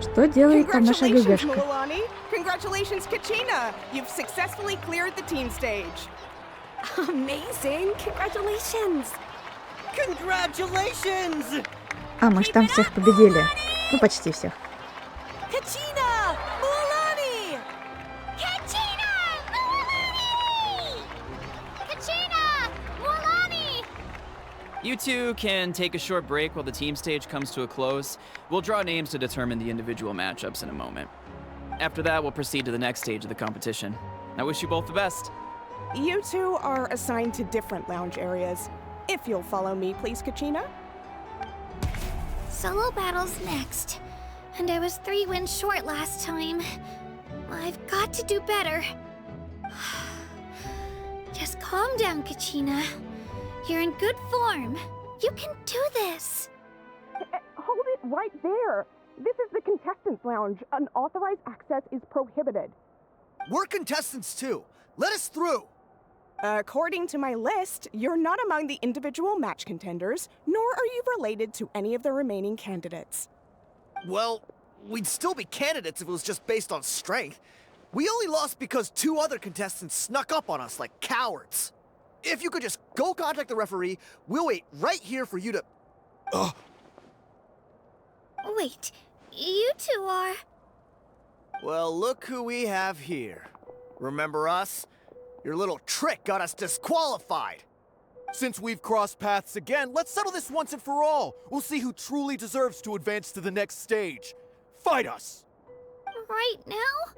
Что делает там наша Congratulations, ГГшка? Mualani. Congratulations, Kachina. You've successfully cleared the team stage. Amazing! Congratulations! Congratulations! А, мы ж там всех победили. Ну, почти всех. Kachina! Mualani! Kachina! Mualani! Kachina! Mualani! You two can take a short break while the team stage comes to a close. We'll draw names to determine the individual matchups in a moment. After that, we'll proceed to the next stage of the competition. I wish you both the best. You two are assigned to different lounge areas. If you'll follow me, please, Kachina. Solo battles next. And I was 3 wins short last time. I've got to do better. Just calm down, Kachina. You're in good form. You can do this. Hold it right there. This is the contestants' lounge. Unauthorized access is prohibited. We're contestants too. Let us through. According to my list, you're not among the individual match contenders, nor are you related to any of the remaining candidates. Well, we'd still be candidates if it was just based on strength. We only lost because 2 other contestants snuck up on us like cowards. If you could just go contact the referee, we'll wait right here for you to... Wait, you two are... Well, look who we have here. Remember us? Your little trick got us disqualified. Since we've crossed paths again, let's settle this once and for all. We'll see who truly deserves to advance to the next stage. Fight us! Right now?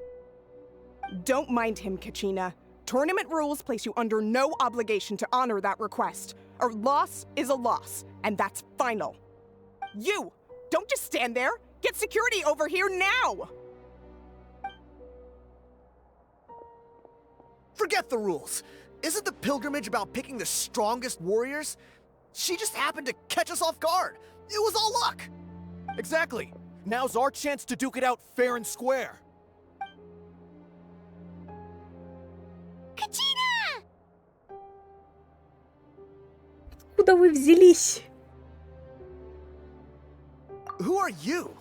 Don't mind him, Kachina. Tournament rules place you under no obligation to honor that request. A loss is a loss, and that's final. You! Don't just stand there! Get security over here now! Forget the rules. Isn't the pilgrimage about picking the strongest warriors? She just happened to catch us off guard. It was all luck. Exactly. Now's our chance to duke it out fair and square. Kachina! Откуда вы взялись? Who are you?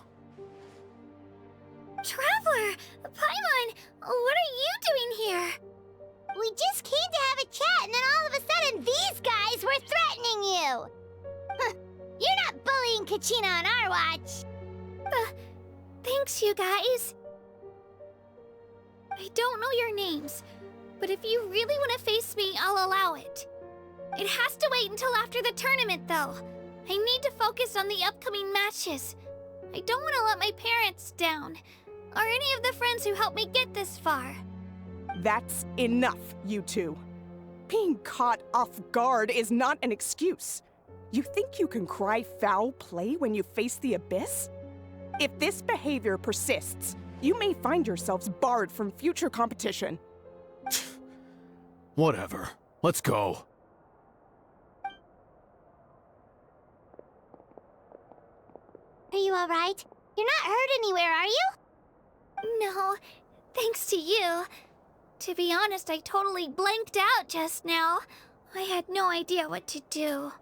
Traveler! Paimon! What are you doing here? We just came to have a chat, and then all of a sudden, these guys were threatening you! Huh. You're not bullying Kachina on our watch! Thanks, you guys. I don't know your names, but if you really want to face me, I'll allow it. It has to wait until after the tournament, though. I need to focus on the upcoming matches. I don't want to let my parents down, or any of the friends who helped me get this far. That's enough, you two. Being caught off guard is not an excuse. You think you can cry foul play when you face the abyss? If this behavior persists, you may find yourselves barred from future competition. Whatever. Let's go. Are you alright? You're not hurt anywhere, are you? No, thanks to you. To be honest, I totally blanked out just now. I had no idea what to do.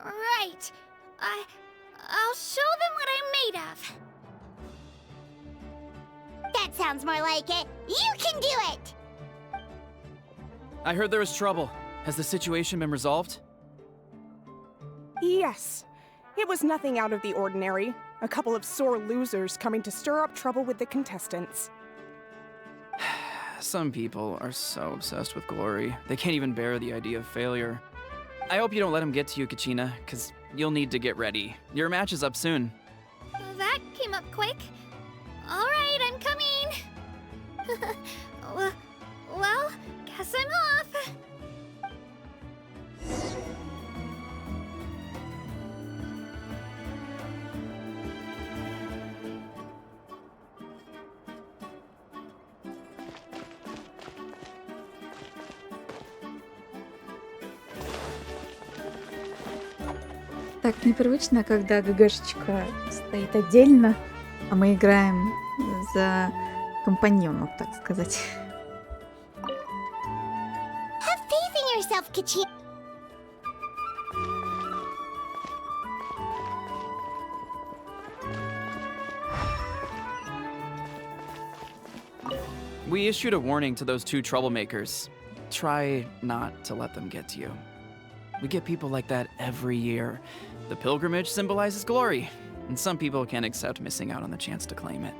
Right. I'll show them what I'm made of. That sounds more like it. You can do it! I heard there was trouble. Has the situation been resolved? Yes. It was nothing out of the ordinary. A couple of sore losers coming to stir up trouble with the contestants. Some people are so obsessed with glory, they can't even bear the idea of failure. I hope you don't let him get to you, Kachina, because you'll need to get ready. Your match is up soon. That came up quick. All right, I'm coming. Well, guess I'm off. Так непривычно, когда ГГшечка стоит отдельно, а мы играем за компаньонов, так сказать. Have faith in yourself, Kachina. We issued a warning to those two troublemakers. Try not to let them get to you. We get people like that every year. The pilgrimage symbolizes glory, and some people can't accept missing out on the chance to claim it.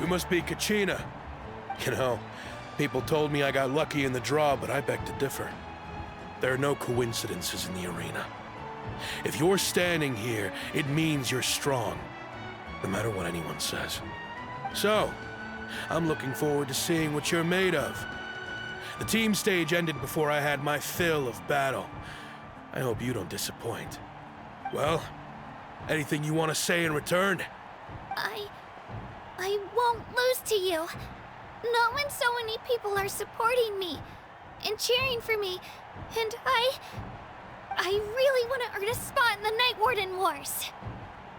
You must be Kachina. You know, people told me I got lucky in the draw, but I beg to differ. There are no coincidences in the arena. If you're standing here, it means you're strong, no matter what anyone says. So, I'm looking forward to seeing what you're made of. The team stage ended before I had my fill of battle. I hope you don't disappoint. Well, anything you want to say in return? I won't lose to you. Not when so many people are supporting me and cheering for me. And I really want to earn a spot in the Night Warden Wars.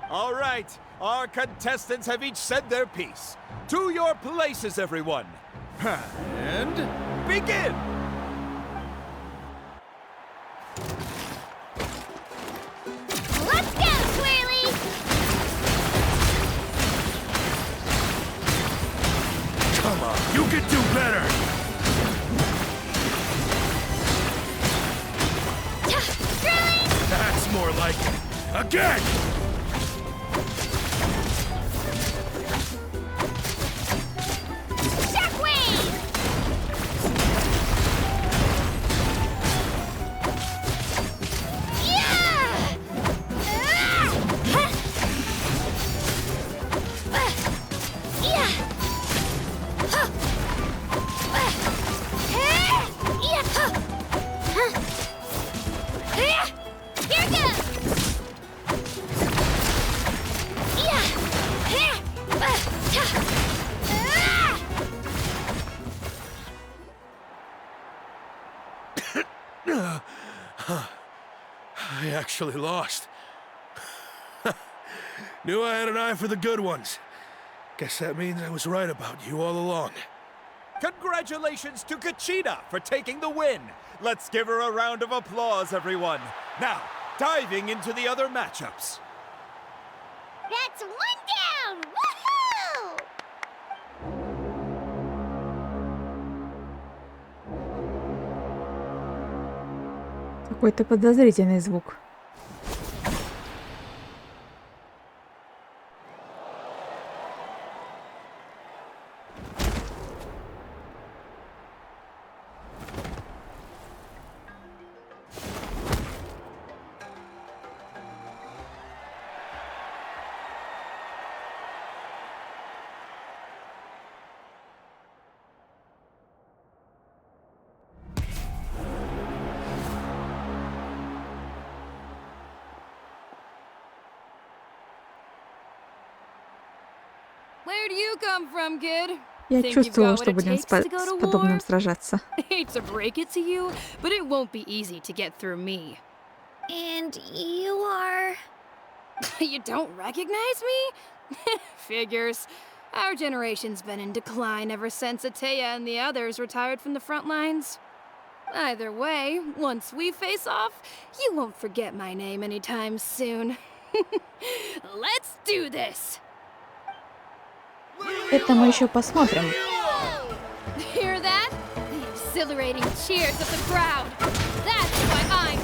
All right, our contestants have each said their piece. To your places, everyone. And begin! Let's go, Swirly! Come on, you can do better! That's more like it. Again! I actually lost. Knew I had an eye for the good ones. Guess that means I was right about you all along. Congratulations to Kachina for taking the win. Let's give her a round of applause, everyone. Now, diving into the other matchups. That's one down! Woohoo! Какой-то подозрительный звук. Where do you come from, kid? Я Think you've чувствовала, got what что it будем takes to go с to подобным war? сражаться. Hate to break it to you, but it won't be easy to get through me. And you are... You don't recognize me? Figures. Our generation's been in decline ever since Ateya and the others retired from the front lines. Either way, once we face off, you won't forget my name anytime soon. Let's do this! Это мы еще посмотрим. Hear that? The exhilarating cheers of the crowd. That's why I'm...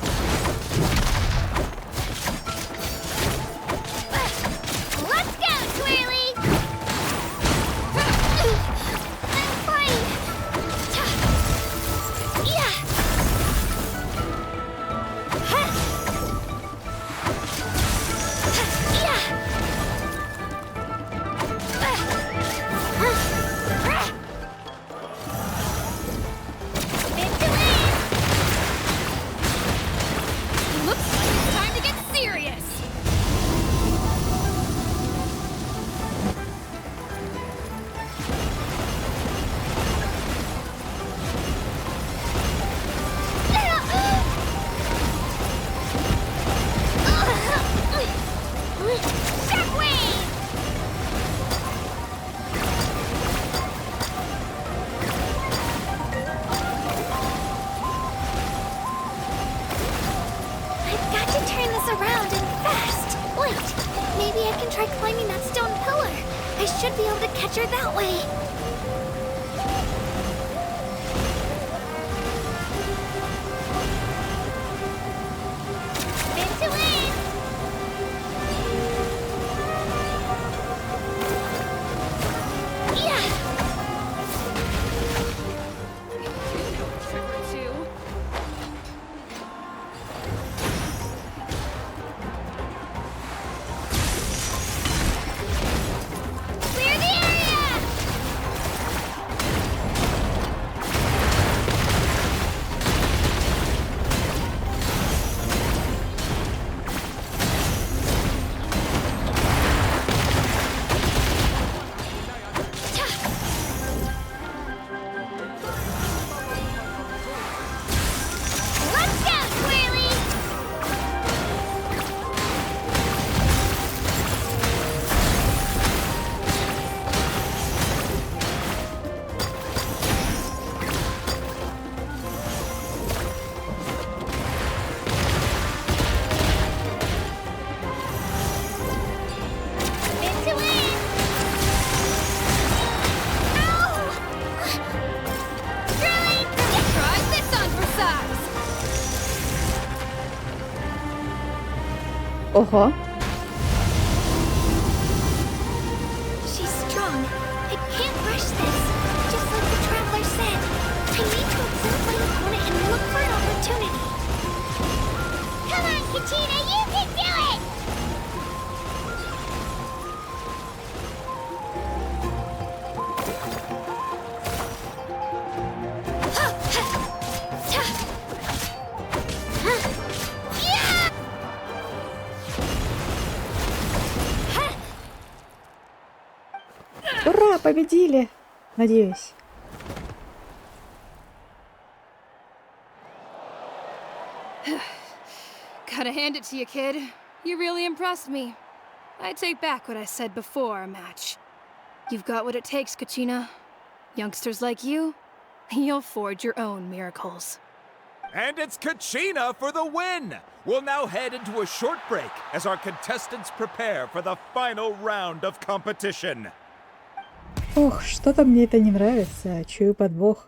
us around and fast. Wait, maybe I can try climbing that stone pillar. I should be able to catch her that way. Spin to win! Yeah! Clear the area! Let's go, Swirly! Spin to win! Ow! Swirly! Try this on for size. Ого. She's strong. I can't rush this. Just like the Traveler said, I need to observe my opponent and look for an opportunity. Come on, Kachina, you can do it! Yeah! Ура, победили! Надеюсь. Gotta hand it to you, kid. You really impressed me. I take back what I said before our match. You've got what it takes, Kachina. Youngsters like you, you'll forge your own miracles. And it's Kachina for the win! We'll now head into a short break as our contestants prepare for the final round of competition. Ох, что-то мне это не нравится. Чую подвох.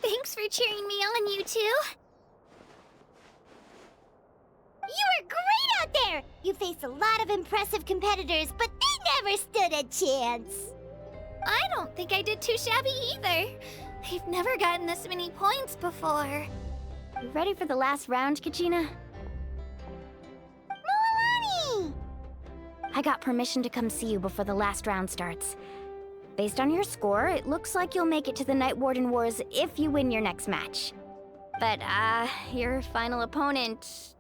Thanks for cheering me on, you two. You were great out there! You faced a lot of impressive competitors, but they never stood a chance. I don't think I did too shabby either. I've never gotten this many points before. You ready for the last round, Kachina? Moalani! I got permission to come see you before the last round starts. Based on your score, it looks like you'll make it to the Night Warden Wars if you win your next match. But, your final opponent...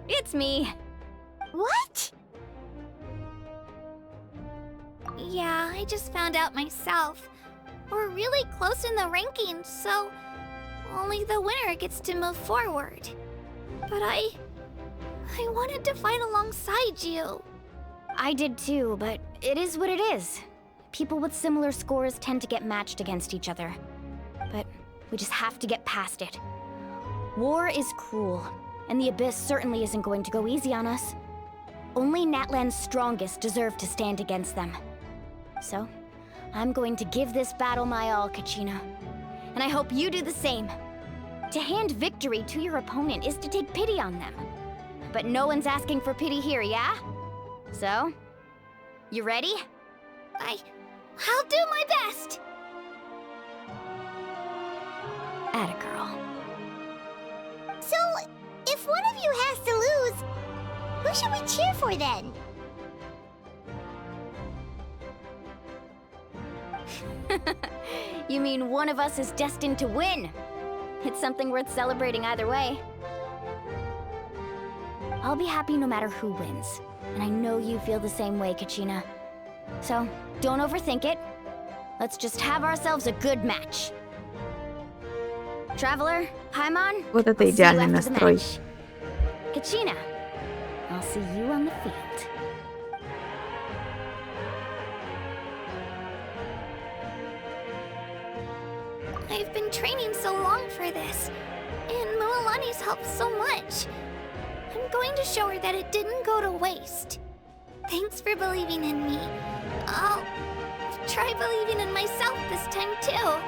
It's me. What? Yeah, I just found out myself. We're really close in the rankings, so only the winner gets to move forward. But I wanted to fight alongside you. I did too, but it is what it is. People with similar scores tend to get matched against each other. But we just have to get past it. War is cruel, and the Abyss certainly isn't going to go easy on us. Only Natlan's strongest deserve to stand against them. So, I'm going to give this battle my all, Kachina. And I hope you do the same. To hand victory to your opponent is to take pity on them. But no one's asking for pity here, yeah? So, you ready? I'll do my best! Atta girl. So, if one of you has to lose, who should we cheer for then? You mean one of us is destined to win? It's something worth celebrating either way. I'll be happy no matter who wins. And I know you feel the same way, Kachina. So, don't overthink it. Let's just have ourselves a good match. Traveler, Paimon, Вот это I'll see you идеальный after the настрой. match. Kachina, I'll see you on the field. I've been training so long for this, and Mualani's helped so much. I'm going to show her that it didn't go to waste. Thanks for believing in me. I'll try believing in myself this time too.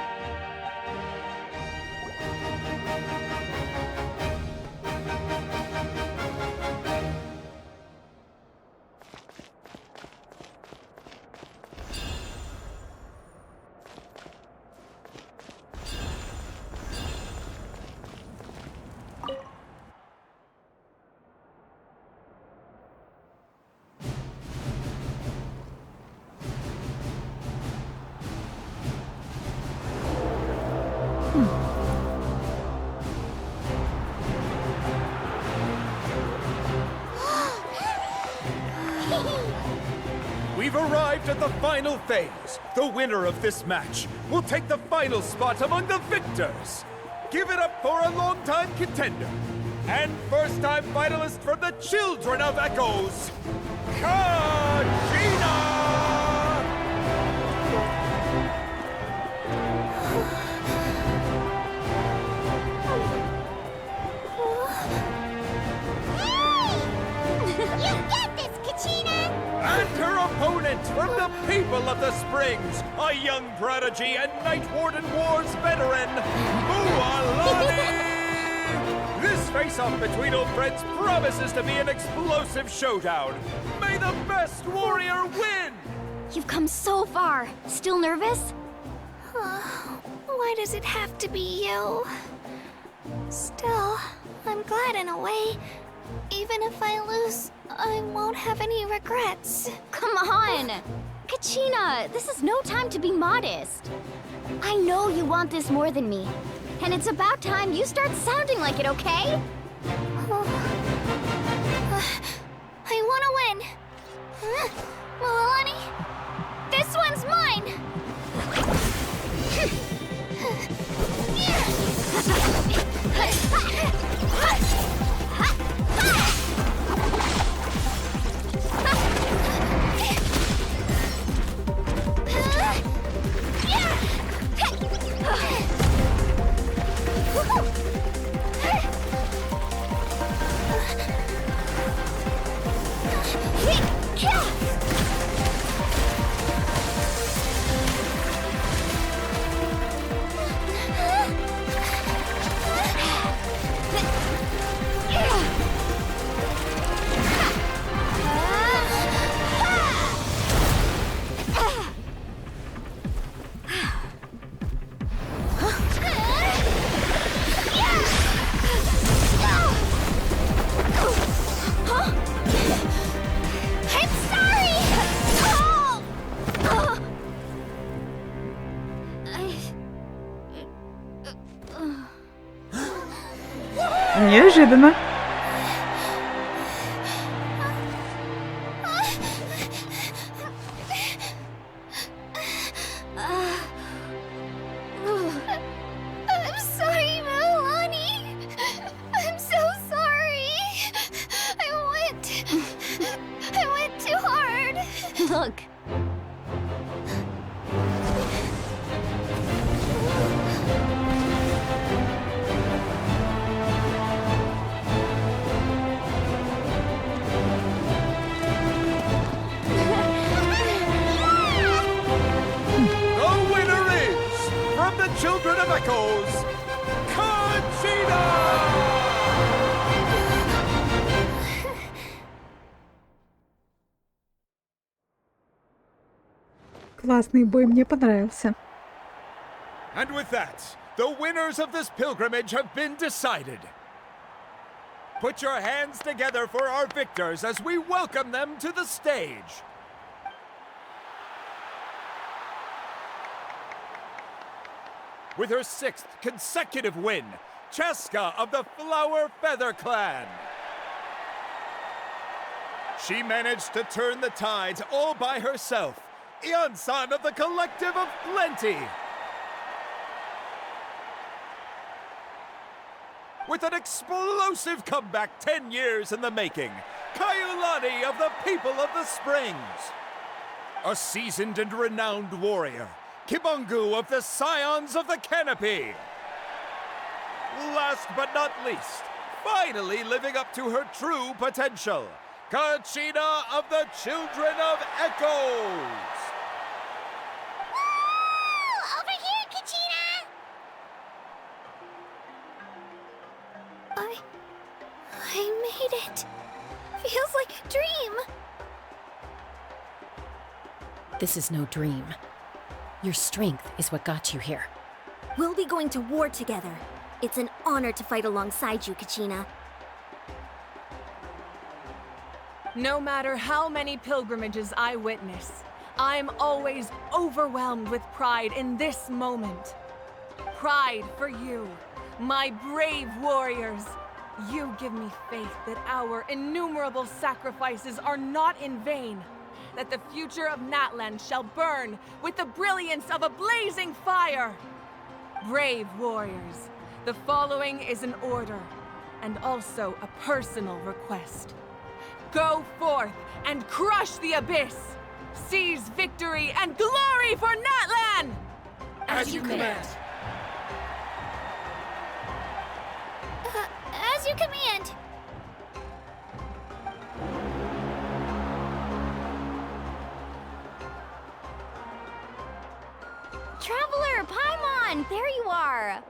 We've arrived at the final phase. The winner of this match will take the final spot among the victors. Give it up for a longtime contender and first-time finalist from the Children of Echoes, Kachina! You got this, Kachina! And her opponent from the people of the Springs, a young prodigy and Night Warden Wars veteran, Mualani! This face-off between old friends promises to be an explosive showdown. May the best warrior win! You've come so far. Still nervous? Why does it have to be you? Still, I'm glad in a way. Even if I lose, I won't have any regrets. Come on! Kachina, this is no time to be modest. I know you want this more than me. And it's about time you start sounding like it, okay? I want to win. Mualani, this one's mine! Неожиданно. I'm sorry, Mualani. I'm so sorry. I went too hard. Look. Children of Echoes, Kachina! Классный бой, мне понравился. And with that, the winners of this pilgrimage have been decided. Put your hands together for our victors as we welcome them to the stage. With her 6th consecutive win, Cheska of the Flower Feather Clan. She managed to turn the tides all by herself. Ian-san of the Collective of Plenty. With an explosive comeback 10 years in the making, Kaiulani of the People of the Springs. A seasoned and renowned warrior, Kibungu of the Scions of the Canopy! Last but not least, finally living up to her true potential, Kachina of the Children of Echoes! Woo! Over here, Kachina! I made it. Feels like a dream. This is no dream. Your strength is what got you here. We'll be going to war together. It's an honor to fight alongside you, Kachina. No matter how many pilgrimages I witness, I'm always overwhelmed with pride in this moment. Pride for you, my brave warriors. You give me faith that our innumerable sacrifices are not in vain, that the future of Natlan shall burn with the brilliance of a blazing fire. Brave warriors, the following is an order, and also a personal request. Go forth and crush the abyss! Seize victory and glory for Natlan! As you command. As you command. Traveler, Paimon, there you are!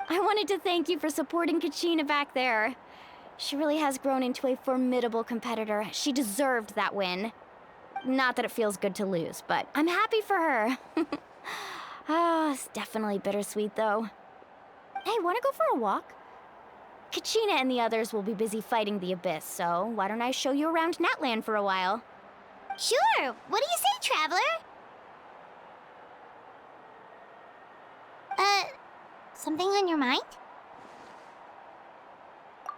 I wanted to thank you for supporting Kachina back there. She really has grown into a formidable competitor. She deserved that win. Not that it feels good to lose, but I'm happy for her. It's definitely bittersweet, though. Hey, wanna go for a walk? Kachina and the others will be busy fighting the Abyss, so why don't I show you around Natlan for a while? Sure. What do you say, Traveler? Something on your mind?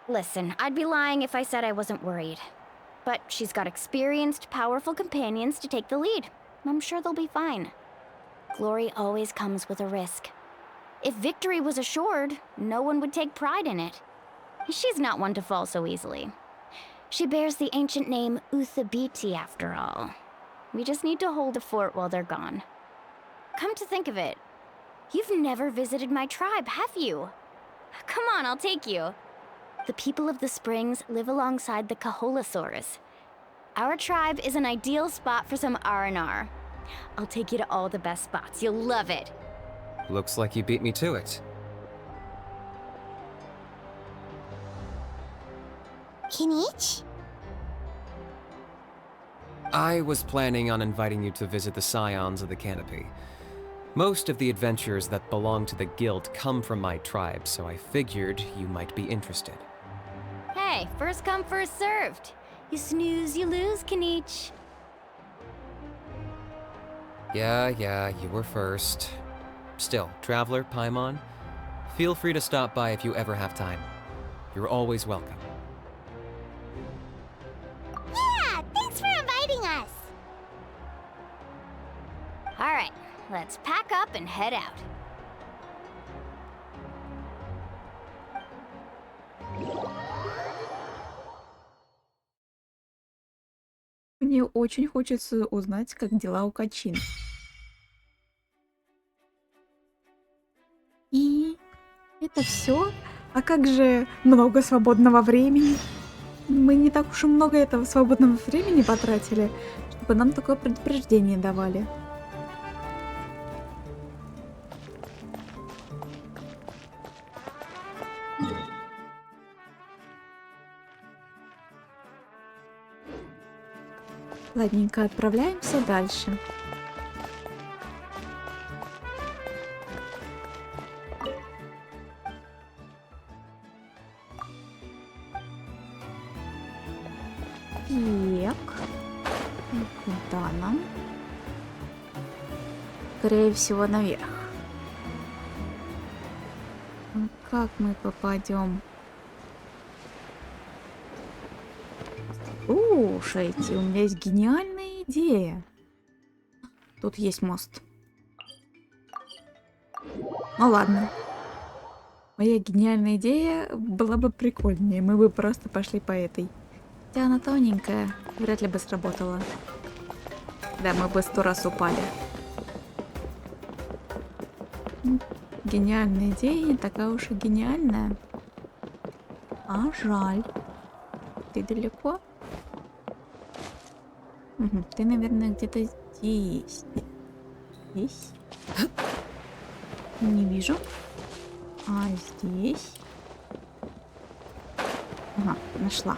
Listen, I'd be lying if I said I wasn't worried. But she's got experienced, powerful companions to take the lead. I'm sure they'll be fine. Glory always comes with a risk. If victory was assured, no one would take pride in it. She's not one to fall so easily. She bears the ancient name Uthabiti, after all. We just need to hold the fort while they're gone. Come to think of it, you've never visited my tribe, have you? Come on, I'll take you. The people of the Springs live alongside the Kaholasaurus. Our tribe is an ideal spot for some R&R. I'll take you to all the best spots. You'll love it. Looks like you beat me to it. Kinich? I was planning on inviting you to visit the Scions of the Canopy. Most of the adventurers that belong to the guild come from my tribe, so I figured you might be interested. Hey, first come, first served. You snooze, you lose, Kinich. Yeah, you were first. Still, Traveler, Paimon, feel free to stop by if you ever have time. You're always welcome. Yeah, thanks for inviting us. All right, let's pack up and head out. Мне очень хочется узнать, как дела у Качин. И это все? А как же много свободного времени? Мы не так уж и много этого свободного времени потратили, чтобы нам такое предупреждение давали. Ладненько, отправляемся дальше. Так. Куда нам? Скорее всего, наверх. Ну, как мы попадем? Слушайте, у меня есть гениальная идея. Тут есть мост. Ну ладно. Моя гениальная идея была бы прикольнее. Мы бы просто пошли по этой Хотя она тоненькая, вряд ли бы сработала. Да, мы бы 100 раз упали. Гениальная идея, не такая уж и гениальная. А жаль. Ты далеко? Угу, ты, наверное, где-то здесь. Здесь? Не вижу. А здесь? Ага, нашла.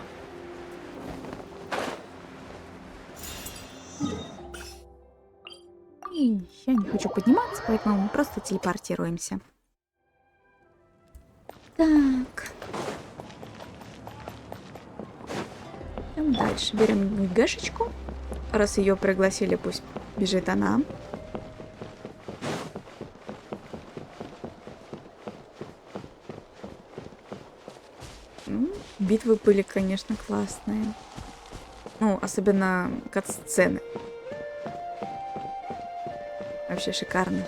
И я не хочу подниматься, поэтому мы просто телепортируемся. Так. Идем дальше. Берем Гэшечку. Раз ее пригласили, пусть бежит она. Битвы были, конечно, классные. Ну, особенно кат-сцены. Вообще шикарно.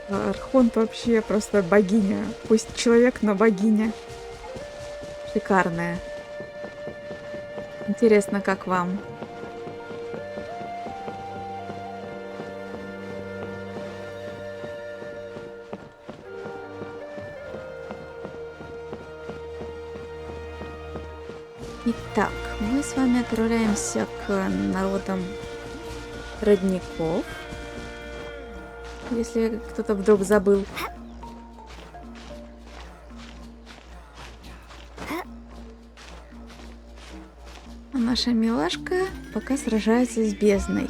Архонт вообще просто богиня. Пусть человек, но богиня. Шикарная. Интересно, как вам? Итак, мы с вами отправляемся к народам родников. Если кто-то вдруг забыл. А наша милашка пока сражается с бездной.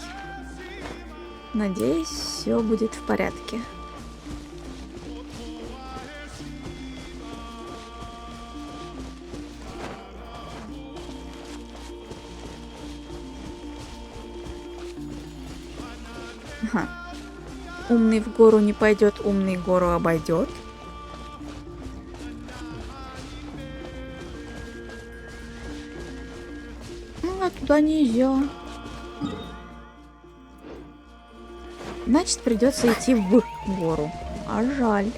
Надеюсь, все будет в порядке. Ага. Умный в гору не пойдет, умный гору обойдет. Ну, а туда нельзя. Значит, придется идти в гору. А жаль.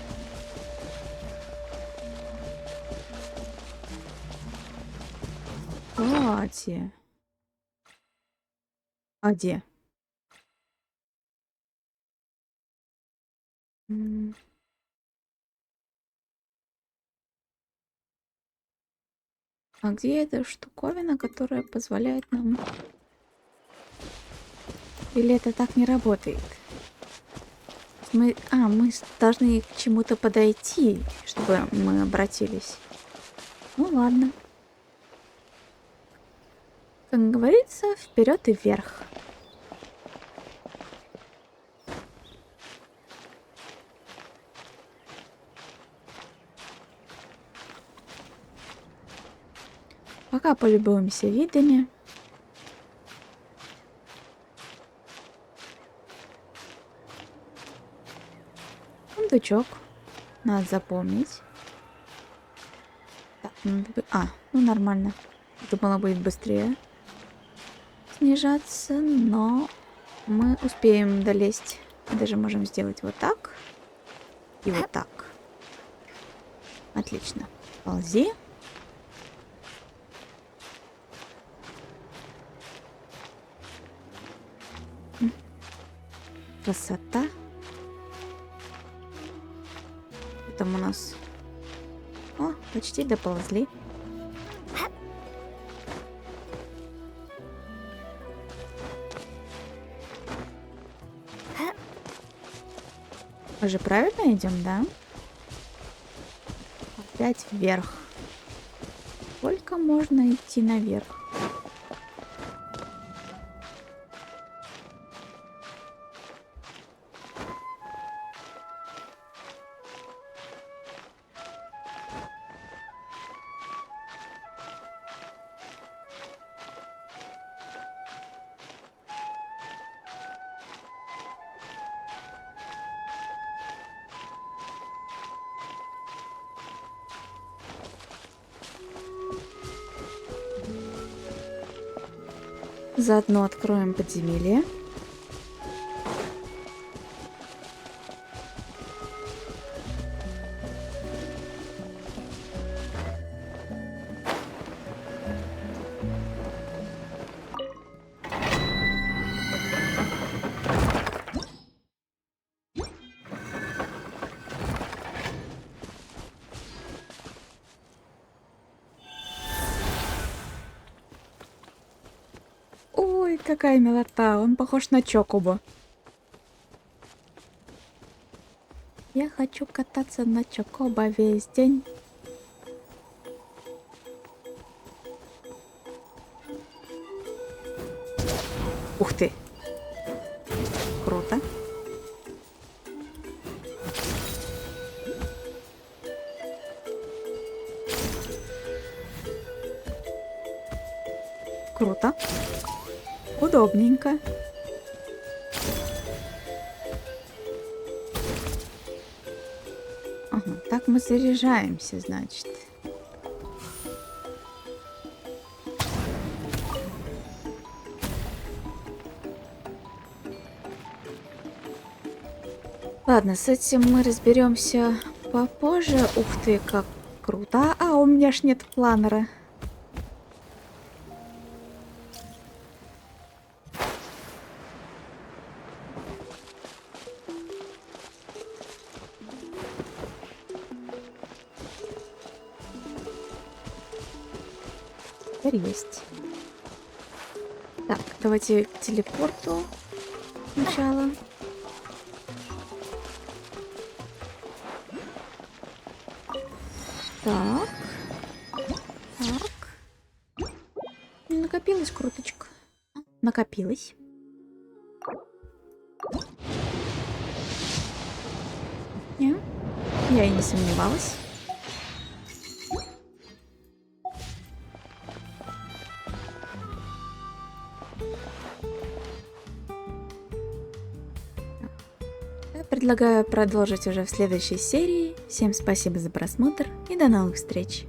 Кстати. А где? А где эта штуковина, которая позволяет нам... Или это так не работает? Мы должны к чему-то подойти, чтобы мы обратились. Ну ладно. Как говорится, вперед и вверх. Пока полюбуемся видами. Сундучок. Надо запомнить. Так, ну нормально. Думала, будет быстрее снижаться, но мы успеем долезть. Даже можем сделать вот так и вот так. Отлично. Ползи. Красота. Там у нас... О, почти доползли. Мы же правильно идем, да? Опять вверх. Сколько можно идти наверх? Заодно откроем подземелье. Ой, какая милота. Он похож на Чокобо. Я хочу кататься на Чокобо весь день. Ух ты. Круто. Круто. Удобненько. Ага, так мы заряжаемся, значит. Ладно, с этим мы разберемся попозже. Ух ты, как круто. А, у меня ж нет планера. Теперь есть. Так, давайте к телепорту сначала. Так. Так. Накопилась круточка. Накопилась. Не? Я и не сомневалась. Предлагаю продолжить уже в следующей серии. Всем спасибо за просмотр и до новых встреч!